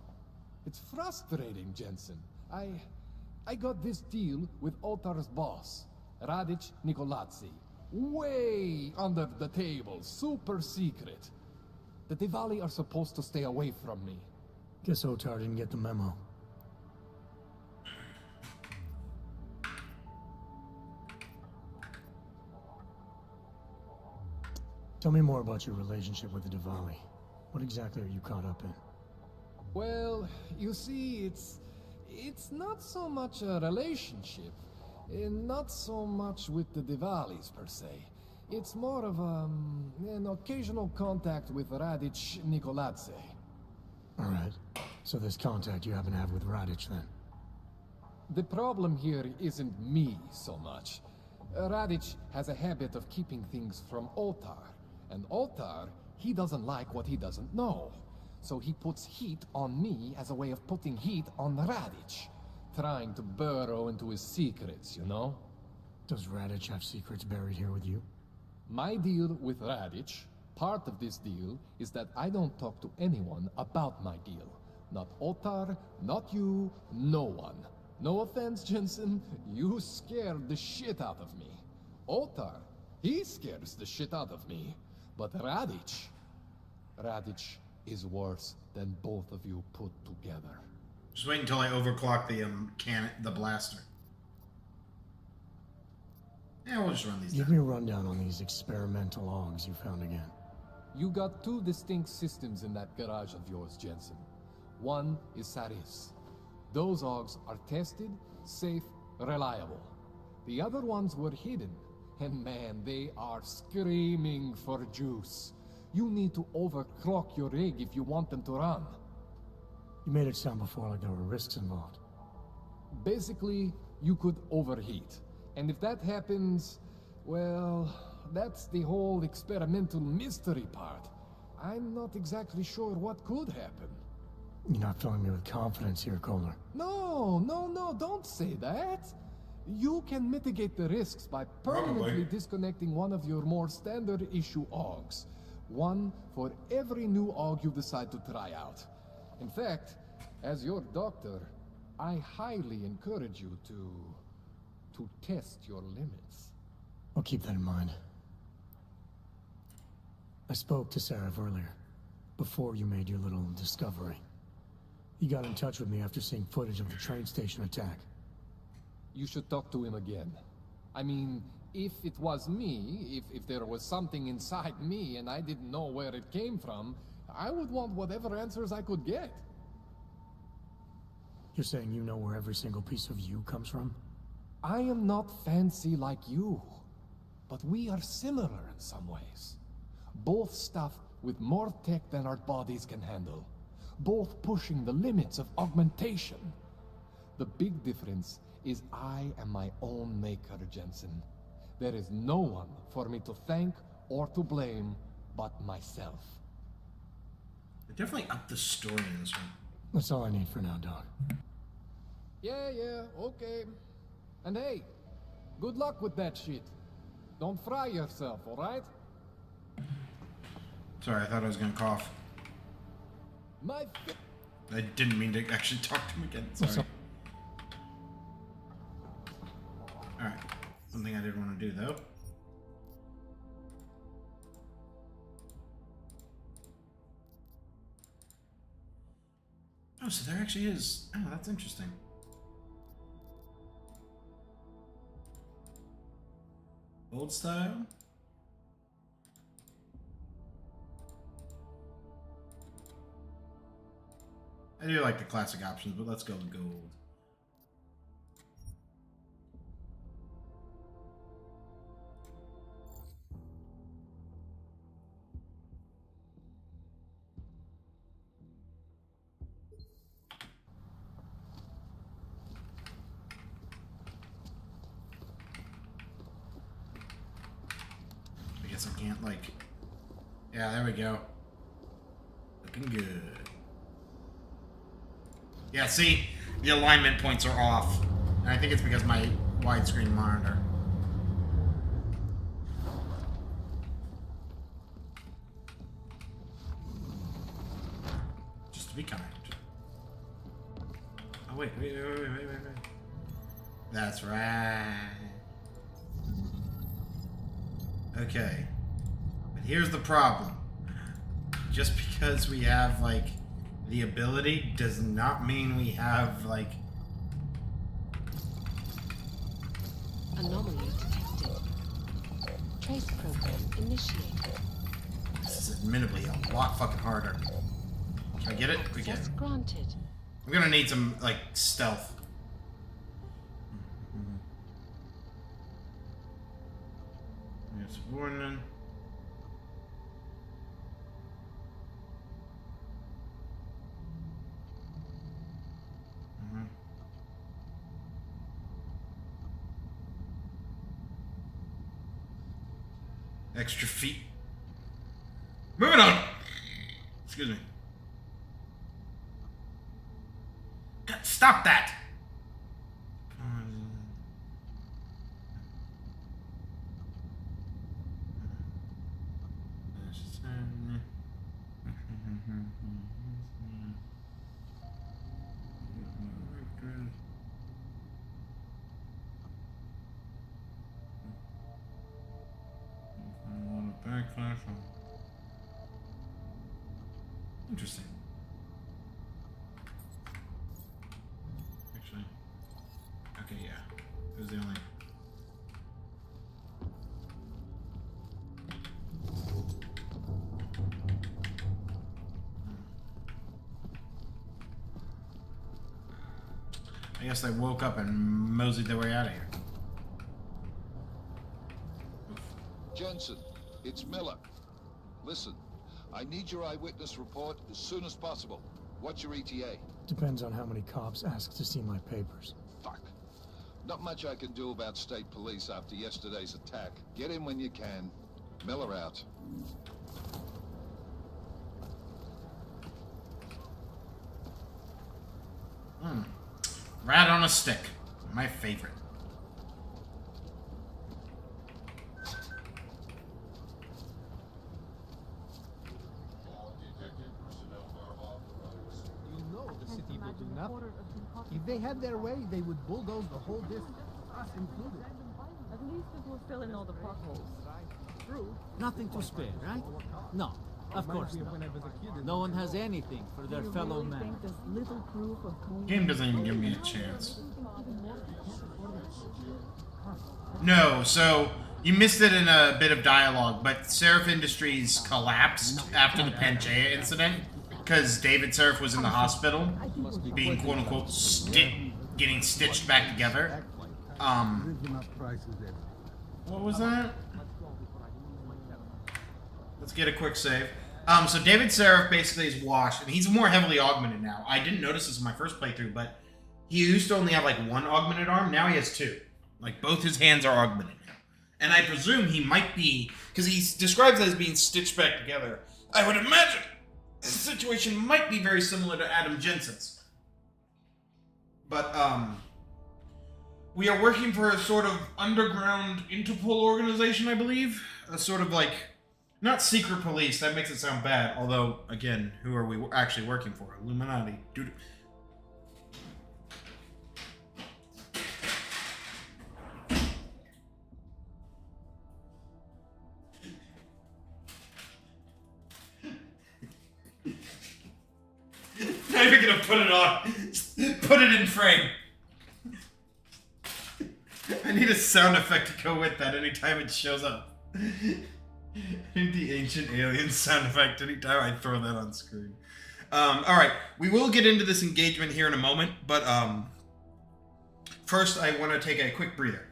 It's frustrating, Jensen. I got this deal with Otar's boss, Radic Nikoladze. Way under the table, super secret. The Diwali are supposed to stay away from me. Guess Otar didn't get the memo. Tell me more about your relationship with the Diwali. What exactly are you caught up in? Well, you see, it's not so much a relationship, not so much with the Diwalis per se. It's more of an occasional contact with Radic Nikoladze. All right. So this contact you happen to have with Radic then? The problem here isn't me so much. Radic has a habit of keeping things from Otar, and Otar, he doesn't like what he doesn't know. So he puts heat on me as a way of putting heat on Radic. Trying to burrow into his secrets, you know? Does Radic have secrets buried here with you? My deal with Radic, part of this deal, is that I don't talk to anyone about my deal. Not Otar, not you, no one. No offense, Jensen, you scared the shit out of me. Otar, he scares the shit out of me. But Radic is worse than both of you put together. Just wait until I overclock the blaster. Yeah, we'll just run these Give down. me a rundown on these experimental logs you found again. You got two distinct systems in that garage of yours, Jensen. One is Saris. Those logs are tested, safe, reliable. The other ones were hidden, and man, they are screaming for juice. You need to overclock your rig if you want them to run. You made it sound before like there were risks involved. Basically, you could overheat. And if that happens, well, that's the whole experimental mystery part. I'm not exactly sure what could happen. You're not filling me with confidence here, Calder. No, don't say that. You can mitigate the risks by permanently disconnecting one of your more standard issue AUGs. One for every new AUG you decide to try out. In fact, as your doctor, I highly encourage you to test your limits. I'll keep that in mind. I spoke to Sarif earlier, before you made your little discovery. He got in touch with me after seeing footage of the train station attack. You should talk to him again. I mean, if it was me, if there was something inside me and I didn't know where it came from, I would want whatever answers I could get. You're saying you know where every single piece of you comes from? I am not fancy like you, but we are similar in some ways. Both stuffed with more tech than our bodies can handle. Both pushing the limits of augmentation. The big difference is I am my own maker, Jensen. There is no one for me to thank or to blame but myself. They definitely upped the story in this one. That's all I need for now, Doc. Yeah, okay. And hey, good luck with that shit. Don't fry yourself, alright? Sorry, I thought I was gonna cough. I didn't mean to actually talk to him again. Sorry. Alright. Something I didn't want to do, though. Oh, so there actually is... Oh, that's interesting. Old style? I do like the classic options, but let's go with gold. I guess I can't, like... Yeah, there we go. Looking good. Yeah, see? The alignment points are off. And I think it's because my widescreen monitor. Just to be kind. Oh, wait. That's right. Okay. But here's the problem. Just because we have, like, the ability does not mean we have, like... Anomaly detected. Trace program initiated. This is admittedly a lot fucking harder. Can I get it? We get it. Granted. I'm gonna need some, like, stealth. Yes, warning. Extra feet. Moving on. Excuse me. God, stop that. Interesting. Actually. Okay, yeah. It was the only... I guess they woke up and moseyed their way out of here. Jensen, it's Miller. Listen, I need your eyewitness report as soon as possible. What's your ETA? Depends on how many cops ask to see my papers. Fuck. Not much I can do about state police after yesterday's attack. Get in when you can. Miller out. Rat on a stick. My favorite. You know the city will do nothing. If they had their way, they would bulldoze the whole district, us included. At least it will fill in all the potholes. True. Nothing to spare, right? No, of course not. No one has anything for their fellow man. Game doesn't even give me a chance. No, so you missed it in a bit of dialogue, but Seraph Industries collapsed after the Pangaea incident because David Seraph was in the hospital, being quote unquote getting stitched back together. What was that? Let's get a quick save. So David Seraph basically is washed, and he's more heavily augmented now. I didn't notice this in my first playthrough, but he used to only have like one augmented arm. Now he has two. Like both his hands are augmented now. And I presume he might be, because he describes it as being stitched back together. I would imagine this situation might be very similar to Adam Jensen's. But we are working for a sort of underground Interpol organization, I believe. A sort of like, not secret police, that makes it sound bad. Although, again, who are we actually working for? Illuminati. Dude. Not even gonna put it on. Just put it in frame. I need a sound effect to go with that anytime it shows up. The ancient alien sound effect anytime I throw that on screen. Alright, we will get into this engagement here in a moment, but first I want to take a quick breather.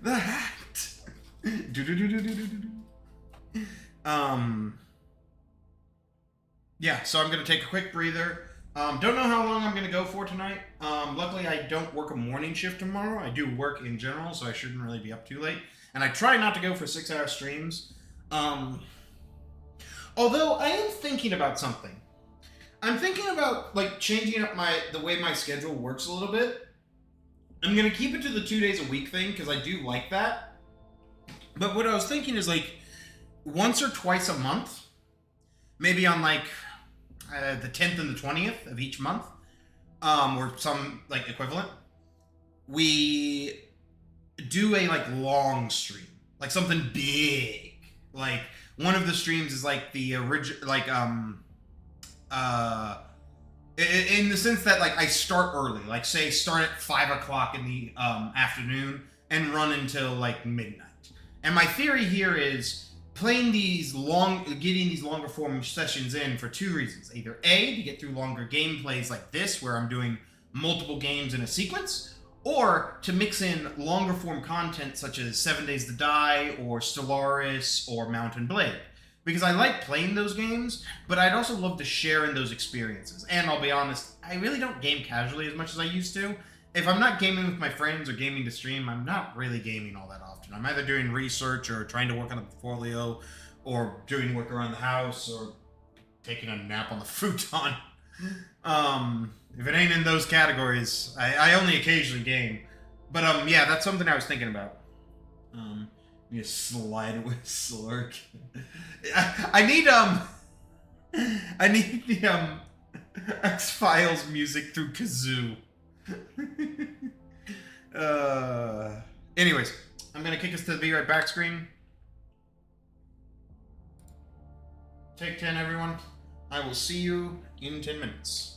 The hat! Yeah, so I'm going to take a quick breather. Don't know how long I'm going to go for tonight. Luckily, I don't work a morning shift tomorrow. I do work in general, so I shouldn't really be up too late. And I try not to go for 6-hour streams. Although, I am thinking about something. I'm thinking about, like, changing up the way my schedule works a little bit. I'm going to keep it to the 2 days a week thing, because I do like that. But what I was thinking is, like, once or twice a month, maybe on, like, the 10th and the 20th of each month, or some, like, equivalent, we do a, like, long stream. Like, something big. Like, one of the streams is, like, the original, like, in the sense that, like, I start early. Like, say, start at 5 o'clock in the afternoon and run until, like, midnight. And my theory here is getting these longer form sessions in for two reasons. Either A, to get through longer gameplays like this, where I'm doing multiple games in a sequence, or to mix in longer form content such as 7 Days to Die, or Stellaris, or Mountain Blade. Because I like playing those games, but I'd also love to share in those experiences. And I'll be honest, I really don't game casually as much as I used to. If I'm not gaming with my friends or gaming to stream, I'm not really gaming all that often. I'm either doing research or trying to work on a portfolio or doing work around the house or taking a nap on the futon. If it ain't in those categories, I only occasionally game. But yeah, that's something I was thinking about. You slide with Slurk. I need the X-Files music through Kazoo. Anyways, I'm gonna kick us to the Be Right Back screen. Take 10, everyone. I will see you in 10 minutes.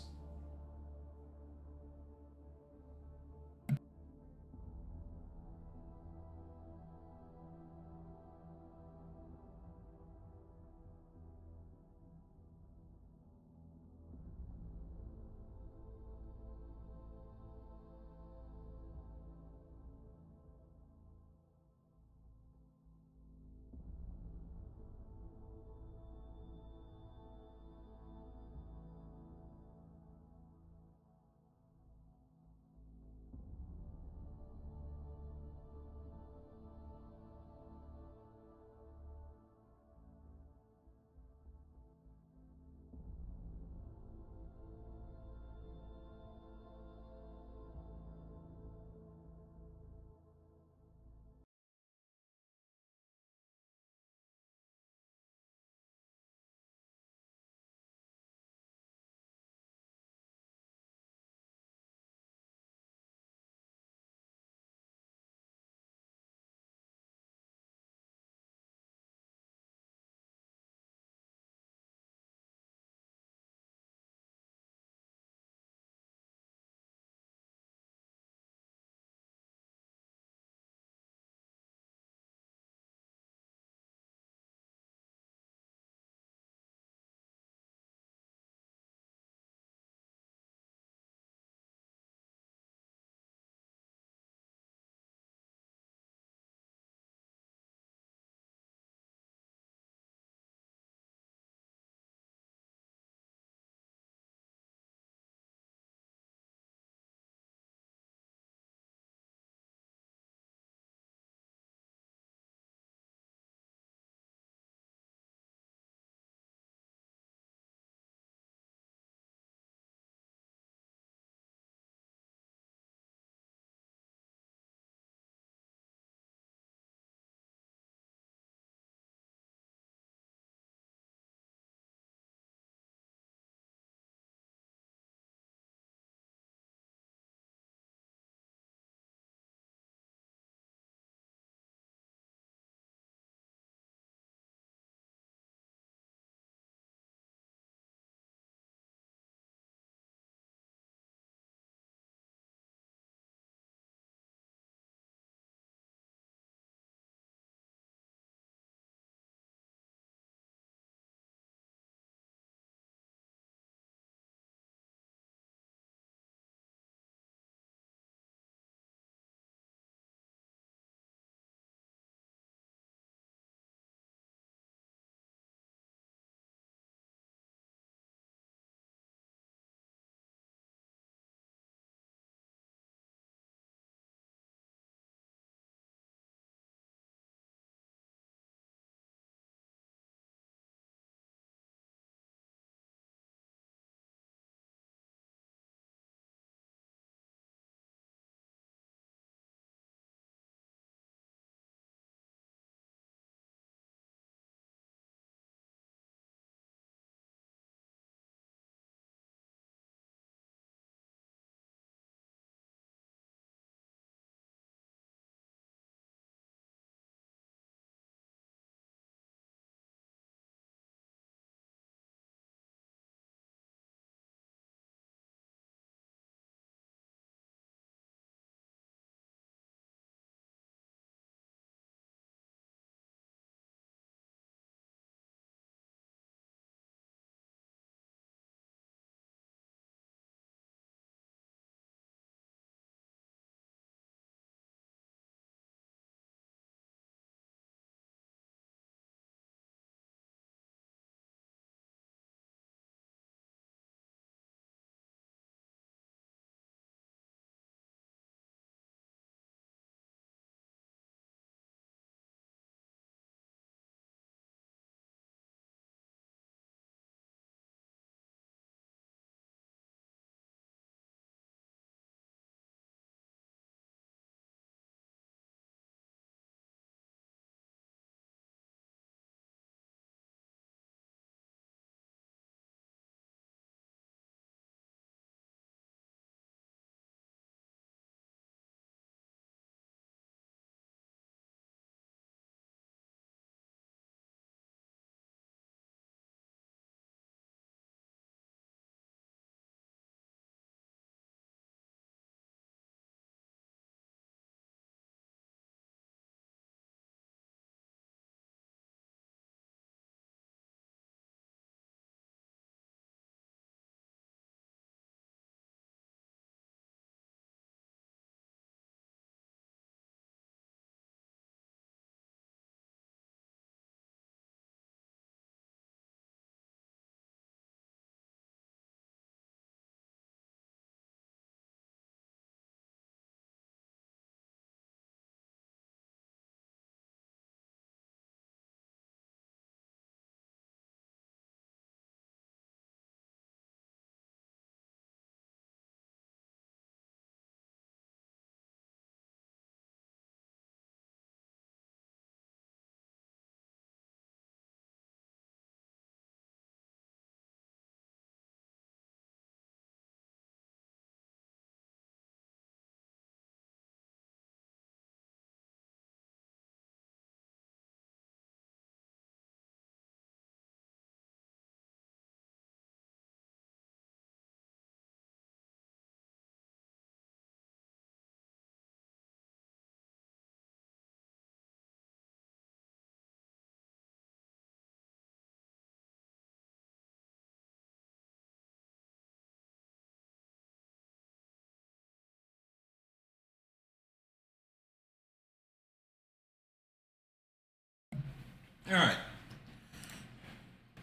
Alright.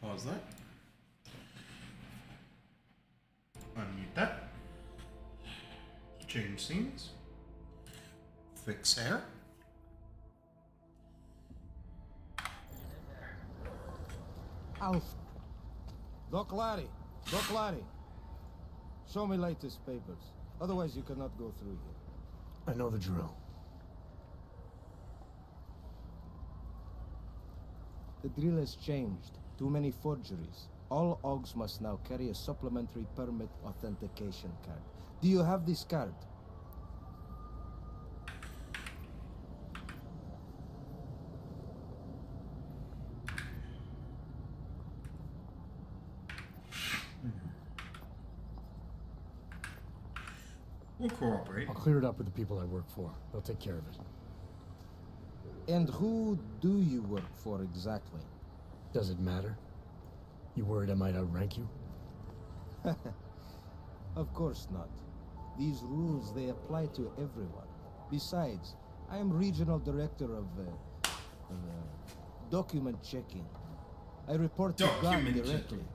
Pause that. Unmute that. Change scenes. Fix hair. Alf. Doc Larry. Doc Larry. Show me latest papers. Otherwise you cannot go through here. I know the drill. The drill has changed. Too many forgeries. All OGs must now carry a supplementary permit authentication card. Do you have this card? We'll cooperate. I'll clear it up with the people I work for. They'll take care of it. And who do you work for exactly? Does it matter? You worried I might outrank you? Of course not. These rules, they apply to everyone. Besides, I am regional director of document checking. I report to God directly.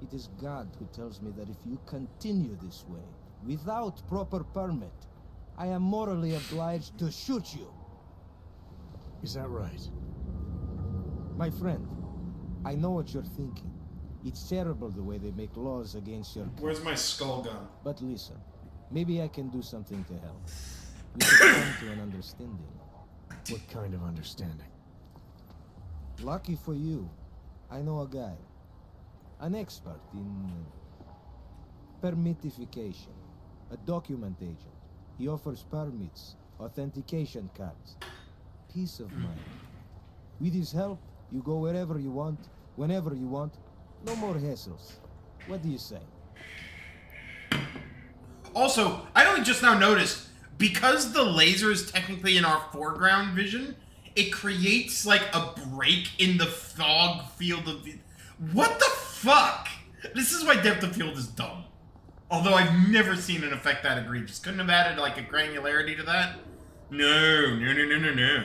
It is God who tells me that if you continue this way, without proper permit, I am morally obliged to shoot you. Is that right? My friend, I know what you're thinking. It's terrible the way they make laws against your... Where's my skull gun? But listen, maybe I can do something to help. We should come to an understanding. What kind of understanding? Lucky for you, I know a guy. An expert in permitification. A document agent. He offers permits, authentication cards. Peace of mind. With his help, you go wherever you want, whenever you want. No more hassles. What do you say? Also, I only just now noticed, because the laser is technically in our foreground vision, it creates like a break in the fog field of... What the fuck? This is why depth of field is dumb. Although I've never seen an effect that egregious. Couldn't have added like a granularity to that? No, no, no, no, no, no.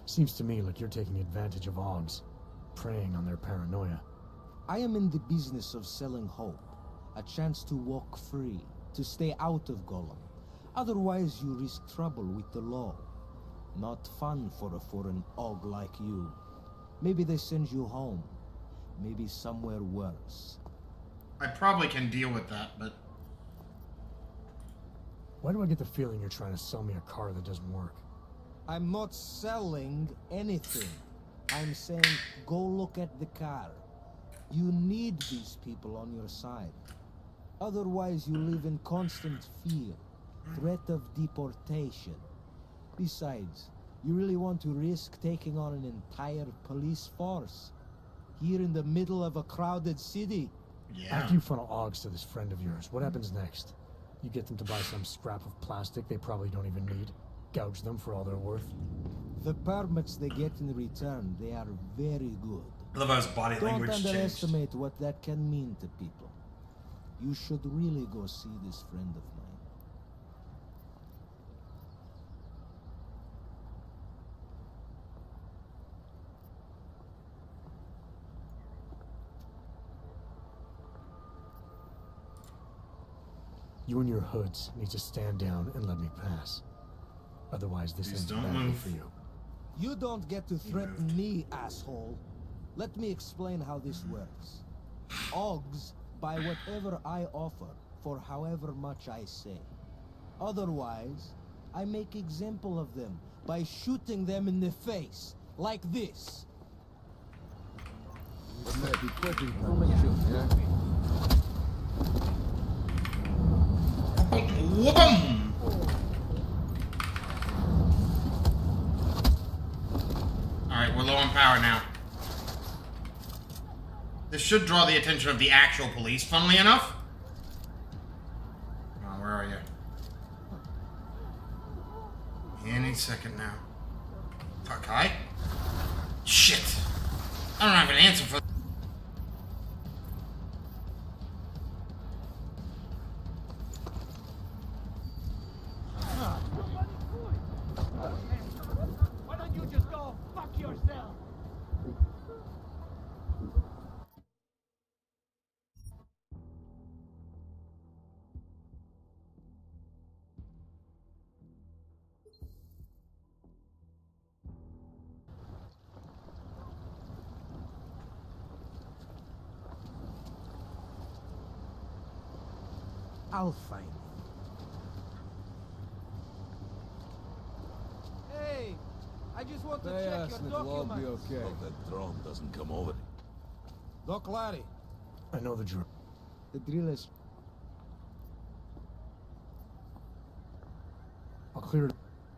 Seems to me like you're taking advantage of OGs, preying on their paranoia. I am in the business of selling hope. A chance to walk free, to stay out of Golem. Otherwise you risk trouble with the law. Not fun for a foreign OG like you. Maybe they send you home. Maybe somewhere worse. I probably can deal with that, but... Why do I get the feeling you're trying to sell me a car that doesn't work? I'm not selling anything. I'm saying go look at the car. You need these people on your side. Otherwise you live in constant fear, threat of deportation. Besides, you really want to risk taking on an entire police force? Here in the middle of a crowded city? Yeah. After you funnel OGs to this friend of yours, what happens next? You get them to buy some scrap of plastic they probably don't even need? Gouge them for all they're worth? The permits they get in return, they are very good. I love how his body language Don't changed. underestimate what that can mean to people. You should really go see this friend of mine. You and your hoods need to stand down and let me pass. Otherwise, this Please ends don't badly move. for you. You don't get to threaten me, asshole. Let me explain how this works. OGs buy whatever I offer for however much I say. Otherwise, I make example of them by shooting them in the face, like this. Whoop'em! Alright, we're low on power now. This should draw the attention of the actual police, funnily enough. Come on, where are you? Any second now. Fuck, hi? Shit! I don't have an answer for. Why don't you just go fuck yourself? I'll find him. Hey, I just want to check your documents. Be okay. Hope that drone doesn't come over. Doc Larry. I know the drill. The drill is... I'll clear it.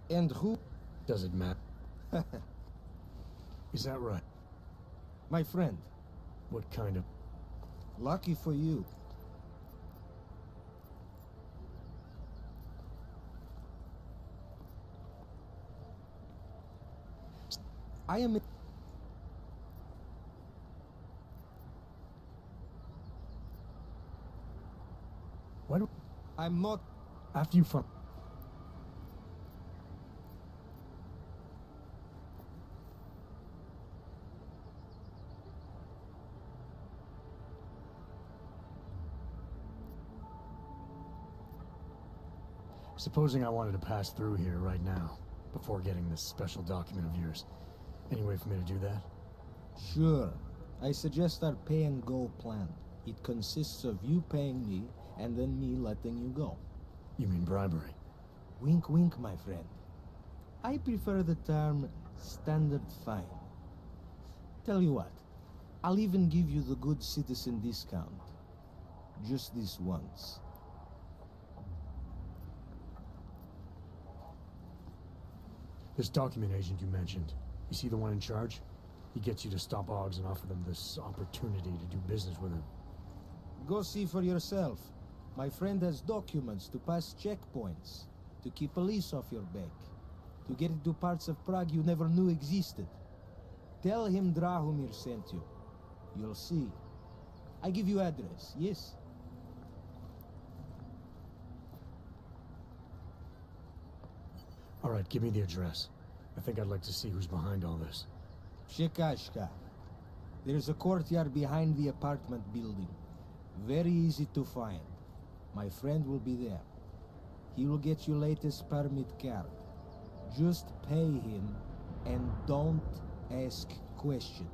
And who? Does it matter? Is that right? My friend. What kind of... Lucky for you. I am... Why do... I'm not... After you find... Supposing I wanted to pass through here right now, before getting this special document of yours. Any way for me to do that? Sure. I suggest our pay-and-go plan. It consists of you paying me, and then me letting you go. You mean bribery? Wink, wink, my friend. I prefer the term standard fine. Tell you what, I'll even give you the good citizen discount. Just this once. This document agent you mentioned, you see the one in charge? He gets you to stop Oggs and offer them this opportunity to do business with him. Go see for yourself. My friend has documents to pass checkpoints, to keep police off your back, to get into parts of Prague you never knew existed. Tell him Drahomir sent you. You'll see. I give you address, yes? All right, give me the address. I think I'd like to see who's behind all this. Shekashka. There's a courtyard behind the apartment building. Very easy to find. My friend will be there. He will get your latest permit card. Just pay him and don't ask questions.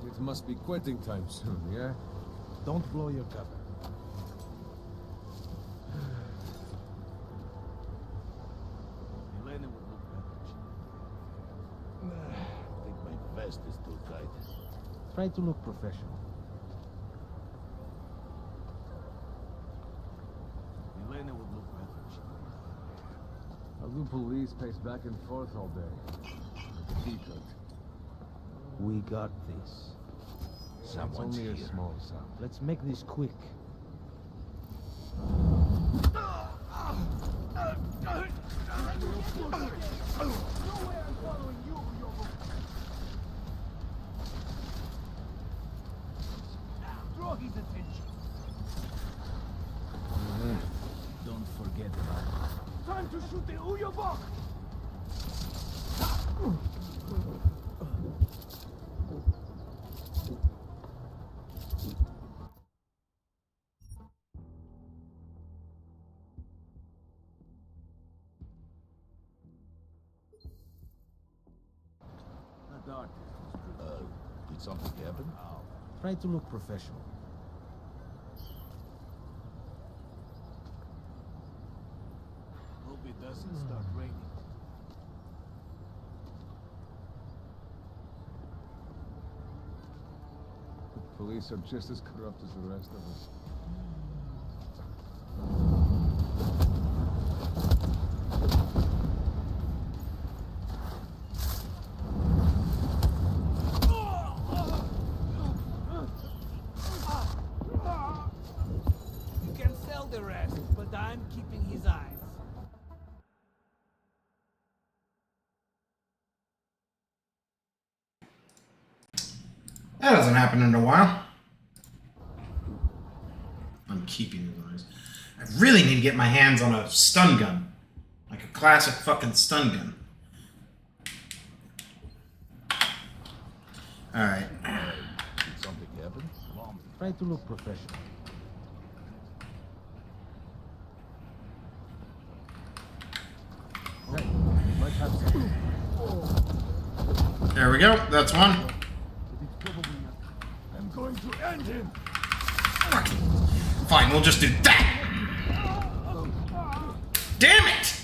It must be quitting time soon, yeah? Don't blow your cover. Elena would look better. I think my vest is too tight. Try to look professional. Elena would look better. How do police pace back and forth all day? Detailed. We got this. Someone's only here. a small sound. Let's make this quick. Draw his attention. Don't forget about it. Time to shoot the Uyobok! That artist was pretty. Did something happen? Try to look professional. Hope it doesn't start raining. The police are just as corrupt as the rest of us. You can sell the rest, but I'm keeping his eyes. That hasn't happened in a while. I'm keeping the noise. I really need to get my hands on a stun gun. Like a classic fucking stun gun. Alright. Did something happen? Try to look professional. Hey, might have some. There we go. That's one. I'm going to end him. Fine, we'll just do that. Damn it!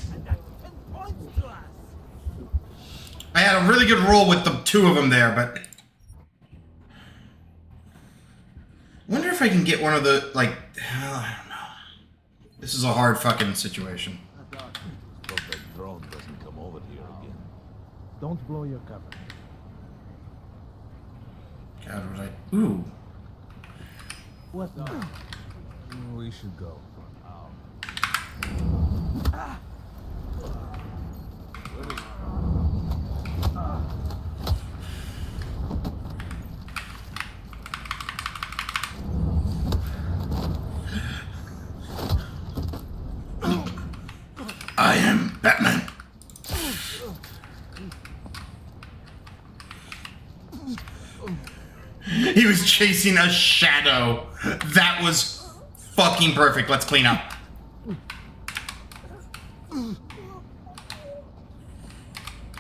I had a really good roll with the two of them there, but I wonder if I can get one of the, like, I don't know. This is a hard fucking situation. Hope that drone doesn't come over here again. Don't blow your cover. God, was I? Ooh. What the? We should go. I am Batman. He was chasing a shadow. That was fucking perfect. Let's clean up.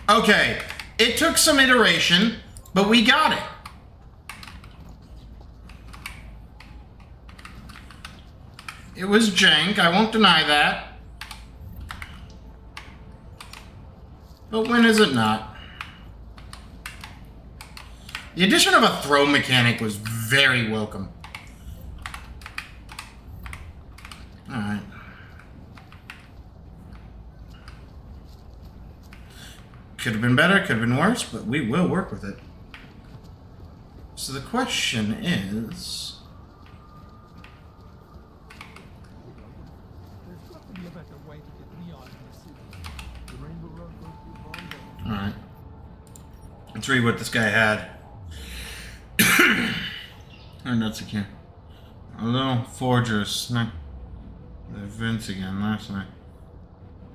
Okay, it took some iteration, but we got it. It was jank, I won't deny that. But when is it not? The addition of a throw mechanic was very welcome. Alright. Could have been better, could have been worse, but we will work with it. So the question is... Alright. Let's read what this guy had. And that's again. A little forger snuck the vents again last night.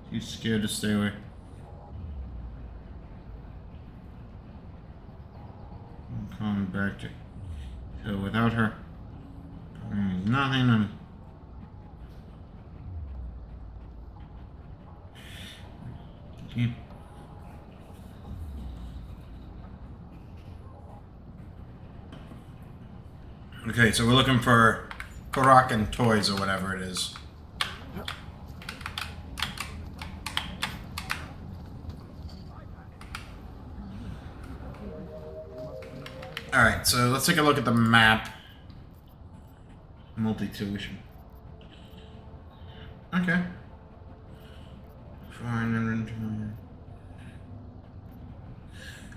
He's scared to stay away. I'm coming back to so without her. Nothing and keep. Okay, so we're looking for Karak and toys or whatever it is. Alright, so let's take a look at the map. Multi-tuition. Okay. Fine inventory.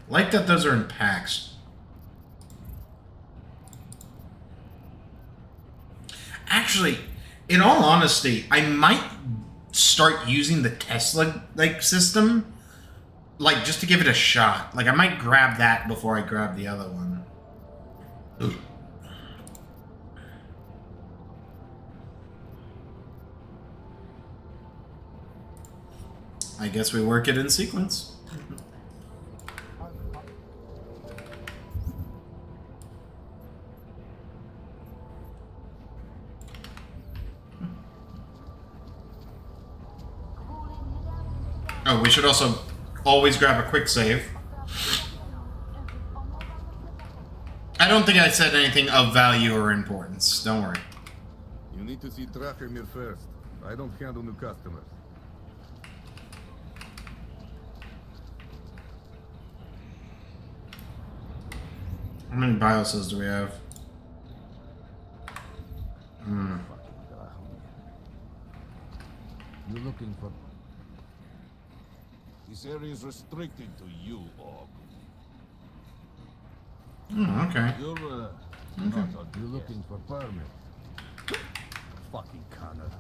Like that those are in packs. Actually, in all honesty, I might start using the Tesla like system, like just to give it a shot. Like I might grab that before I grab the other one. Ugh. I guess we work it in sequence. Oh, we should also always grab a quick save. I don't think I said anything of value or importance. Don't worry. You need to see Drachemir first. I don't handle new customers. How many biocells do we have? You're looking for... This area is restricted to you, Orc. Oh, okay. You're, Okay. You're looking for permit. Fucking Connor.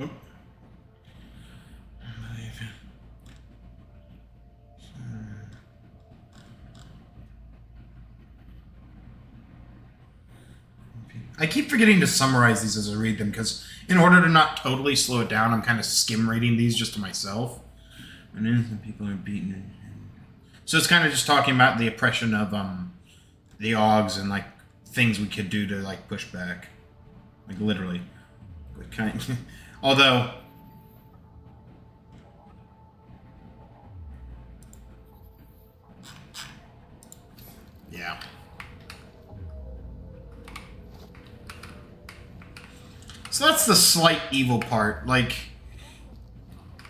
Oop. I keep forgetting to summarize these as I read them, because in order to not totally slow it down, I'm kind of skim reading these just to myself. And innocent people are beaten. So it's kind of just talking about the oppression of the Augs and like things we could do to like push back, like literally. Although. Yeah. So that's the slight evil part. Like,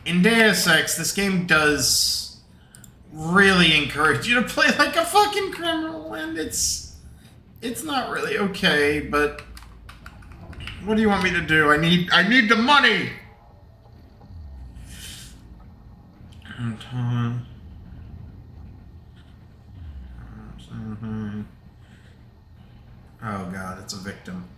in Deus Ex, this game does really encourage you to play like a fucking criminal, and it's not really okay, but what do you want me to do? I need the money! Oh god, it's a victim.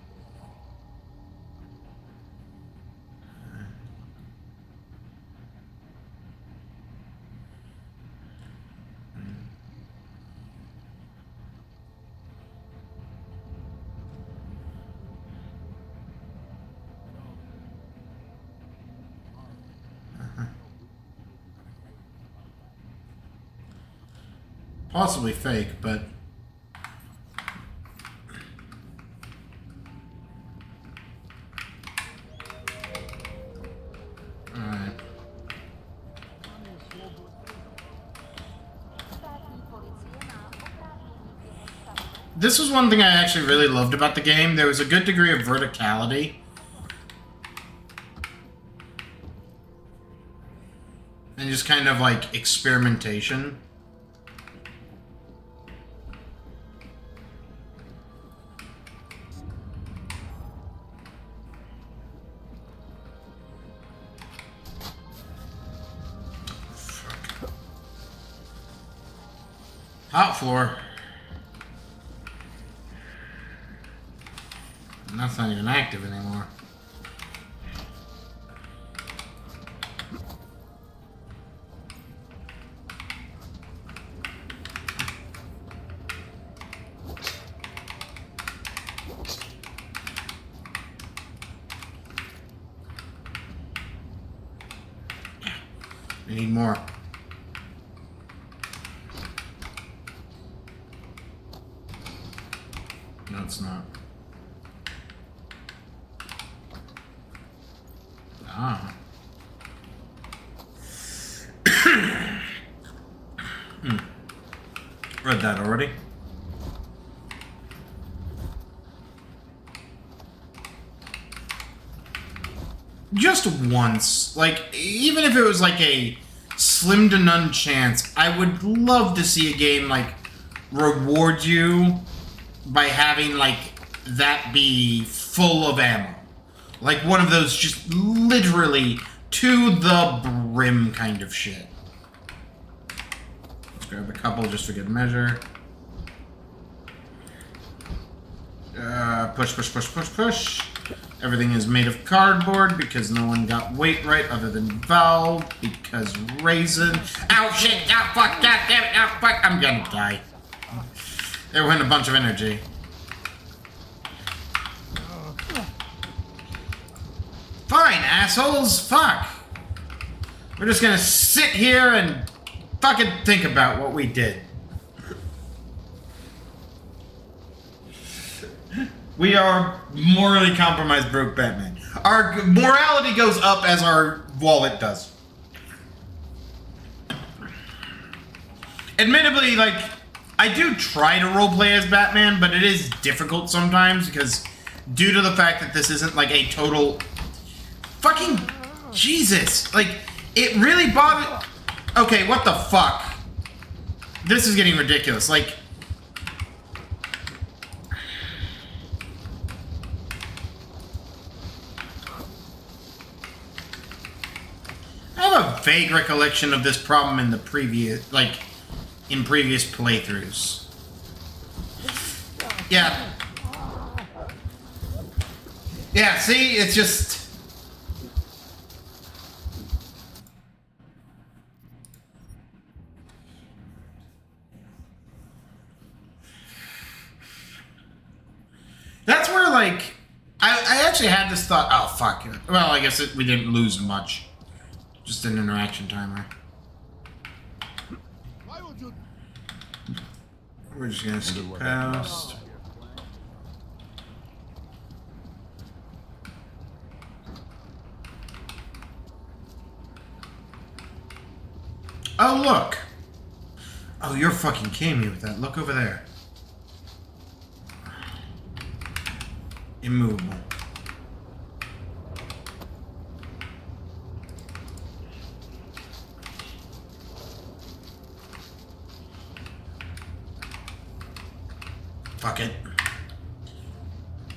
Possibly fake, but... Alright. This was one thing I actually really loved about the game. There was a good degree of verticality. And just kind of like experimentation. Hot floor. And that's not even active anymore. We need more. No, it's not. Ah. Read that already. Just once. Like, even if it was like a slim to none chance, I would love to see a game, like, reward you by having, like, that be full of ammo. Like one of those just literally to the brim kind of shit. Let's grab a couple just for good measure. Push, push, push, push, push. Everything is made of cardboard because no one got weight right other than Valve because Raisin. Ow, shit! Ow, fuck! God damn it! Ow, fuck! I'm gonna die. There went a bunch of energy. Fine, assholes. Fuck. We're just gonna sit here and fucking think about what we did. We are morally compromised broke Batman. Our morality goes up as our wallet does. Admittedly, like, I do try to roleplay as Batman, but it is difficult sometimes because due to the fact that this isn't like a total... Fucking Jesus! Like, it really bothered... Okay, what the fuck? This is getting ridiculous. Like... vague recollection of this problem in the previous, like, in previous playthroughs. Yeah. Yeah, see? It's just... That's where, like, I actually had this thought, oh, fuck. Well, I guess we didn't lose much. Just an interaction timer. We're just gonna skip past. Oh, look. Oh, you're fucking kidding me with that. Look over there. Immovable. Fuck it.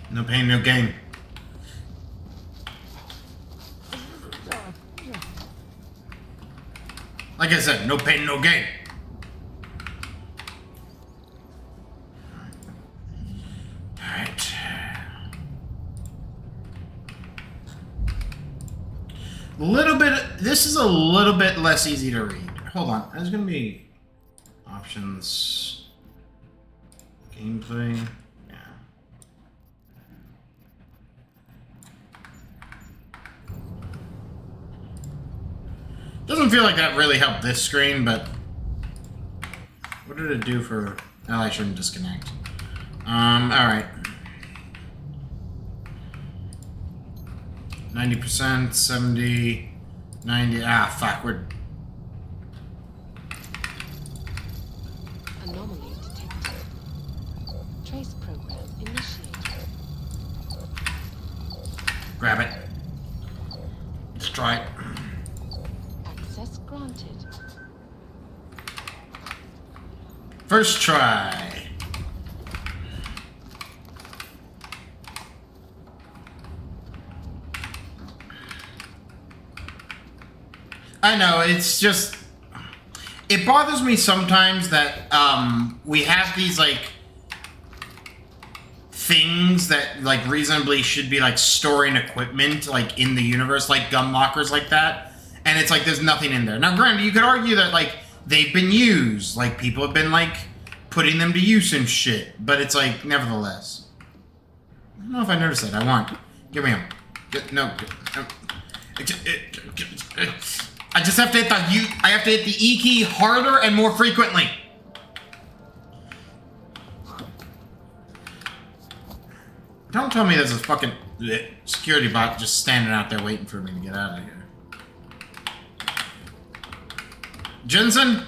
No pain, no gain. Like I said, no pain, no gain. Alright. Little bit, this is a little bit less easy to read. Hold on, there's gonna be options. Gameplay. Yeah. Doesn't feel like that really helped this screen, but what did it do for... Oh, I shouldn't disconnect. Alright. 90%, 70, 90... Ah, fuck, we're... Anomaly detected. Trace program initiated. Grab it. Destroy it. Access granted. First try. I know, it's just... It bothers me sometimes that we have these, like, things that, like, reasonably should be, like, storing equipment, like, in the universe, like gun lockers like that, and it's like there's nothing in there. Now, granted, you could argue that, like, they've been used, like, people have been, like, putting them to use and shit, but it's like, nevertheless. I don't know if I noticed that. I want. Give me them. No. I just have to hit the I have to hit the E key harder and more frequently. Don't tell me there's a fucking security bot just standing out there waiting for me to get out of here. Jensen,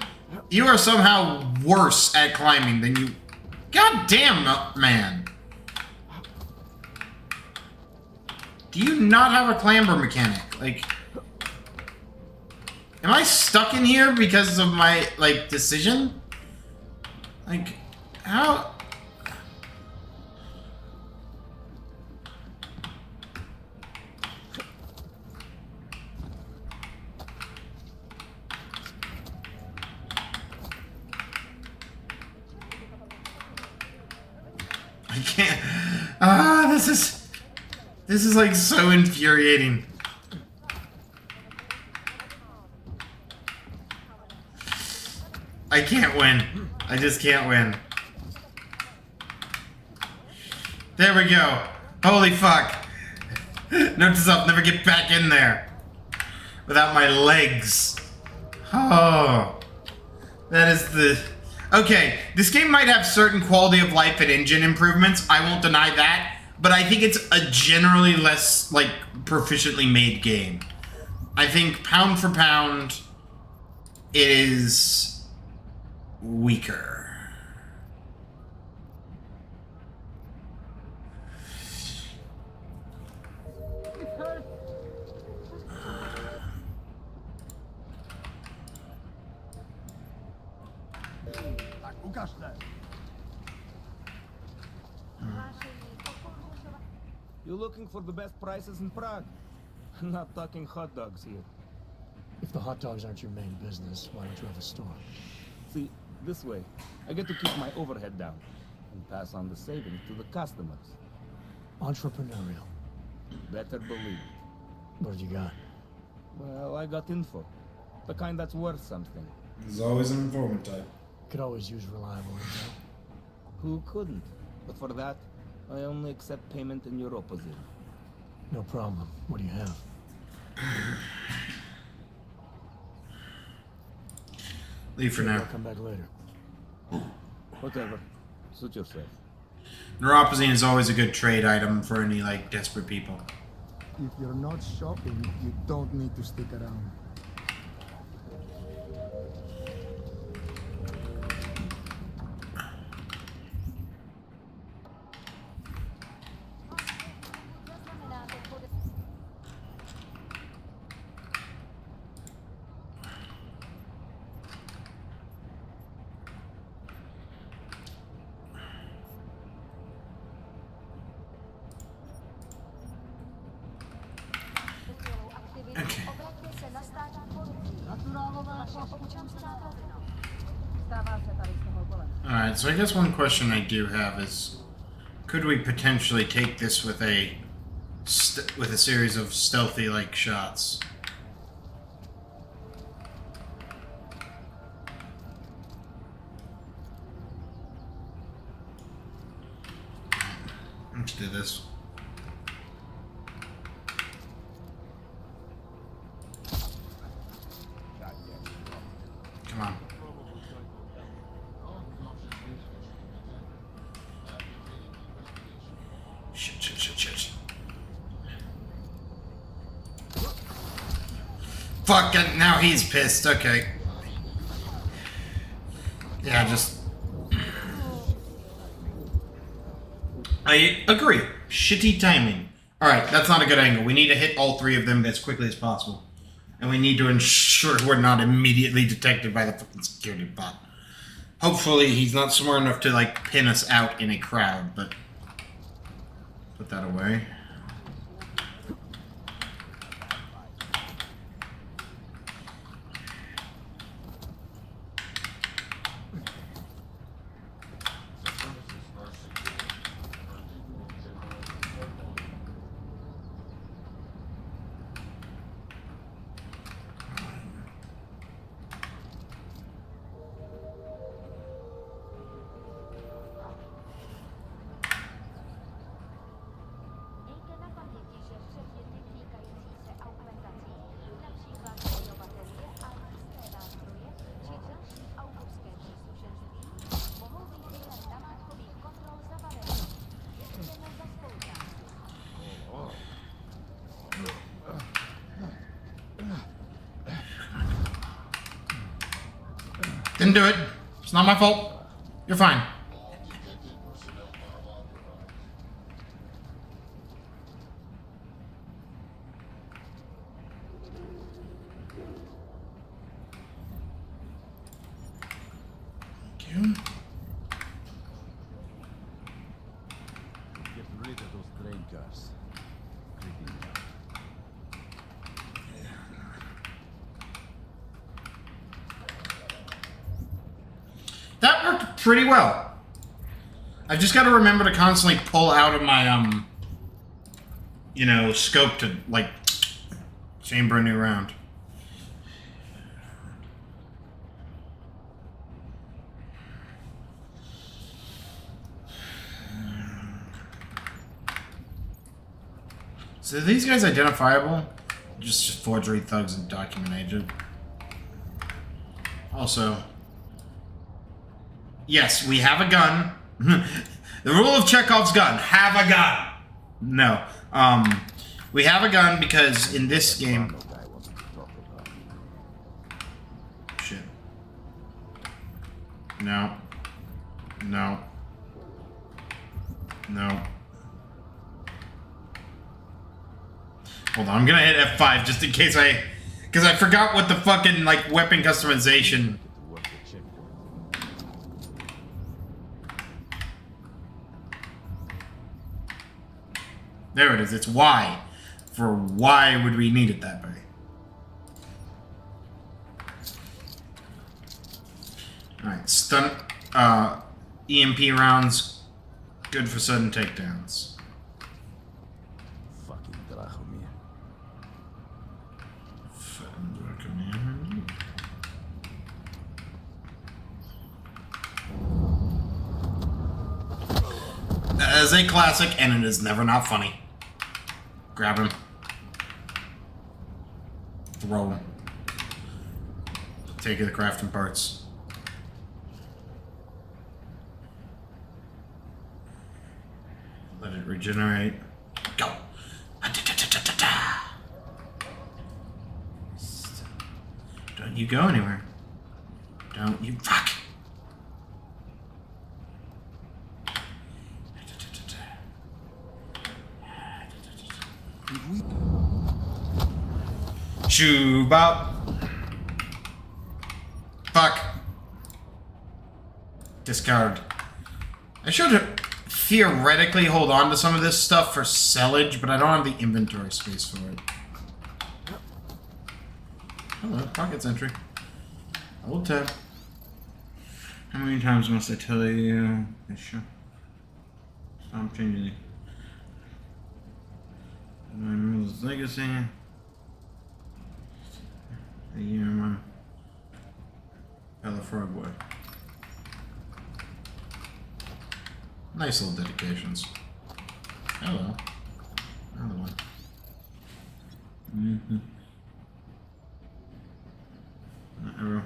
you are somehow worse at climbing than you... God damn, man. Do you not have a clamber mechanic? Like... Am I stuck in here because of my, like, decision? Like, how... I can't... Ah, this is, like, so infuriating. I can't win. I just can't win. There we go. Holy fuck. Note to self, never get back in there without my legs. Oh. That is the... Okay, this game might have certain quality of life and engine improvements. I won't deny that. But I think it's a generally less, like, proficiently made game. I think pound for pound, it is... weaker. You're looking for the best prices in Prague? Not talking hot dogs here. If the hot dogs aren't your main business, why don't you have a store? See, this way, I get to keep my overhead down and pass on the savings to the customers. Entrepreneurial. Better believe it. What have you got? Well, I got info. The kind that's worth something. There's always an informant type. Could always use reliable info. Who couldn't? But for that, I only accept payment in your opposite. No problem. What do you have? Leave for now. I'll come back later. Whatever. Suit yourself. Neuropazine is always a good trade item for any, like, desperate people. If you're not shopping, you don't need to stick around. Alright, so I guess one question I do have is, could we potentially take this with a series of stealthy like shots? Let's do this. Come on. Shit. Fuck it, now he's pissed, okay. Yeah, just... I agree. Shitty timing. Alright, that's not a good angle. We need to hit all three of them as quickly as possible. And we need to ensure we're not immediately detected by the fucking security bot. Hopefully he's not smart enough to, like, pin us out in a crowd, but... Put that away. Didn't do it. It's not my fault. You're fine. Thank you. Get rid of those train cars. That worked pretty well. I've just got to remember to constantly pull out of my, you know, scope to, like, chamber a new round. So are these guys identifiable? Just forgery thugs and document agent. Also... Yes, we have a gun. The rule of Chekhov's gun, have a gun. No. We have a gun because in this game... Shit. No. No. No. Hold on, I'm gonna hit F5 just in case because I forgot what the fucking, like, weapon customization... There it is. It's Y. For why would we need it that way? Alright, stun, EMP rounds, good for sudden takedowns. Fucking Drachomir. As a classic, and it is never not funny. Grab him. Throw him. Take the crafting parts. Let it regenerate. Go. Don't you go anywhere. Don't you fuck. Shoo bop. Fuck. Discard. I should theoretically hold on to some of this stuff for sellage, but I don't have the inventory space for it. Hello, pockets entry. Hold tab. How many times must I tell you? Sure. Stop changing it. My rules legacy. The year my Bella Frog Boy. Nice little dedications. Hello. Another one. Mm-hmm. Arrow.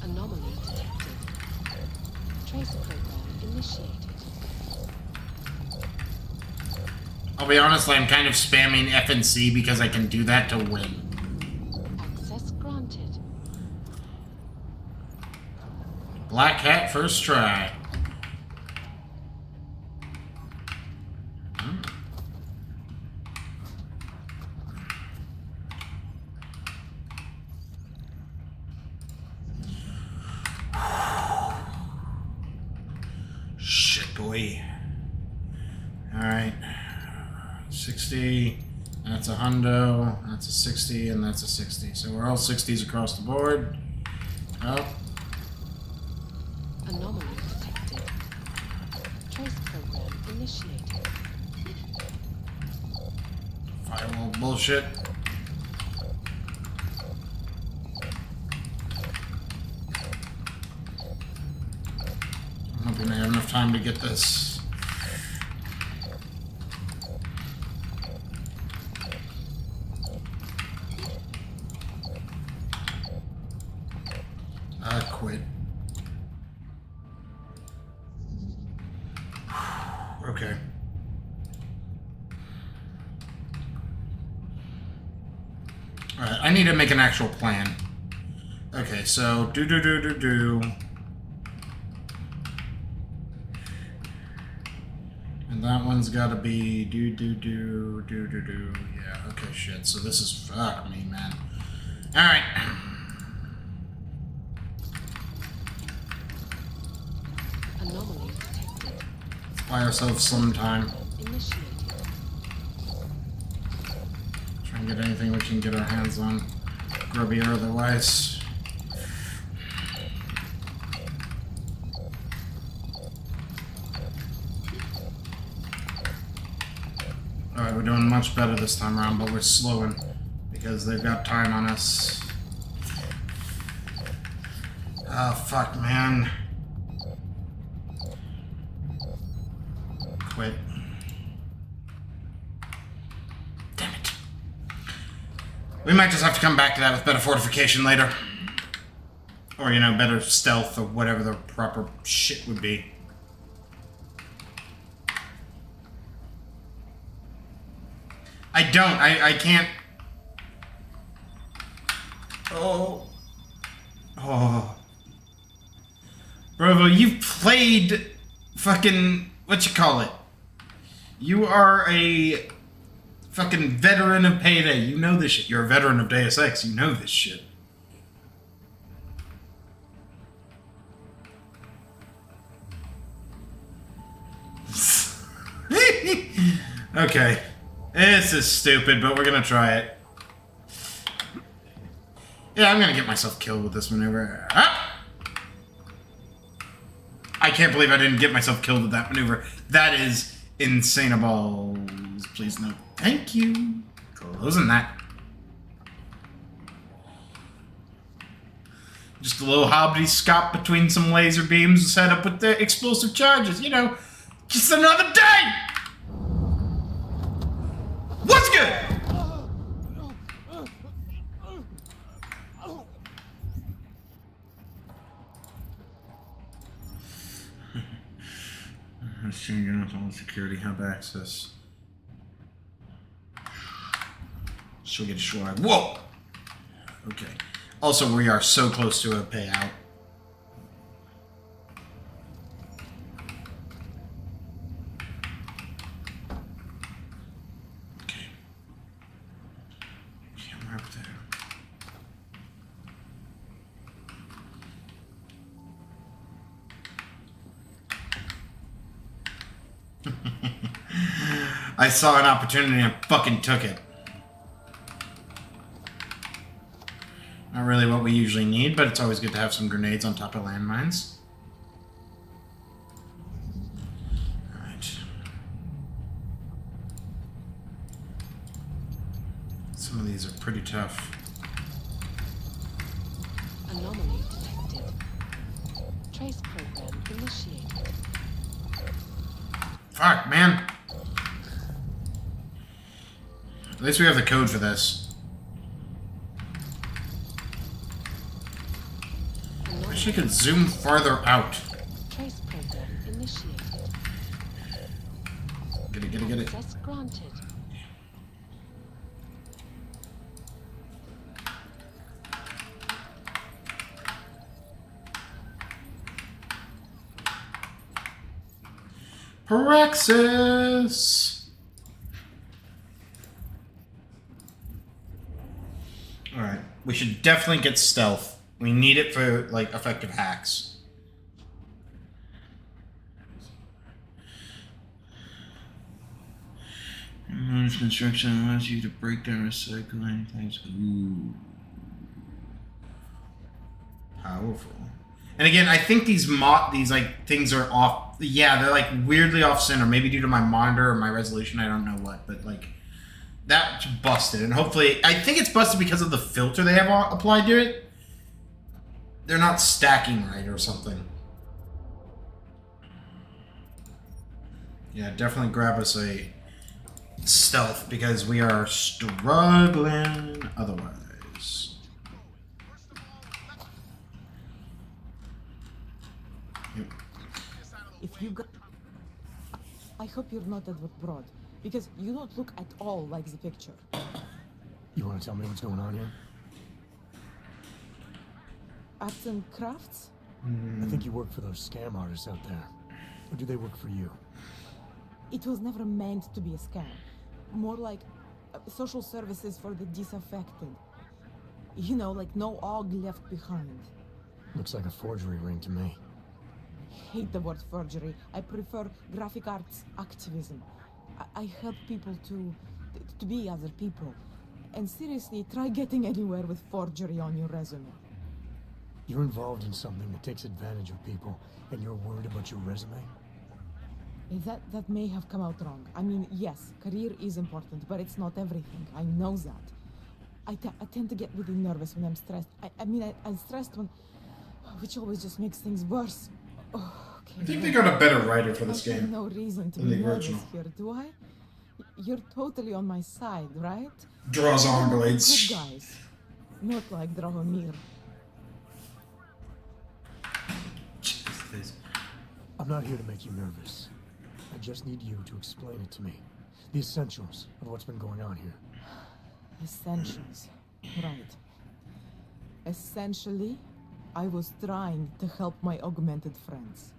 Anomaly detected. Trace program initiated. I'll be honest, I'm kind of spamming F and C because I can do that to win. Access granted. Black hat first try. Shit, boy. Alright. 60. That's a hundo. That's a 60, and that's a 60. So we're all 60s across the board. Oh. Anomaly detected. Trace program initiated. Firewall bullshit. I'm hoping I have enough time to get this. Quit. Okay. Alright, I need to make an actual plan. Okay, so do. And that one's gotta be do. Yeah, okay, shit. So this is fuck me, man. Alright. Anomaly detected. Buy ourselves some time. Initiated. Try and get anything we can get our hands on. Grubby or otherwise. Alright, we're doing much better this time around, but we're slowing because they've got time on us. Oh, fuck, man. Quit. Damn it. We might just have to come back to that with better fortification later. Or, you know, better stealth or whatever the proper shit would be. I can't. Oh. Oh. Brovo, you've played fucking... what you call it? You are a fucking veteran of Payday. You know this shit. You're a veteran of Deus Ex. You know this shit. Okay. This is stupid, but we're gonna try it. Yeah, I'm gonna get myself killed with this maneuver. Ah! I can't believe I didn't get myself killed with that maneuver. That is insane balls. Please no. Thank you. Closing that. Just a little hobbity scop between some laser beams set up with the explosive charges. You know, just another day! What's good? Machine guns, all security hub access. She'll get a swag. Whoa! Okay. Also, we are so close to a payout. Okay. Camera up there. I saw an opportunity and fucking took it. Not really what we usually need, but it's always good to have some grenades on top of landmines. Alright. Some of these are pretty tough. Anomaly detected. Trace program initiated. Fuck, man. At least we have the code for this. I wish I could zoom farther out. Trace program initiated. Get it, get it, get it. Access granted. Praxis! Alright, we should definitely get stealth. We need it for, like, effective hacks. Managed construction allows you to break down recycling types. Ooh. Powerful. And again, I think these like things are off. Yeah, they're like weirdly off center. Maybe due to my monitor or my resolution. I don't know what, but like that's busted. And hopefully, I think it's busted because of the filter they have applied to it. They're not stacking right or something. Yeah, definitely grab us a stealth because we are struggling otherwise. If you got... I hope you're not Edward Broad, because you don't look at all like the picture. You want to tell me what's going on here? Arts and crafts? I think you work for those scam artists out there. Or do they work for you? It was never meant to be a scam. More like social services for the disaffected. You know, like no og left behind. Looks like a forgery ring to me. Hate the word forgery. I prefer graphic arts activism. I help people to be other people. And seriously, try getting anywhere with forgery on your resume. You're involved in something that takes advantage of people, and you're worried about your resume? That may have come out wrong. I mean, yes, career is important, but it's not everything. I know that. I tend to get really nervous when I'm stressed. I'm stressed when... which always just makes things worse. Oh, okay. I think they got a better writer for this game. No reason to than be the nervous original. here, do I? You're totally on my side, right? Draws arm blades. Good guys. Not like Drahomir. I'm not here to make you nervous. I just need you to explain it to me. The essentials of what's been going on here. Essentials. Right. Essentially, I was trying to help my augmented friends.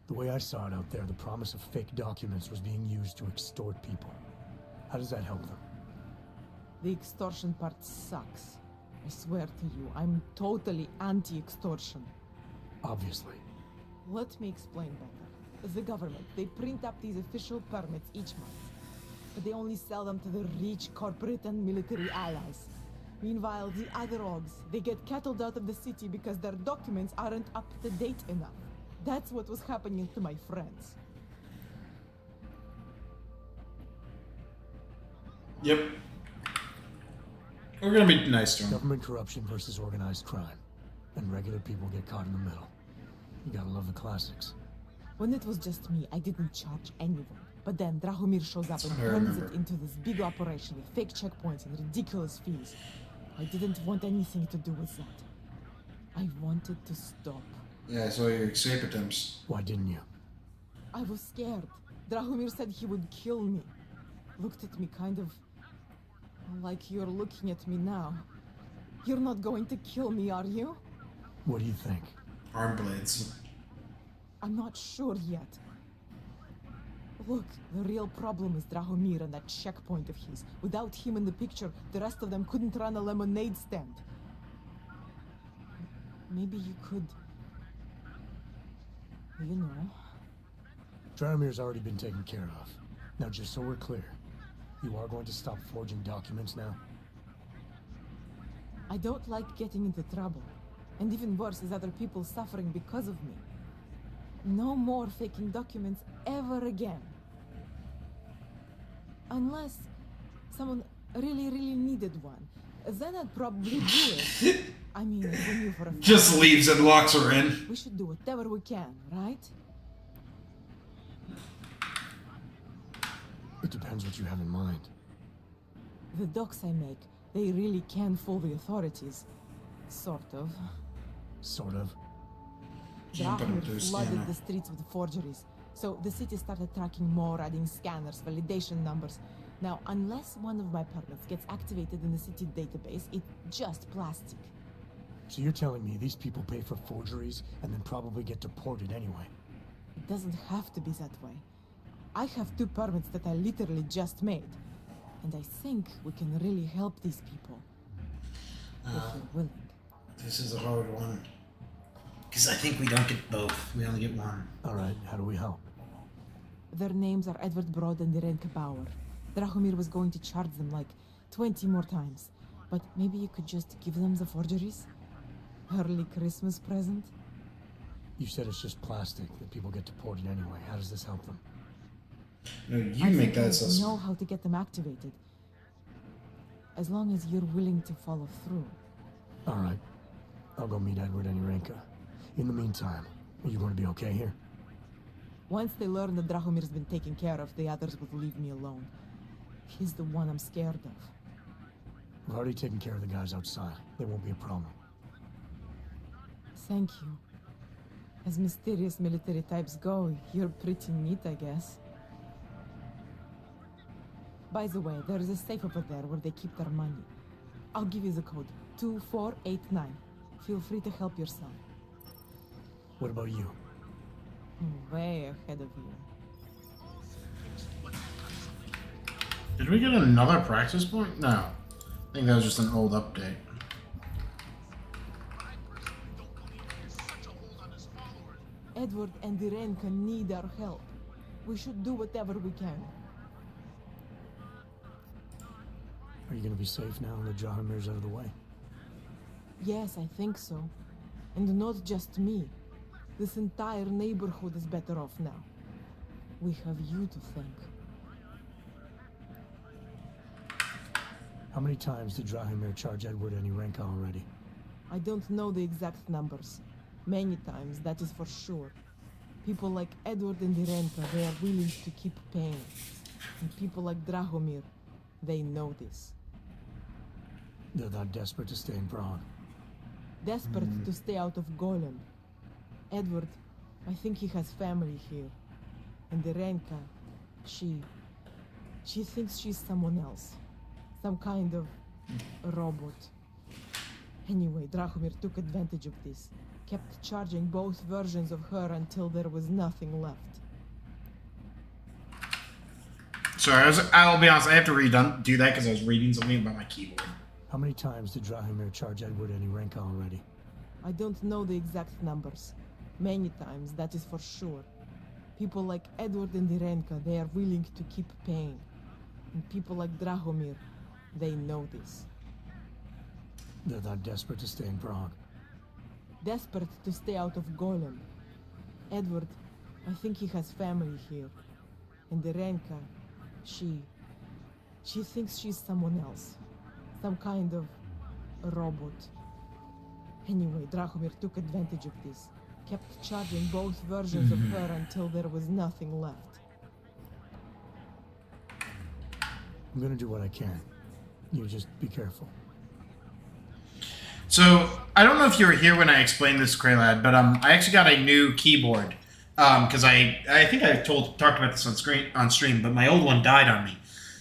The way I saw it out there, the promise of fake documents was being used to extort people. How does that help them? The extortion part sucks. I swear to you, I'm totally anti-extortion. Obviously. Let me explain better. The government, they print up these official permits each month, but they only sell them to the rich corporate and military allies. Meanwhile, the other orgs, they get cattled out of the city because their documents aren't up to date enough. That's what was happening to my friends. Yep. We're gonna be nice to him. Government corruption versus organized crime. And regular people get caught in the middle. You gotta love the classics. When it was just me, I didn't charge anyone. But then Drahomir shows up and turns it into this big operation with fake checkpoints and ridiculous fees. I didn't want anything to do with that. I wanted to stop. Yeah, I saw your escape attempts. Why didn't you? I was scared. Drahomir said he would kill me. Looked at me kind of like you're looking at me now. You're not going to kill me, are you? What do you think? Arm blades. I'm not sure yet. Look, the real problem is Drahomir and that checkpoint of his. Without him in the picture, the rest of them couldn't run a lemonade stand. Maybe you could... You know... Drahomir's already been taken care of. Now, just so we're clear, you are going to stop forging documents now? I don't like getting into trouble. And even worse is other people suffering because of me. No more faking documents ever again. Unless someone really needed one. Then I'd probably do it. I mean, when you for a just leaves and locks her in. We should do whatever we can, right? It depends what you have in mind. The docs I make, they really can fool the authorities. Sort of. Sort of? Drahomir flooded the streets with forgeries. So the city started tracking more, adding scanners, validation numbers. Now, unless one of my permits gets activated in the city database, it's just plastic. So you're telling me these people pay for forgeries and then probably get deported anyway? It doesn't have to be that way. I have 2 permits that I literally just made. And I think we can really help these people. If you're willing. This is a hard one. Because I think we don't get both. We only get one. Alright, how do we help? Their names are Edward Broad and Irenka Bauer. Drahomir was going to charge them like 20 more times. But maybe you could just give them the forgeries? Early Christmas present? You said it's just plastic, that people get deported anyway. How does this help them? No, you make that assessment. I know how to get them activated. As long as you're willing to follow through. Alright. I'll go meet Edward and Irenka. In the meantime, are you going to be okay here? Once they learn that Drahomir's been taken care of, the others would leave me alone. He's the one I'm scared of. We've already taken care of the guys outside. They won't be a problem. Thank you. As mysterious military types go, you're pretty neat, I guess. By the way, there is a safe over there where they keep their money. I'll give you the code. 2489. Feel free to help yourself. What about you? Way ahead of you. Did we get another practice point? No. I think that was just an old update. Edward and Irenka need our help. We should do whatever we can. Are you going to be safe now that Drahomir's out of the way? Yes, I think so. And not just me. This entire neighborhood is better off now. We have you to thank. How many times did Drahomir charge Edward and Irenka already? I don't know the exact numbers. Many times, that is for sure. People like Edward and Irenka, they are willing to keep paying. And people like Drahomir, they know this. They're that desperate to stay in Prague. Desperate to stay out of Golem. Edward, I think he has family here. And Irenka, she thinks she's someone else. Some kind of robot. Anyway, Drahomir took advantage of this. kept charging both versions of her until there was nothing left. Sorry, I'll be honest, I have to do that because I was reading something about my keyboard. How many times did Drahomir charge Edward any Renka already? I don't know the exact numbers. Many times, that is for sure. People like Edward and Irenka, they are willing to keep paying. And people like Drahomir, they know this. They're not desperate to stay in Prague. Desperate to stay out of Golem. Edward, I think he has family here. And Irenka, she thinks she's someone else. Some kind of a robot. Anyway, Drahomir took advantage of this. Kept charging both versions of her until there was nothing left. I'm gonna do what I can. You just be careful. So, I don't know if you were here when I explained this, Kraylad, but I actually got a new keyboard. Because I think I talked about this on stream, but my old one died on me.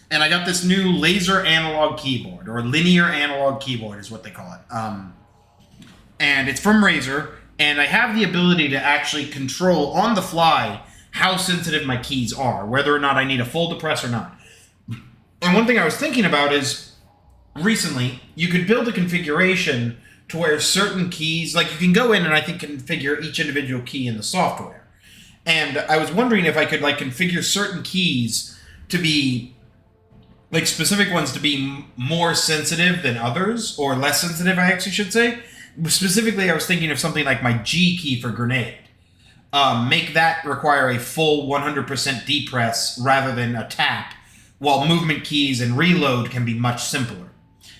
And I got this new laser analog keyboard, or linear analog keyboard is what they call it. And it's from Razer, and I have the ability to actually control on the fly how sensitive my keys are, whether or not I need a full depress or not. And one thing I was thinking about is, recently, you could build a configuration to where certain keys, like you can go in and I think configure each individual key in the software. And I was wondering if I could like configure certain keys to be, like specific ones to be more sensitive than others, or less sensitive, I actually should say. Specifically, I was thinking of something like my G key for grenade. Make that require a full 100% depress rather than a tap, while movement keys and reload can be much simpler.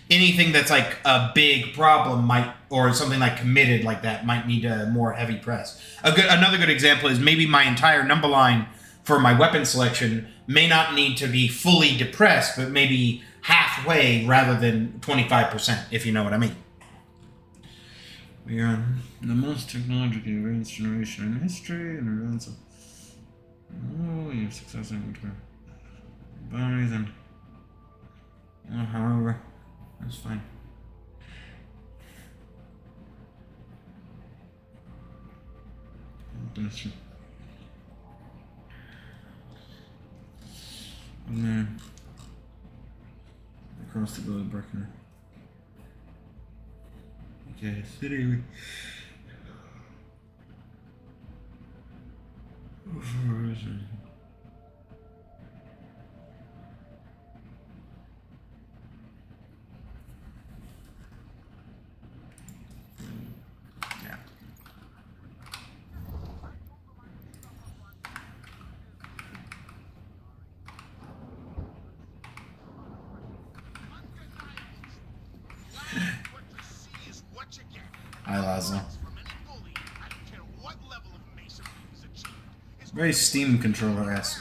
Anything that's like a big problem might, or something like committed like that, might need a more heavy press. Another good example is maybe my entire number line for my weapon selection may not need to be fully depressed, but maybe halfway rather than 25%, if you know what I mean. We are the most technologically advanced generation in history, and advance of you have success in bounties and however, that's fine. And then across the globe, Brecken. Okay, city. Hi, Laszlo. Very Steam controller-esque.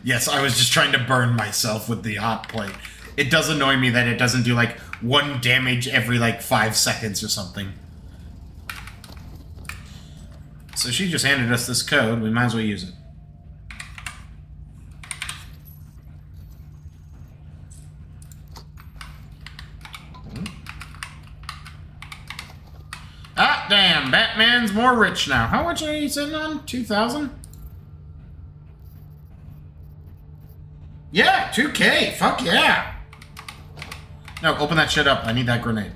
Yes, I was just trying to burn myself with the hot plate. It does annoy me that it doesn't do like 1 damage every like 5 seconds or something. So she just handed us this code, we might as well use it. Ah, damn, Batman's more rich now. How much are you sitting on? 2,000? Yeah, 2K, fuck yeah! No, open that shit up, I need that grenade.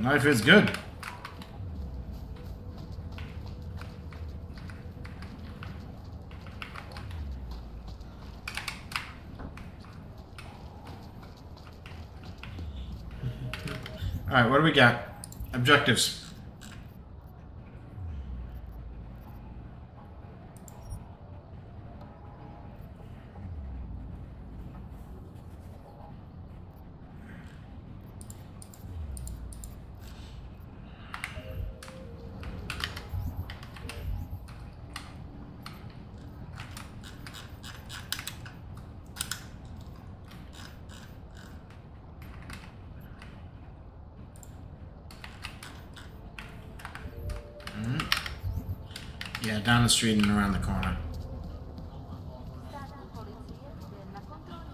Life is good. Alright, what do we got? Objectives. Yeah, down the street and around the corner.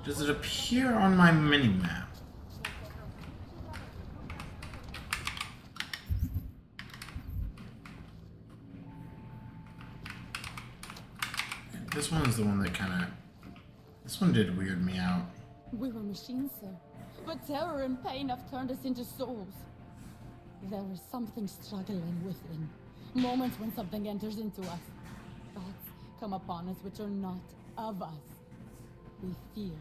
Does it appear on my mini-map? This one is the one that kind of... This one did weird me out. We were machines, sir. But terror and pain have turned us into souls. There is something struggling within. Moments when something enters into us. Thoughts come upon us which are not of us. We feel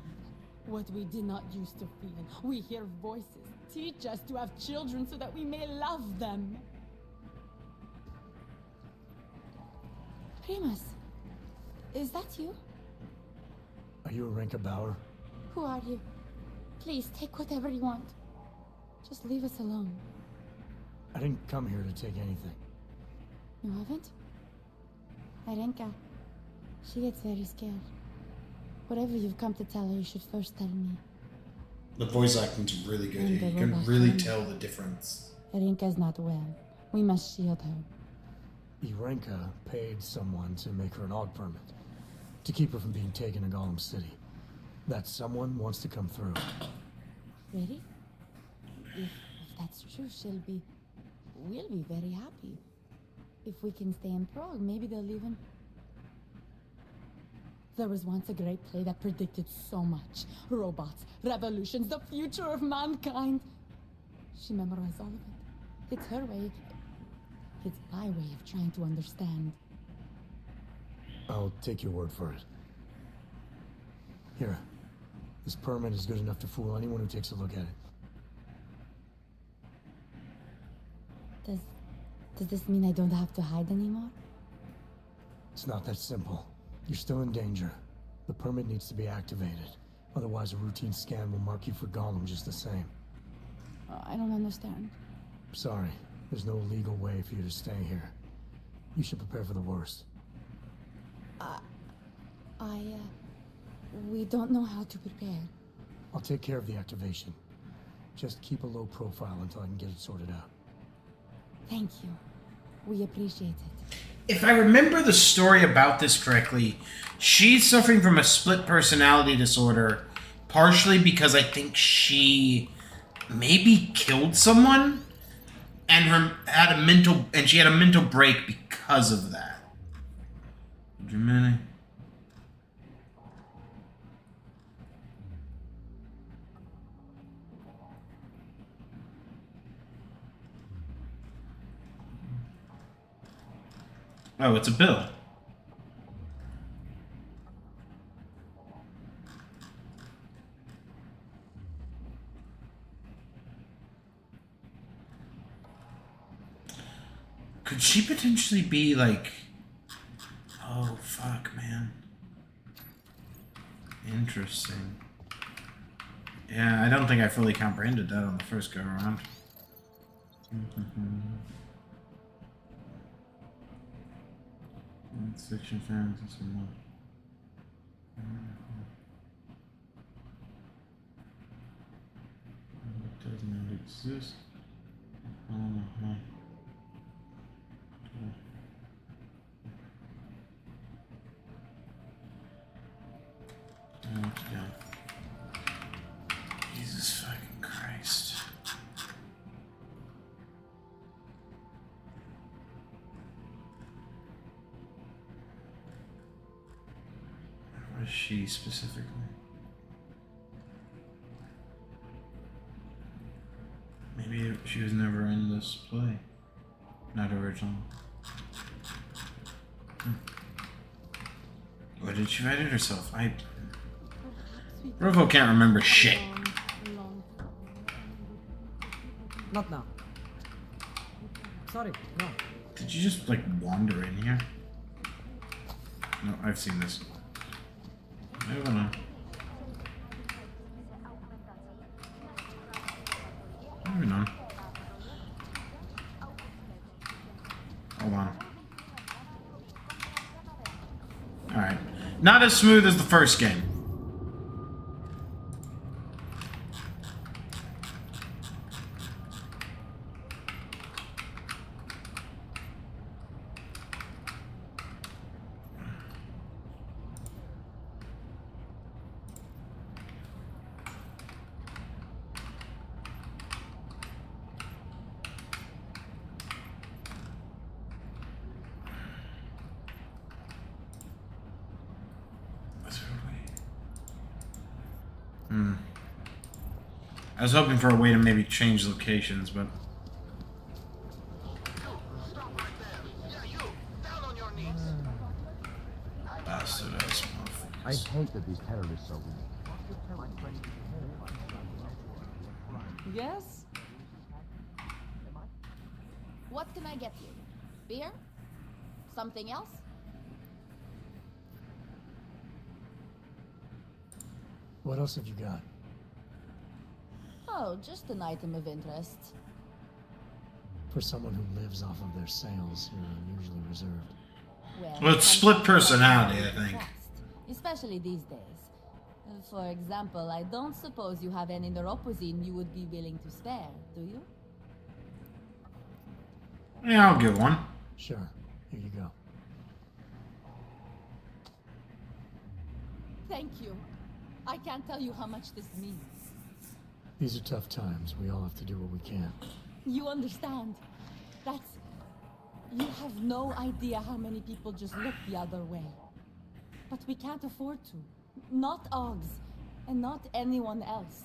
what we did not used to feel. We hear voices. Teach us to have children so that we may love them. Primus, is that you? Are you Arenka Bauer? Who are you? Please, take whatever you want. Just leave us alone. I didn't come here to take anything. You haven't? Arenka. She gets very scared. Whatever you've come to tell her, you should first tell me. The voice acting's really good here. You can really tell the difference. Arenka's not well. We must shield her. Arenka paid someone to make her an AUG permit. To keep her from being taken to Golem City. That someone wants to come through. Really? If that's true, we'll be very happy. If we can stay in Prague, maybe they'll even... There was once a great play that predicted so much. Robots, revolutions, the future of mankind. She memorized all of it. It's her way. It's my way of trying to understand. I'll take your word for it. Here. This permit is good enough to fool anyone who takes a look at it. Does this mean I don't have to hide anymore? It's not that simple. You're still in danger. The permit needs to be activated. Otherwise, a routine scan will mark you for Golem just the same. I don't understand. Sorry. There's no legal way for you to stay here. You should prepare for the worst. We don't know how to prepare. I'll take care of the activation. Just keep a low profile until I can get it sorted out. Thank you. We appreciate it. If I remember the story about this correctly, she's suffering from a split personality disorder, partially because I think she maybe killed someone, and she had a mental break because of that. Germany. Oh, it's a bill. Could she potentially be like... Oh, fuck, man. Interesting. Yeah, I don't think I fully comprehended that on the first go-around. Fiction fans and some more. It does not exist. Okay. Jesus fucking Christ. Where is she specifically? Maybe she was never in this play. Not original. Or did she write it herself? Rovo can't remember shit. Not now. Sorry, no. Did you just, like, wander in here? No, I've seen this. I don't know. Moving on. Hold on. Alright. Not as smooth as the first game. I was hoping for a way to maybe change locations, but... Bastard ass motherfuckers. I hate that these terrorists are weak. Yes? What can I get you? Beer? Something else? What else have you got? Oh, just an item of interest. For someone who lives off of their sales, you're usually reserved. Well, it's split personality, I think. Especially these days. For example, I don't suppose you have any neuropozyne you would be willing to spare, do you? Yeah, I'll give one. Sure. Here you go. Thank you. I can't tell you how much this means. These are tough times. We all have to do what we can. You understand? That's... You have no idea how many people just look the other way. But we can't afford to. Not Oggs, and not anyone else.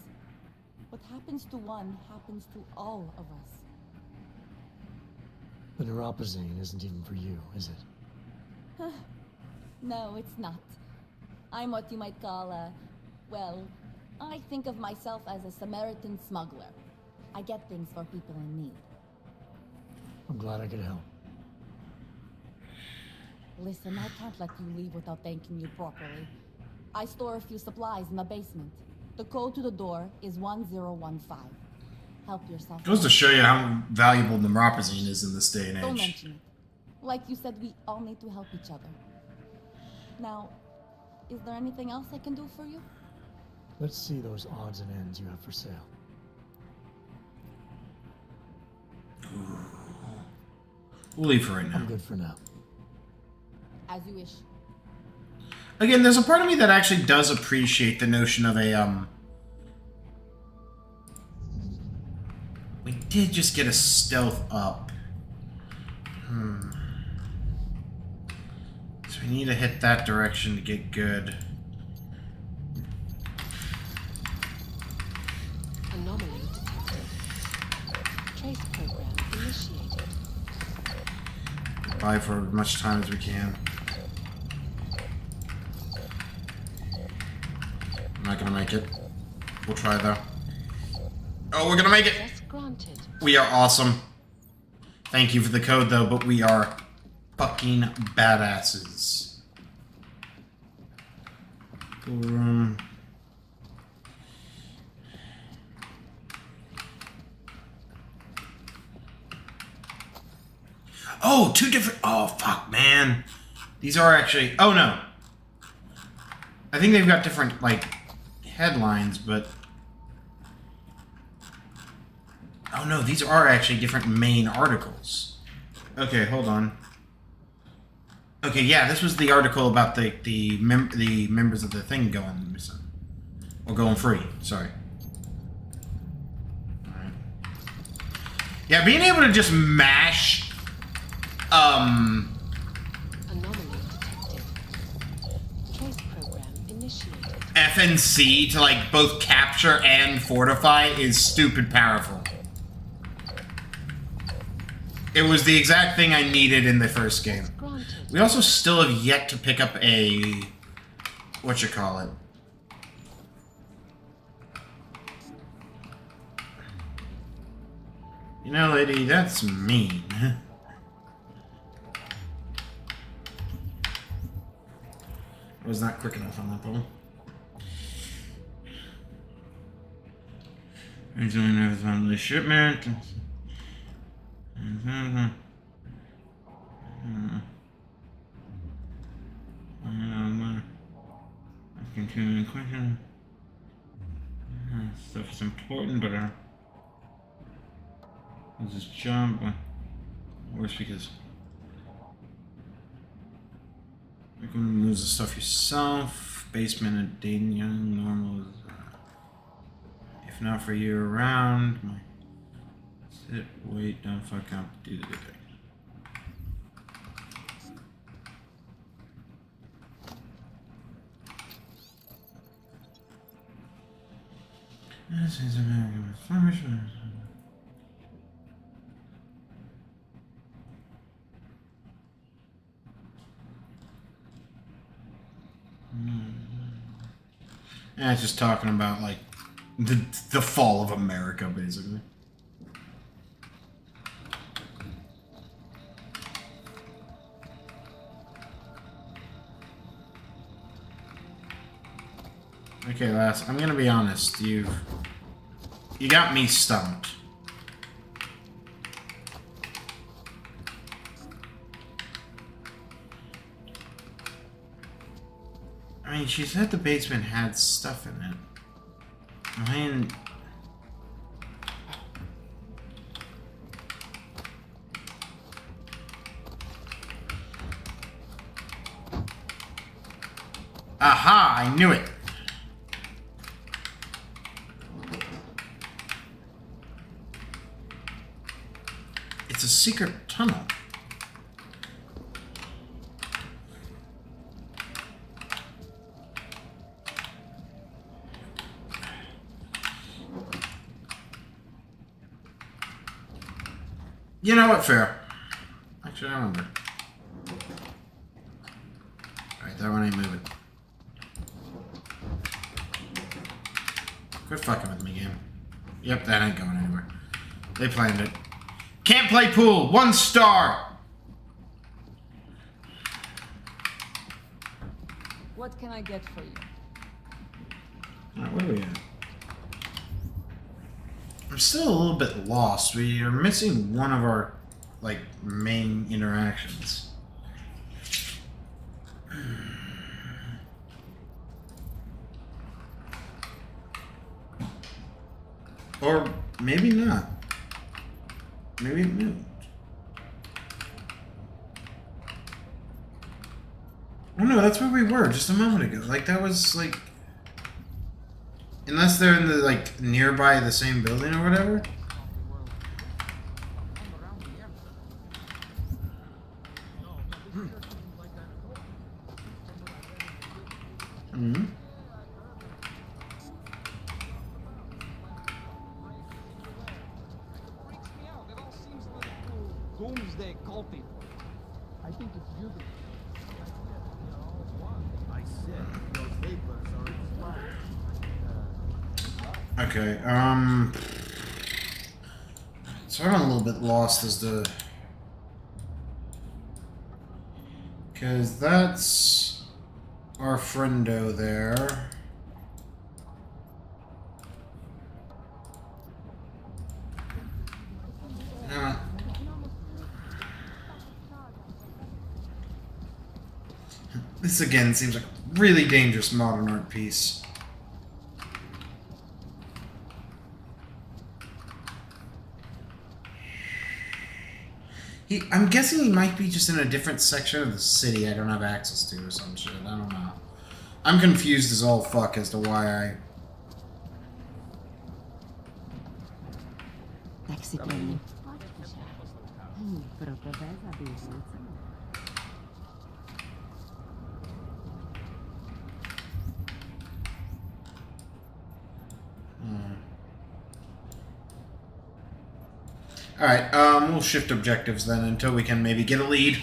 What happens to one happens to all of us. The neuropozyne isn't even for you, is it? No, it's not. I'm what you might call a... Well, I think of myself as a Samaritan smuggler. I get things for people in need. I'm glad I could help. Listen, I can't let you leave without thanking you properly. I store a few supplies in the basement. The code to the door is 1015. Help yourself. Goes to show you how valuable neuropozyne is in this day and Don't age. mention it. Like you said, we all need to help each other. Now, is there anything else I can do for you? Let's see those odds and ends you have for sale. We'll leave for right now. I'm good for now. As you wish. Again, there's a part of me that actually does appreciate the notion of a, We did just get a stealth up. So we need to hit that direction to get good. Anomaly detected. Trace program initiated. Buy for as much time as we can. I'm not gonna make it. We'll try though. Oh, we're gonna make it! Yes, granted. We are awesome. Thank you for the code though, but we are fucking badasses. Room. Oh, two different. Oh, fuck, man. These are actually. Oh, no. I think they've got different, like, headlines, but. Oh, no, these are actually different main articles. Okay, hold on. Okay, yeah, this was the article about the members of the thing going missing. Or going free, sorry. Alright. Yeah, being able to just mash Anomaly detected. Trace program initiated. FNC to like both capture and fortify is stupid powerful. It was the exact thing I needed in the first game. We also still have yet to pick up a whatchamacallit. You know, lady, that's mean. I was not quick enough on that ball. I'm doing everything on the shipment. Continuing question. Stuff is important, but let's just jump. Worse because you're going to lose the stuff yourself. Basement and dating young normal is, if not for you around. Sit, wait, don't fuck up, do the good thing. Yeah, it's just talking about like the fall of America, basically. Okay, lass, I'm gonna be honest. You got me stumped. I mean, she said the basement had stuff in it. I mean... Aha! I knew it! It's a secret tunnel. You know what? Fair. Actually, I remember. Alright, that one ain't moving. Quit fucking with me, game. Yep, that ain't going anywhere. They planned it. Can't play pool! 1 star! What can I get for you? Alright, where are we at? I'm still a little bit lost. We are missing one of our, like, main interactions. Or maybe not. Maybe it moved. Oh no, that's where we were just a moment ago. Like, that was, like... Unless they're in the, like, nearby the same building or whatever. Mm-hmm. Doomsday culty. I think it's beautiful. I said those vapors are inspired. Okay, so I'm a little bit lost as to... Because that's our friendo there. This again seems like a really dangerous modern art piece. I'm guessing he might be just in a different section of the city I don't have access to or some shit. I don't know. I'm confused as all fuck as to why I... Alright, we'll shift objectives then until we can maybe get a lead.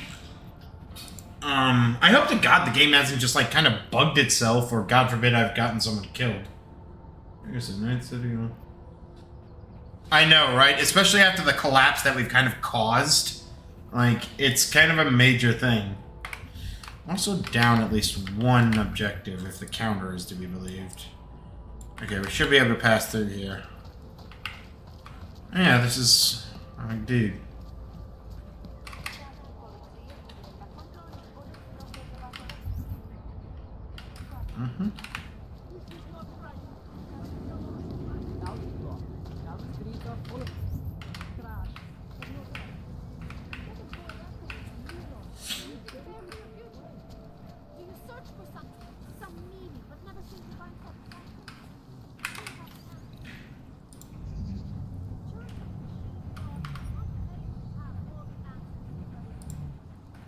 I hope to God the game hasn't just, like, kind of bugged itself, or God forbid I've gotten someone killed. Here's a night city. I know, right? Especially after the collapse that we've kind of caused. Like, it's kind of a major thing. Also down at least one objective, if the counter is to be believed. Okay, we should be able to pass through here. Yeah, this is... Oh, dude. Mm-hmm.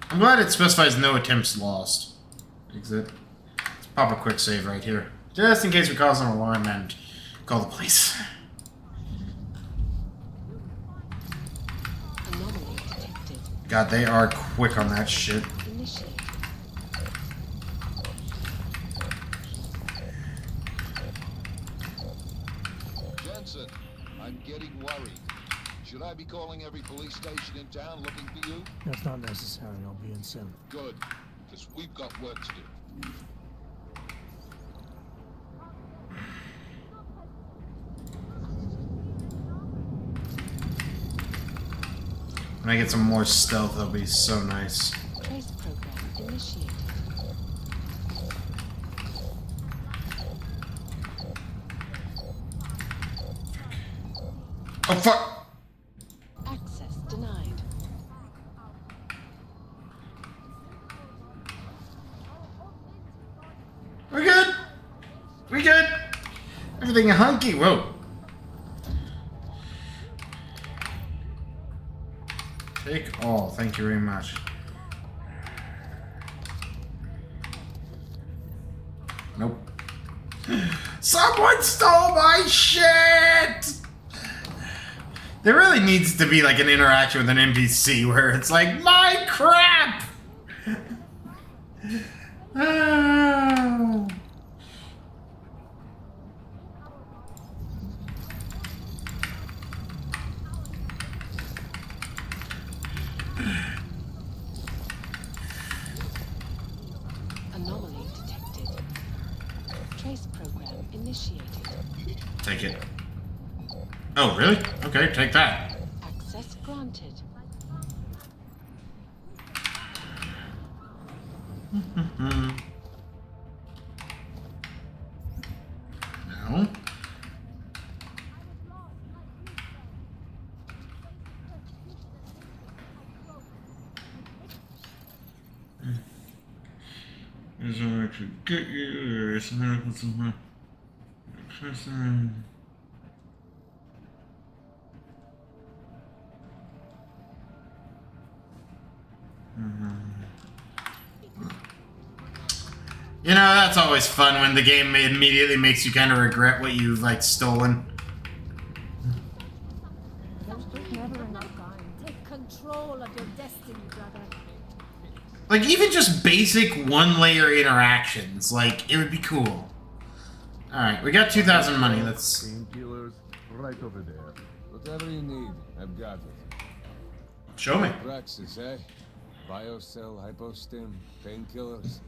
I'm glad it specifies no attempts lost. Exit. Let's pop a quick save right here. Just in case we cause an alarm and Call the police. God, they are quick on that shit. Jensen, I'm getting worried. Should I be calling every police station in town looking for you? That's not necessary. I'll be in soon. Good, because we've got work to do. When I get some more stealth, that'll be so nice. Trace program initiated. Oh fuck! Access denied. We're good. We good. Everything hunky. Whoa. Take all. Thank you very much. Nope. Someone stole my shit! There really needs to be like an interaction with an NPC where it's like, my crap! Oh. Anomaly detected. Trace program initiated. Take it. Oh, really? Okay, take that. Access granted. No. Is there to get you? Or something? You know, that's always fun when the game immediately makes you kind of regret what you've, like, stolen. There's never enough time. Take control of your destiny, brother. Like, even just basic one-layer interactions, like, it would be cool. Alright, we got 2,000 money, let's... Painkillers right over there. Whatever you need, I've got it. Show me. Praxis, eh? Biocell, hypostim, painkillers.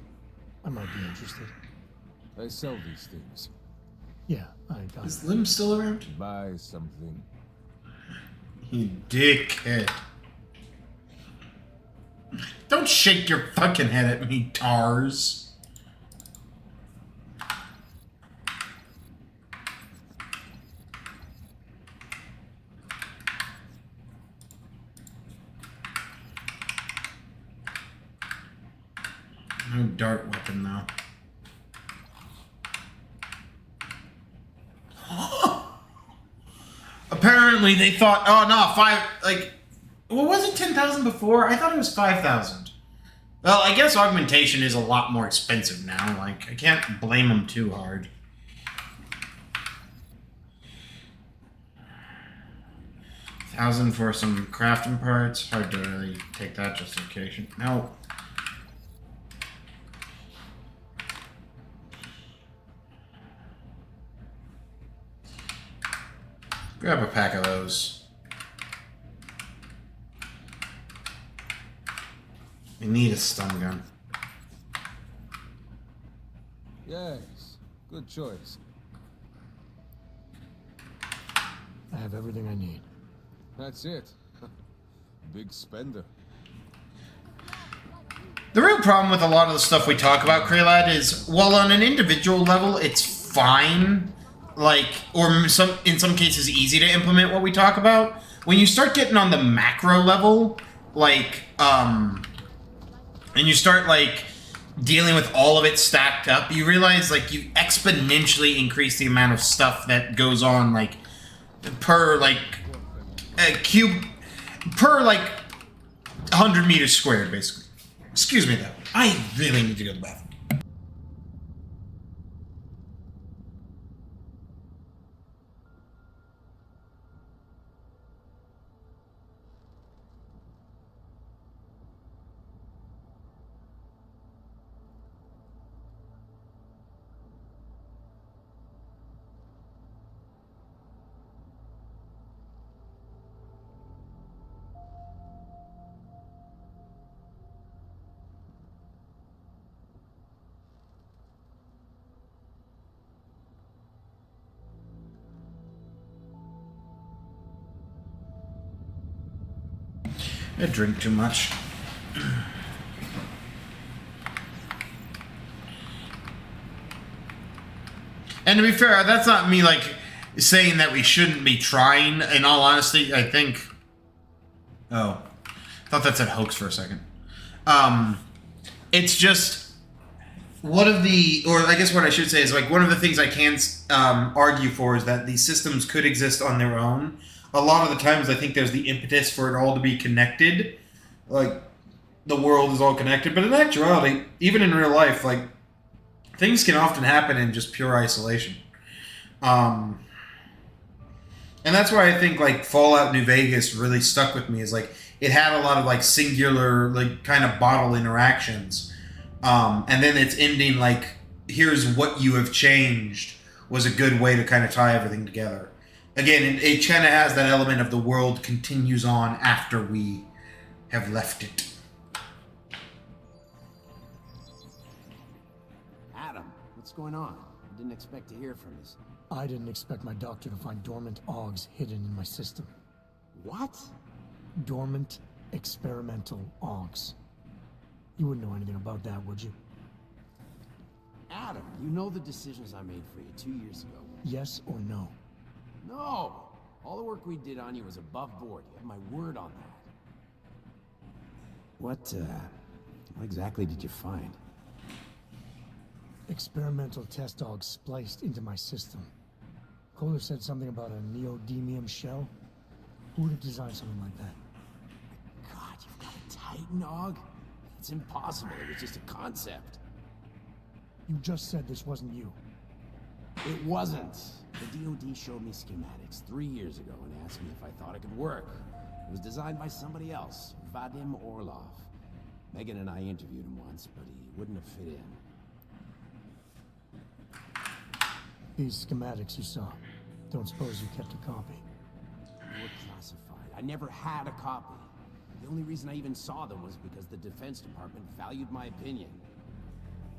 I might be interested. I sell these things. Yeah, I got it. Is Lim still around? Buy something. You dickhead. Don't shake your fucking head at me, Tars. No dart weapon, though. Apparently, they thought, oh no, well, was it 10,000 before? I thought it was 5,000. Well, I guess augmentation is a lot more expensive now. Like, I can't blame them too hard. $1,000 for some crafting parts. Hard to really take that justification. No. Grab a pack of those. I need a stun gun. Yes, good choice. I have everything I need. That's it. Big spender. The real problem with a lot of the stuff we talk about, Krelad, is, while on an individual level, it's fine, like, or in some cases easy to implement what we talk about. When you start getting on the macro level, like, and you start, like, dealing with all of it stacked up, you realize, like, you exponentially increase the amount of stuff that goes on, like, per, like, a cube, per, like, 100 meters squared, basically. Excuse me, though. I really need to go to the bathroom. I drink too much. And to be fair, that's not me like saying that we shouldn't be trying. In all honesty, I think. Oh, I thought that said hoax for a second. It's just one of the, or I guess what I should say is like one of the things I can argue for is that these systems could exist on their own. A lot of the times, I think there's the impetus for it all to be connected, like the world is all connected. But in actuality, even in real life, like things can often happen in just pure isolation. And that's why I think like Fallout New Vegas really stuck with me, is like it had a lot of like singular, like kind of bottle interactions. And then its ending, like, here's what you have changed, was a good way to kind of tie everything together. Again, it kind of has that element of the world continues on after we have left it. Adam, what's going on? I didn't expect to hear from us. I didn't expect my doctor to find dormant augs hidden in my system. What? Dormant experimental augs. You wouldn't know anything about that, would you? Adam, you know the decisions I made for you 2 years ago. Yes or no? No! All the work we did on you was above board. You have my word on that. What exactly did you find? Experimental test augs spliced into my system. Kohler said something about a neodymium shell. Who would have designed something like that? God, you've got a Titan aug? It's impossible. It was just a concept. You just said this wasn't you. It wasn't. The DoD showed me schematics 3 years ago and asked me if I thought it could work. It was designed by somebody else, Vadim Orlov. Megan and I interviewed him once, but he wouldn't have fit in. These schematics you saw. Don't suppose you kept a copy? They were classified. I never had a copy. The only reason I even saw them was because the Defense Department valued my opinion.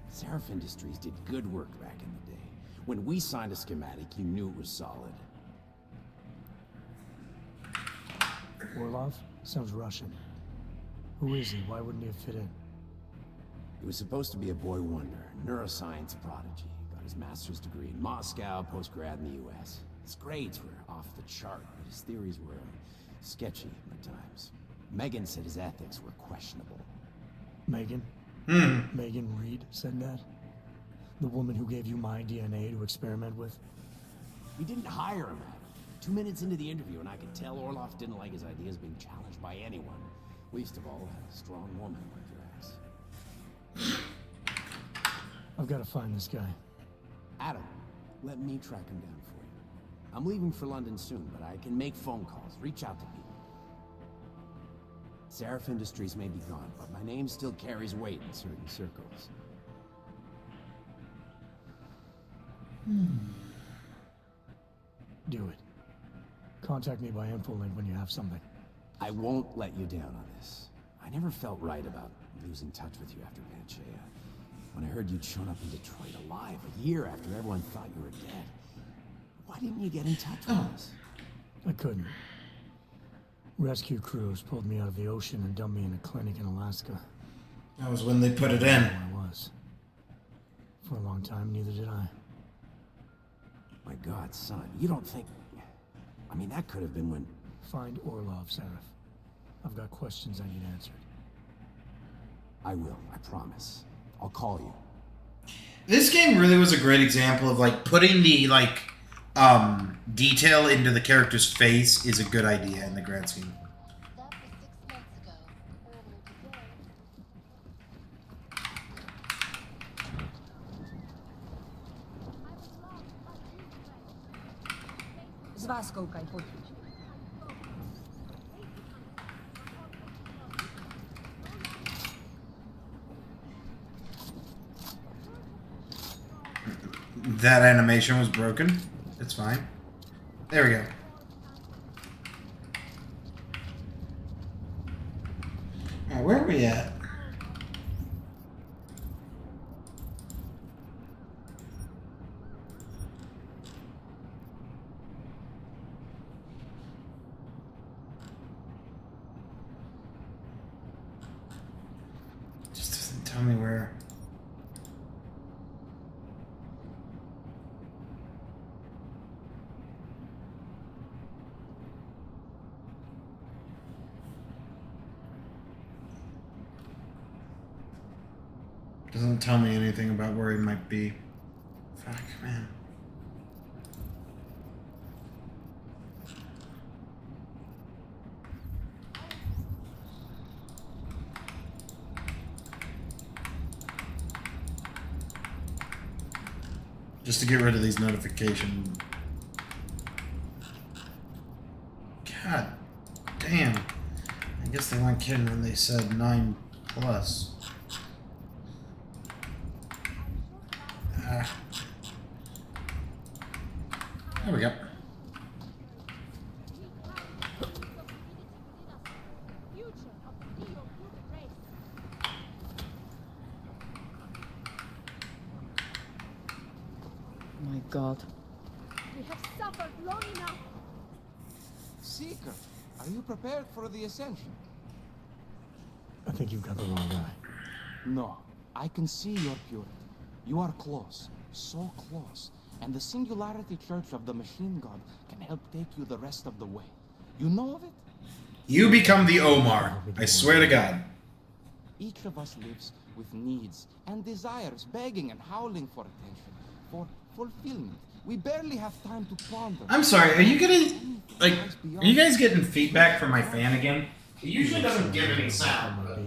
Seraph Industries did good work back in the day. When we signed a schematic, you knew it was solid. Orlov? Sounds Russian. Who is he? Why wouldn't he have fit in? He was supposed to be a boy wonder, neuroscience prodigy. Got his master's degree in Moscow, post-grad in the US. His grades were off the chart, but his theories were sketchy at times. Megan said his ethics were questionable. Megan? Megan Reed said that? The woman who gave you my DNA to experiment with? We didn't hire him, Adam. 2 minutes into the interview, and I could tell Orlov didn't like his ideas being challenged by anyone. Least of all, a strong woman like your ex. I've got to find this guy. Adam, let me track him down for you. I'm leaving for London soon, but I can make phone calls, reach out to people. Seraph Industries may be gone, but my name still carries weight in certain circles. Do it. Contact me by infolink when you have something. I won't let you down on this. I never felt right about losing touch with you after Panchea. When I heard you'd shown up in Detroit alive a year after everyone thought you were dead. Why didn't you get in touch with us? I couldn't. Rescue crews pulled me out of the ocean and dumped me in a clinic in Alaska. That was when they put it in. I was. For a long time, neither did I. My God, son, you don't think... I mean, that could have been when... Find Orlov, Seraph. I've got questions I need answered. I will, I promise. I'll call you. This game really was a great example of, like, putting the, like, detail into the character's face is a good idea in the grand scheme. Z vás koukaj, pojď. That animation was broken. It's fine. There we go. Alright, where are we at? tell me where. Doesn't tell me anything about where he might be. Fuck, man. Just to get rid of these notifications. God damn. I guess they weren't kidding when they said 9+. There we go. My God. We have suffered long enough. Seeker, are you prepared for the ascension? I think you've got the wrong guy. No, I can see your purity. You are close, so close. And the Singularity Church of the Machine God can help take you the rest of the way. You know of it? You become the Omar. I swear to God. Each of us lives with needs and desires, begging and howling for attention, for fulfillment. We barely have time to ponder. I'm sorry, are you getting, like, are you guys getting feedback from my fan again? It usually doesn't give any sound, but...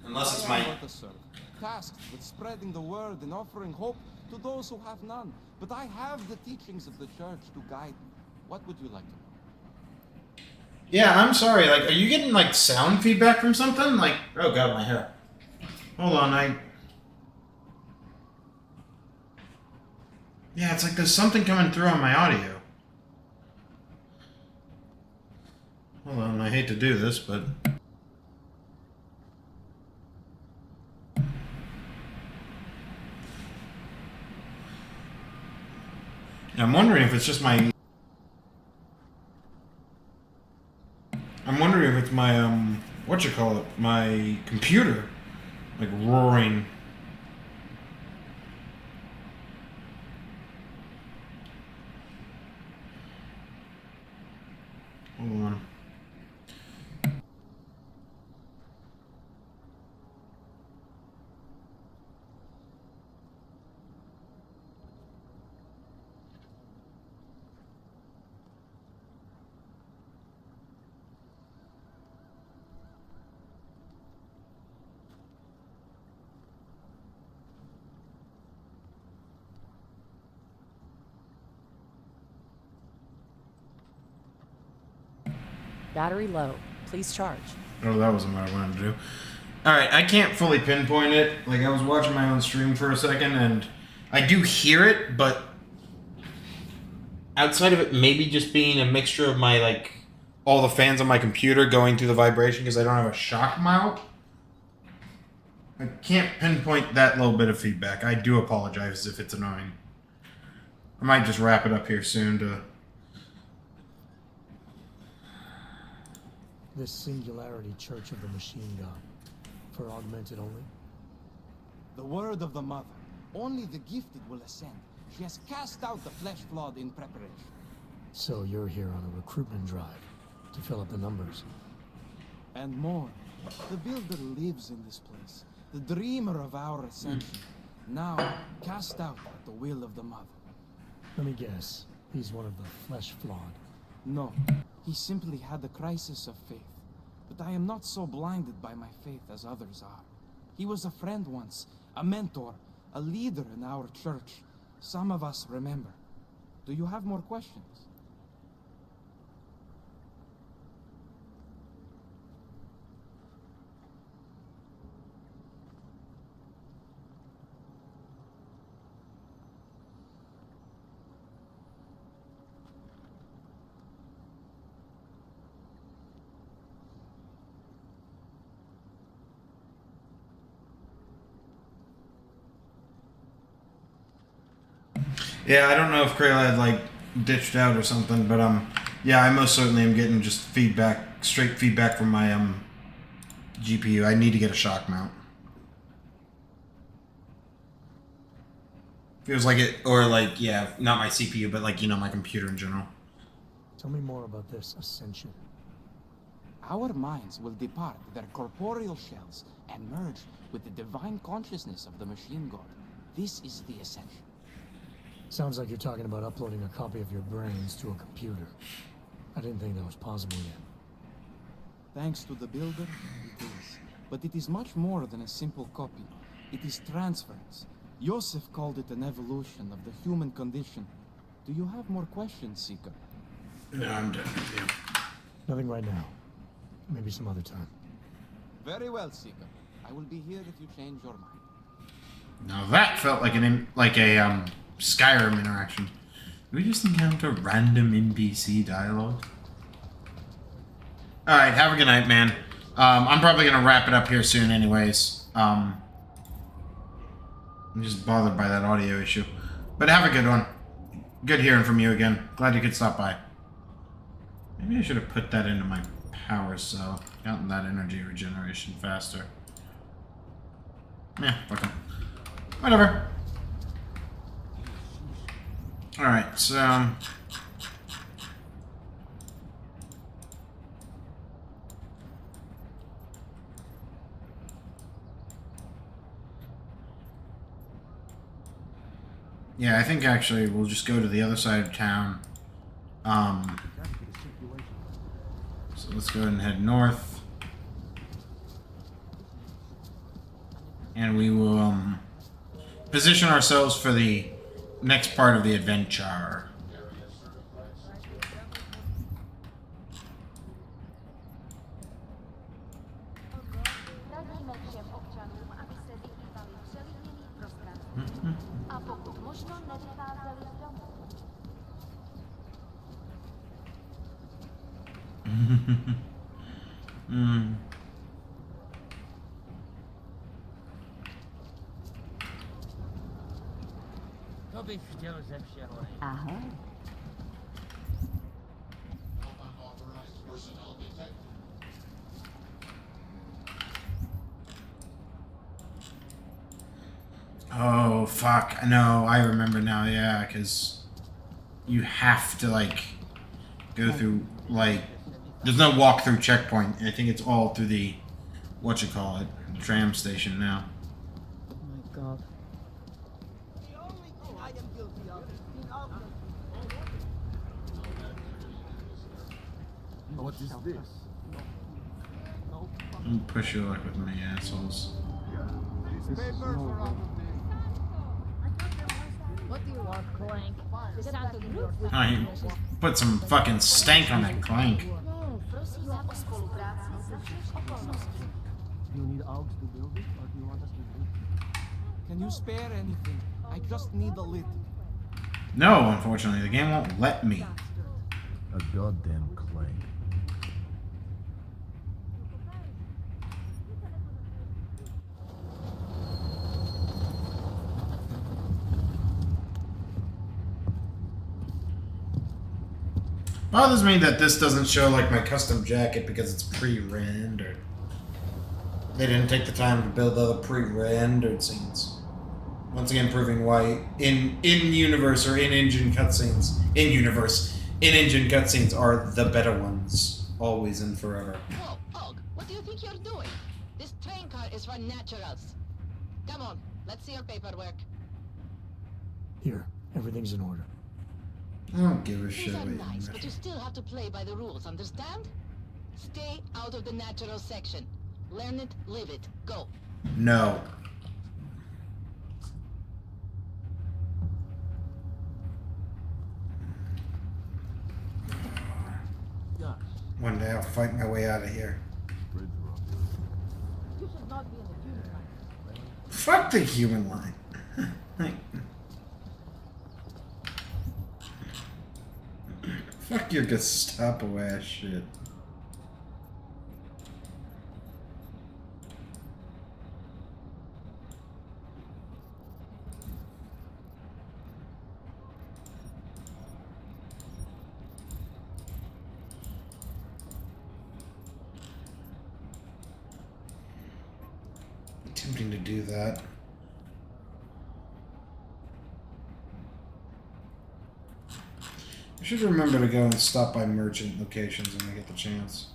Unless it's my... Tasked with spreading the word and offering hope to those who have none. But I have the teachings of the church to guide me. What would you like to know? Yeah, I'm sorry, like, are you getting, like, sound feedback from something? Like, oh god, my hair. Hold on, Yeah, it's like there's something coming through on my audio. Hold on, I hate to do this, but... I'm wondering if it's just my... I'm wondering if it's my, whatchamacallit, my computer, like, roaring. Hold on. Battery low. Please charge. Oh, that wasn't what I wanted to do. Alright, I can't fully pinpoint it. Like, I was watching my own stream for a second, and I do hear it, but outside of it maybe just being a mixture of my, like, all the fans on my computer going through the vibration because I don't have a shock mount, I can't pinpoint that little bit of feedback. I do apologize if it's annoying. I might just wrap it up here soon to... This Singularity Church of the Machine God. For augmented only? The word of the Mother. Only the gifted will ascend. She has cast out the flesh flawed in preparation. So you're here on a recruitment drive to fill up the numbers. And more. The Builder lives in this place. The dreamer of our ascension. Now, cast out at the will of the Mother. Let me guess. He's one of the flesh flawed. No. He simply had a crisis of faith. But I am not so blinded by my faith as others are. He was a friend once, a mentor, a leader in our church. Some of us remember. Do you have more questions? Yeah, I don't know if Krayla had, like, ditched out or something, but, yeah, I most certainly am getting just feedback, straight feedback from my, GPU. I need to get a shock mount. Feels like it, or like, yeah, not my CPU, but like, you know, my computer in general. Tell me more about this ascension. Our minds will depart their corporeal shells and merge with the divine consciousness of the machine god. This is the ascension. Sounds like you're talking about uploading a copy of your brains to a computer. I didn't think that was possible yet. Thanks to the builder, it is. But it is much more than a simple copy. It is transference. Yosef called it an evolution of the human condition. Do you have more questions, Seeker? No, I'm done with you. Nothing right now. Maybe some other time. Very well, Seeker. I will be here if you change your mind. Now that felt like a Skyrim interaction. Did we just encounter random NPC dialogue? Alright, have a good night, man. I'm probably gonna wrap it up here soon anyways. I'm just bothered by that audio issue. But have a good one. Good hearing from you again. Glad you could stop by. Maybe I should have put that into my power cell. Gotten that energy regeneration faster. Yeah, fuck 'em. Whatever. Alright, so... yeah, I think actually we'll just go to the other side of town. So let's go ahead and head north. And we will position ourselves for the next part of the adventure. Aha. Oh, fuck. No, I remember now, yeah, because you have to, like, go through, like, there's no walk-through checkpoint. I think it's all through the, whatchamacallit, tram station now. Oh my god. What is this? Push your luck with me, assholes. What do you want, Clank? The Santa Cruz? I put some fucking stank on that clank. Do you need Augs to build it, or do you want us to build it? Can you spare anything? I just need a little. No, unfortunately, the game won't let me. A goddamn clank. Bothers me that this doesn't show like my custom jacket because it's pre-rendered. They didn't take the time to build other pre-rendered scenes. Once again, proving why in-universe or in-engine cutscenes, in-engine cutscenes are the better ones, always and forever. Whoa, Og, what do you think you're doing? This train car is for naturals. Come on, let's see your paperwork. Here, everything's in order. I don't give a shit. These are nice, but you still have to play by the rules, understand? Stay out of the natural section. Learn it, live it. Go. No. One day I'll fight my way out of here. You should not be in the human line. Fuck the human line. Fuck your Gestapo ass shit. Attempting to do that. I should remember to go and stop by merchant locations when I get the chance.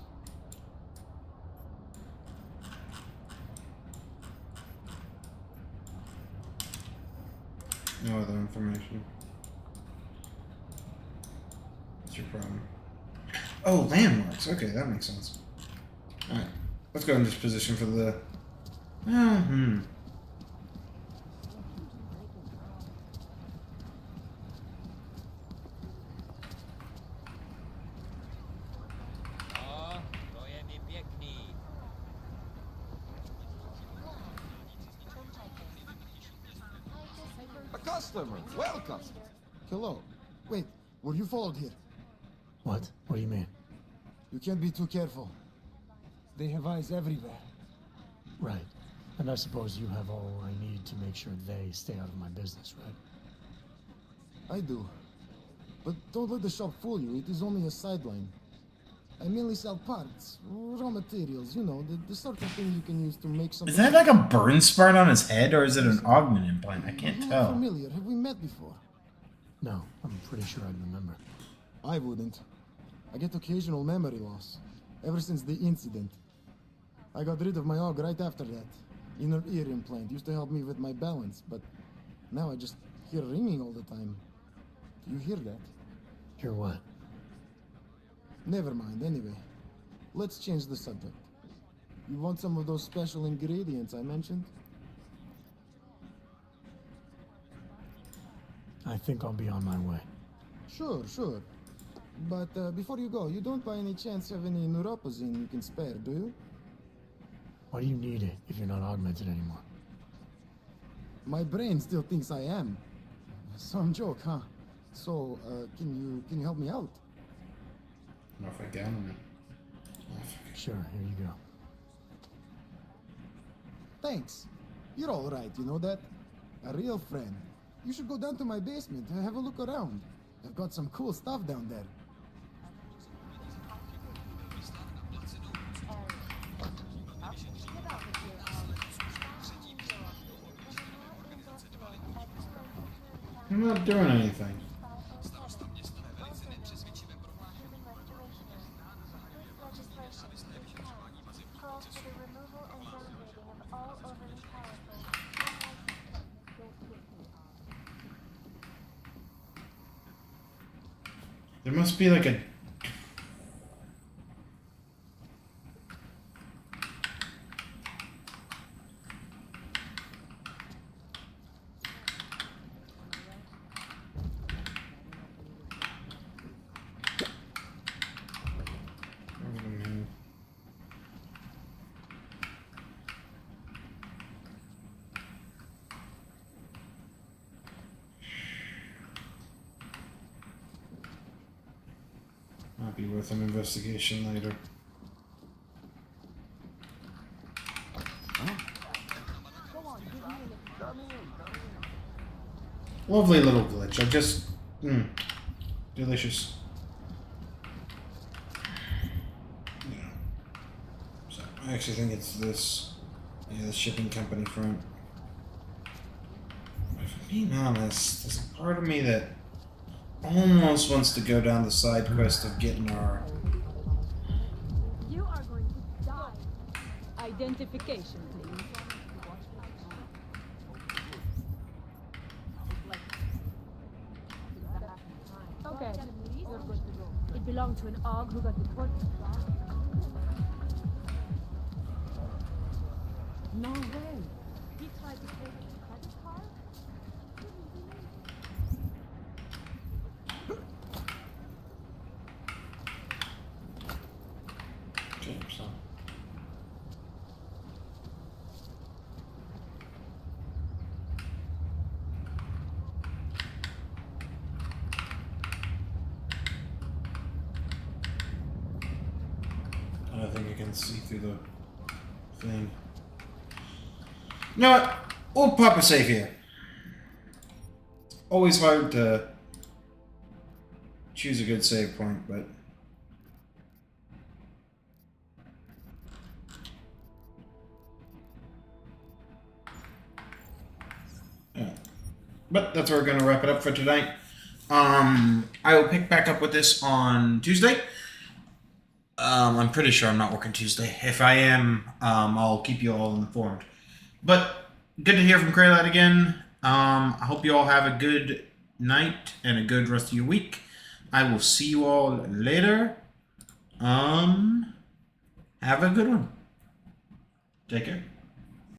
No other information. What's your problem? Oh, landmarks. Okay, that makes sense. Alright. Let's go in this position for the... A customer! Welcome! Hello. Wait, were you followed here? What? What do you mean? You can't be too careful. They have eyes everywhere. Right. And I suppose you have all I need to make sure they stay out of my business, right? I do. But don't let the shop fool you, it is only a sideline. I mainly sell parts, raw materials, you know, the sort of thing you can use to make something... Is that like a burn spot on his head, or is it an augment implant? I can't Not tell. familiar. Have we met before? No, I'm pretty sure I'd remember. I wouldn't. I get occasional memory loss, ever since the incident. I got rid of my aug right after that. Inner ear implant used to help me with my balance, but now I just hear ringing all the time. Do you hear that? Hear what? Never mind, anyway. Let's change the subject. You want some of those special ingredients I mentioned? I think I'll be on my way. Sure, sure. But before you go, you don't by any chance have any neuropazine you can spare, do you? Why do you need it if you're not augmented anymore? My brain still thinks I am. Some joke, huh? So, can you help me out? Not if I get on it. Sure, here you go. Thanks. You're all right, you know that? A real friend. You should go down to my basement and have a look around. I've got some cool stuff down there. I'm not doing anything. There must be like a... Might be worth an investigation later. Lovely little glitch. I just... delicious. Yeah. So, I actually think it's this. Yeah, the shipping company front. But if I'm being honest, there's a part of me that almost wants to go down the side quest of getting our... You are going to die. Identification, please. Okay, you're good to go. It belonged to an AUG who got deported. No way. He tried to take a credit card? James, huh? I don't think I can see through the thing. You know what? We'll pop a save here. Always hard to choose a good save point, but... yeah. But that's where we're going to wrap it up for tonight. I will pick back up with this on Tuesday. I'm pretty sure I'm not working Tuesday. If I am, I'll keep you all informed. But good to hear from Kraylad again. I hope you all have a good night and a good rest of your week. I will see you all later. Have a good one. Take care.